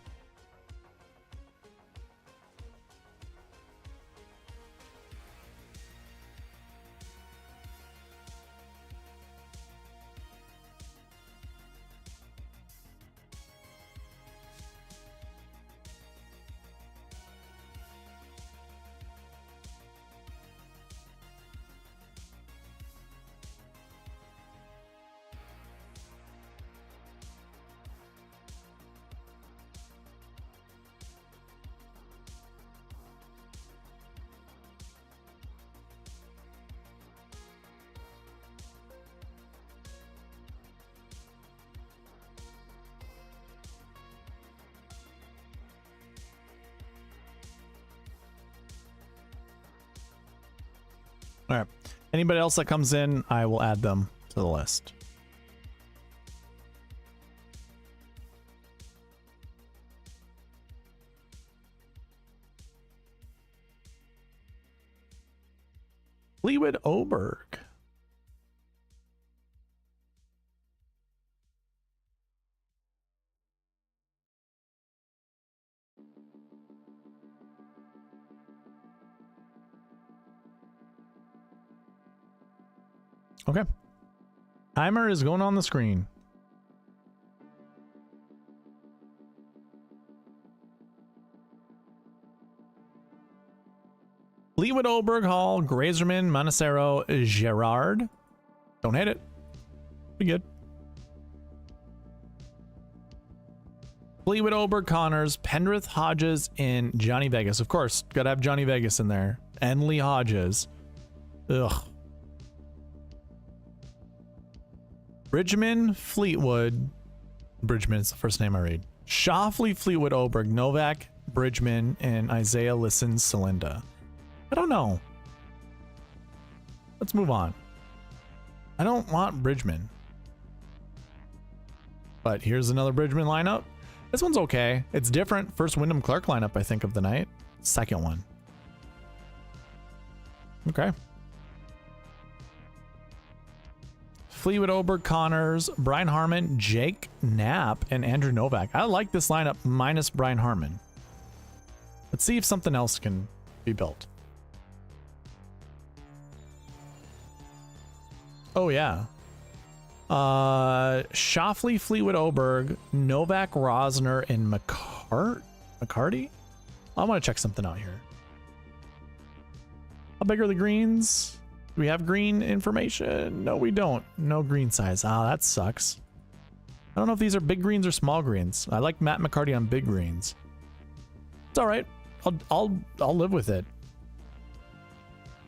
A: All right. Anybody else that comes in, I will add them to the list. Fleetwood Oberg. Okay. Timer is going on the screen. Fleetwood, Oberg, Hall, Grazerman, Montecero, Gerard. Don't hate it. Pretty good. Fleetwood, Oberg, Connors, Pendrith, Hodges, and Johnny Vegas. Of course, gotta have Johnny Vegas in there. And Lee Hodges. Ugh. Bridgman, Fleetwood. Bridgman is the first name I read. Shoffley, Fleetwood, Oberg, Novak, Bridgman, and Isaiah Listen, Celinda. I don't know. Let's move on. I don't want Bridgman. But here's another Bridgman lineup. This one's okay. It's different. First Wyndham Clark lineup, I think, of the night. Second one. Okay. Fleetwood, Oberg, Connors, Brian Harmon, Jake Knapp, and Andrew Novak. I like this lineup minus Brian Harmon. Let's see if something else can be built. Oh, yeah. Shoffley, Fleetwood, Oberg, Novak, Rosner, and McCarty? I want to check something out here. How big are the greens? Do we have green information? No, we don't. No green size. Ah, that sucks. I don't know if these are big greens or small greens. I like Matt McCarty on big greens. It's all right. I'll live with it.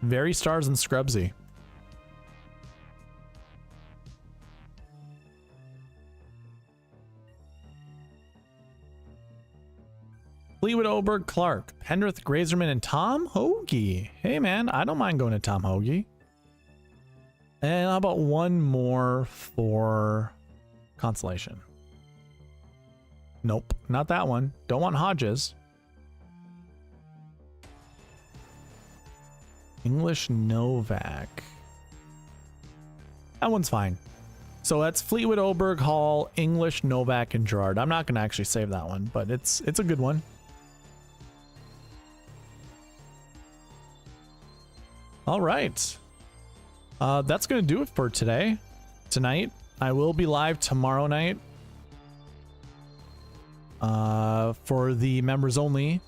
A: Very stars and scrubsy. Fleetwood, Oberg, Clark, Pendrith, Grazerman, and Tom Hoagie. Hey, man, I don't mind going to Tom Hoagie. And how about one more for consolation? Nope, not that one. Don't want Hodges. English Novak. That one's fine. So that's Fleetwood, Oberg, Hall, English, Novak, and Gerard. I'm not going to actually save that one, but it's a good one. All right. That's going to do it for tonight. I will be live tomorrow night for the members only.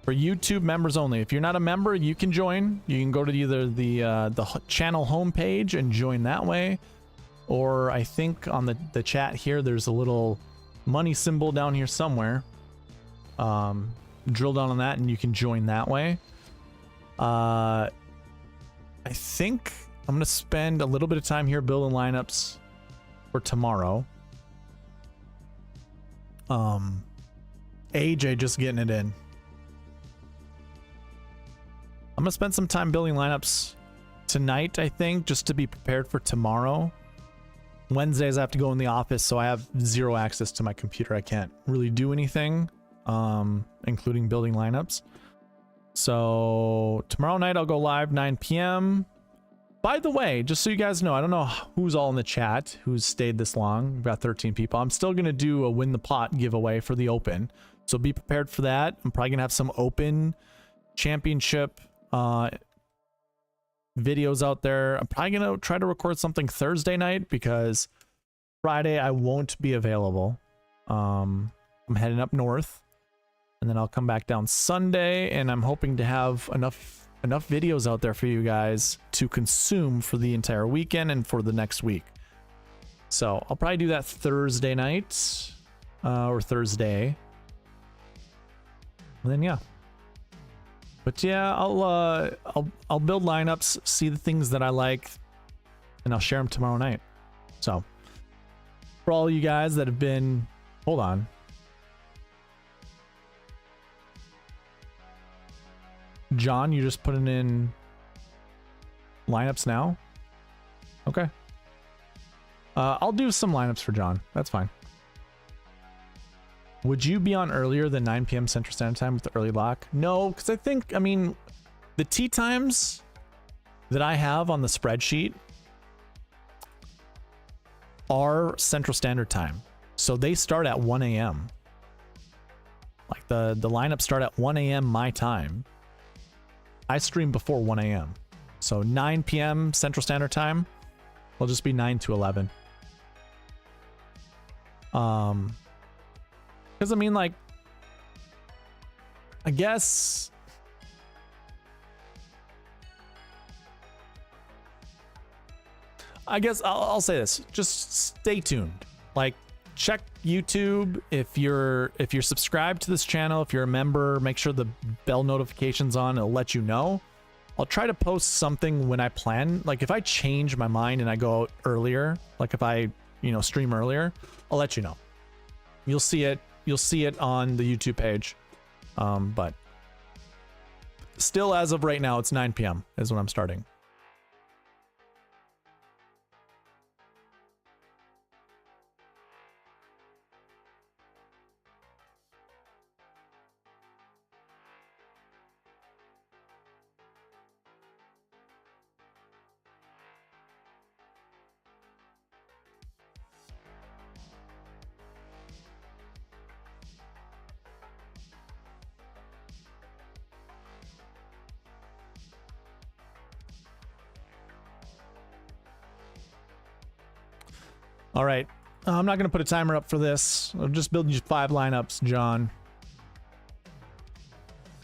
A: For YouTube members only. If you're not a member, you can join. You can go to either the channel homepage and join that way, or I think on the chat here, there's a little money symbol down here somewhere. Drill down on that, and you can join that way. I think I'm gonna spend a little bit of time here building lineups for tomorrow. AJ just getting it in. I'm gonna spend some time building lineups tonight, I think, just to be prepared for tomorrow. Wednesdays I have to go in the office, so I have zero access to my computer. I can't really do anything, including building lineups. So tomorrow night I'll go live 9 p.m. By the way, just so you guys know, I don't know who's all in the chat, who's stayed this long. We've got 13 people. I'm still gonna do a win the pot giveaway for the Open, so be prepared for that. I'm probably gonna have some Open Championship videos out there. I'm probably gonna try to record something Thursday night because Friday I won't be available. I'm heading up north, and then I'll come back down Sunday, and I'm hoping to have enough videos out there for you guys to consume for the entire weekend and for the next week. So I'll probably do that Thursday night or Thursday, and then yeah. But yeah, I'll build lineups, see the things that I like, and I'll share them tomorrow night. So for all you guys that have been, hold on. John, you just putting in lineups now? Okay. I'll do some lineups for John. That's fine. Would you be on earlier than 9 p.m. Central Standard Time with the early lock? No, because I mean, the tee times that I have on the spreadsheet are Central Standard Time. So they start at 1 a.m. Like the lineups start at 1 a.m. my time. I stream before 1 a.m. So 9 p.m. Central Standard Time will just be 9 to 11. Because I mean, like, I guess I'll say this. Just stay tuned. Like, check YouTube if you're subscribed to this channel. If you're a member, make sure the bell notification's on. It'll let you know. I'll try to post something when I plan. Like, if I change my mind and I go out earlier, like if I, stream earlier, I'll let you know. You'll see it. You'll see it on the YouTube page. But still, as of right now, it's 9 p.m. is when I'm starting. All right, I'm not going to put a timer up for this. I'm just building you 5 lineups, John.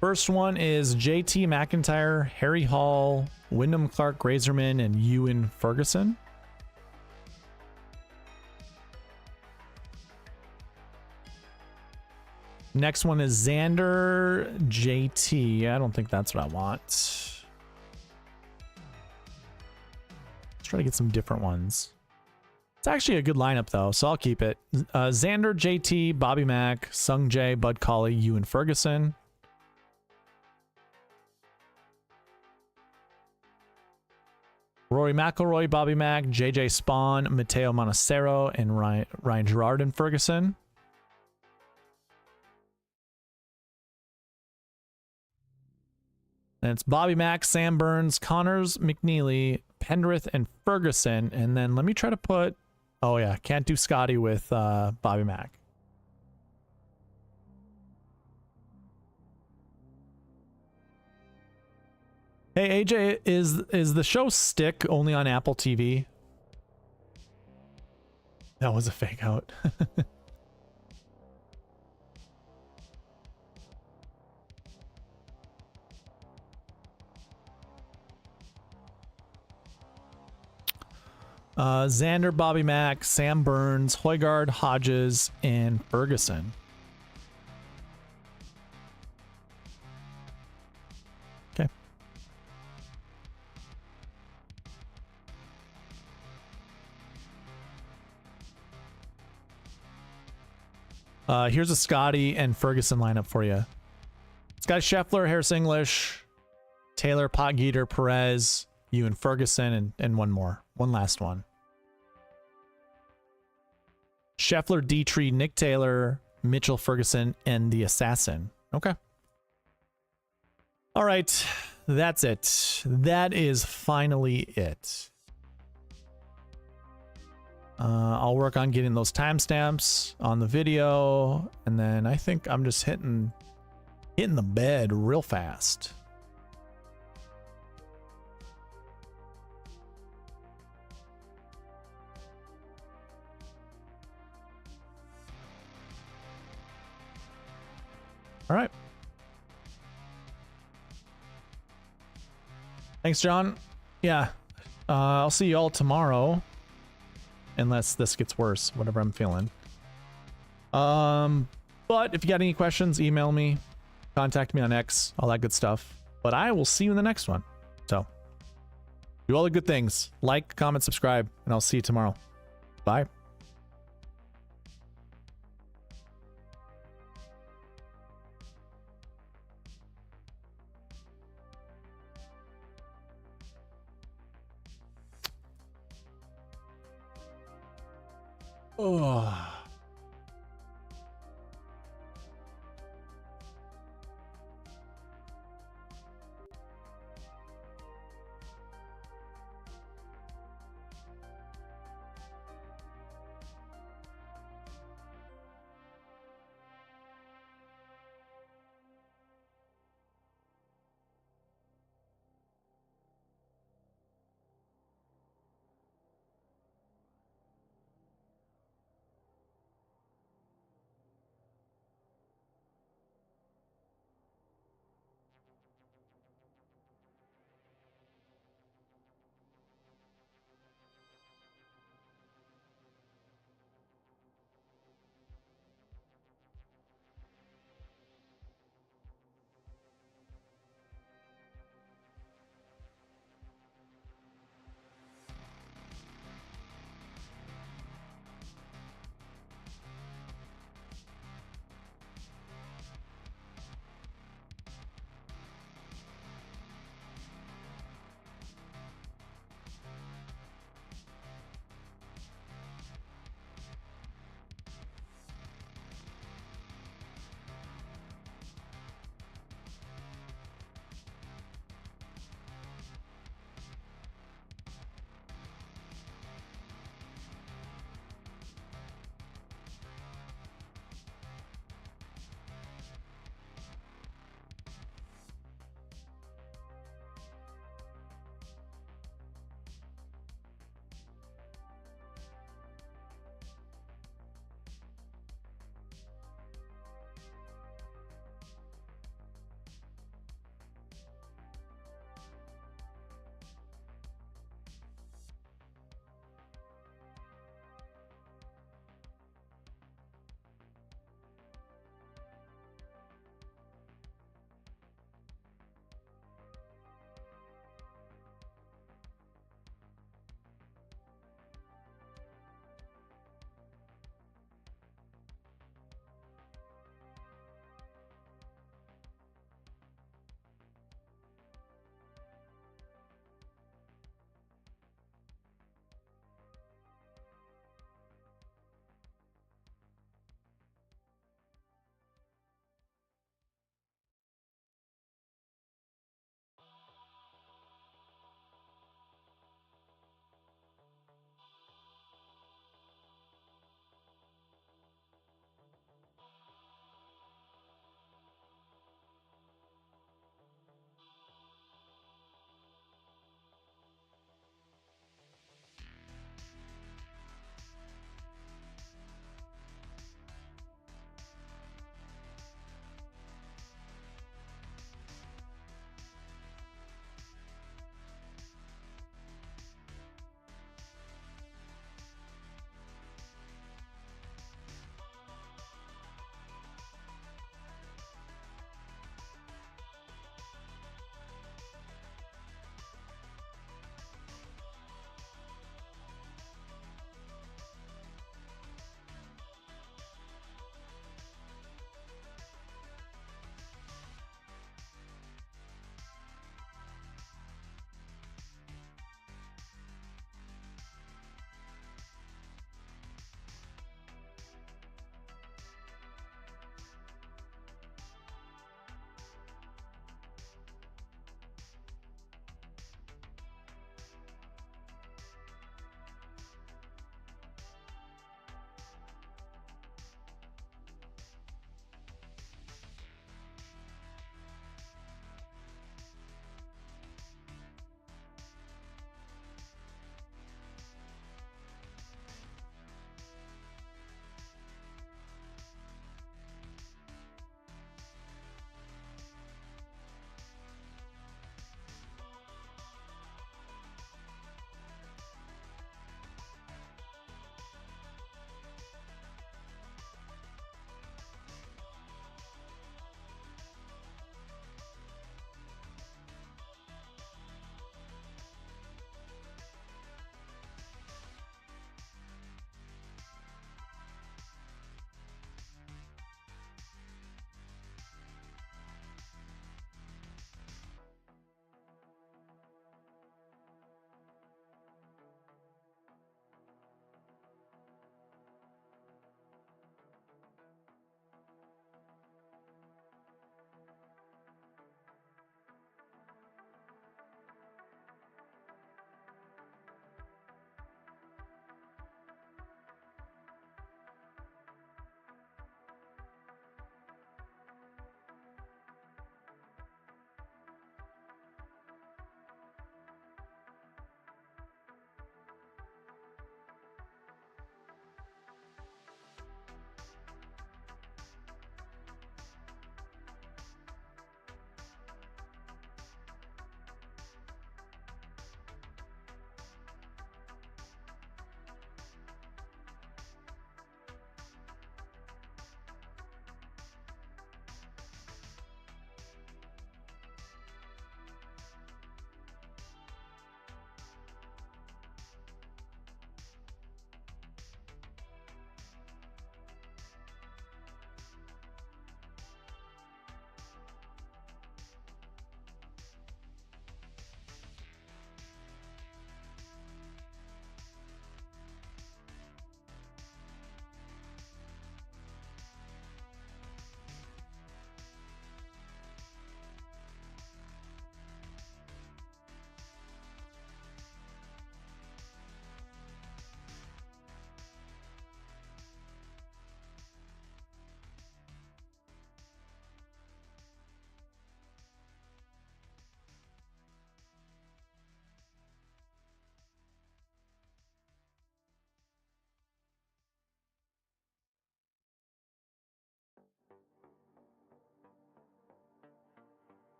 A: First one is JT McIntyre, Harry Hall, Wyndham Clark Grazerman, and Ewan Ferguson. Next one is Xander JT. I don't think that's what I want. Let's try to get some different ones. It's actually a good lineup, though, so I'll keep it. Xander, JT, Bobby Mack, Sung Jae, Bud Colley, Ewan Ferguson. Rory McIlroy, Bobby Mack, JJ Spawn, Matteo Monacero, and Ryan Gerard and Ferguson. And it's Bobby Mack, Sam Burns, Connors, McNeely, Pendrith, and Ferguson. And then let me try to put Oh yeah, can't do Scotty with Bobby Mack. Hey AJ, is the show Stick only on Apple TV? That was a fake out. Xander, Bobby Mack, Sam Burns, Højgaard, Hodges, and Ferguson. Okay. Here's a Scotty and Ferguson lineup for you. Scotty Scheffler, Harris English, Taylor, Potgieter, Perez, you and Ferguson, and one more. One last one. Scheffler, Dietrich, Nick Taylor, Mitchell, Ferguson, and the Assassin. Okay. All right. That's it. That is finally it. I'll work on getting those timestamps on the video, and then I think I'm just hitting the bed real fast. All right. Thanks, John. Yeah. I'll see you all tomorrow. Unless this gets worse, whatever I'm feeling. But if you got any questions, email me, contact me on X, all that good stuff. But I will see you in the next one. So, do all the good things. Like, comment, subscribe, and I'll see you tomorrow. Bye. Oh.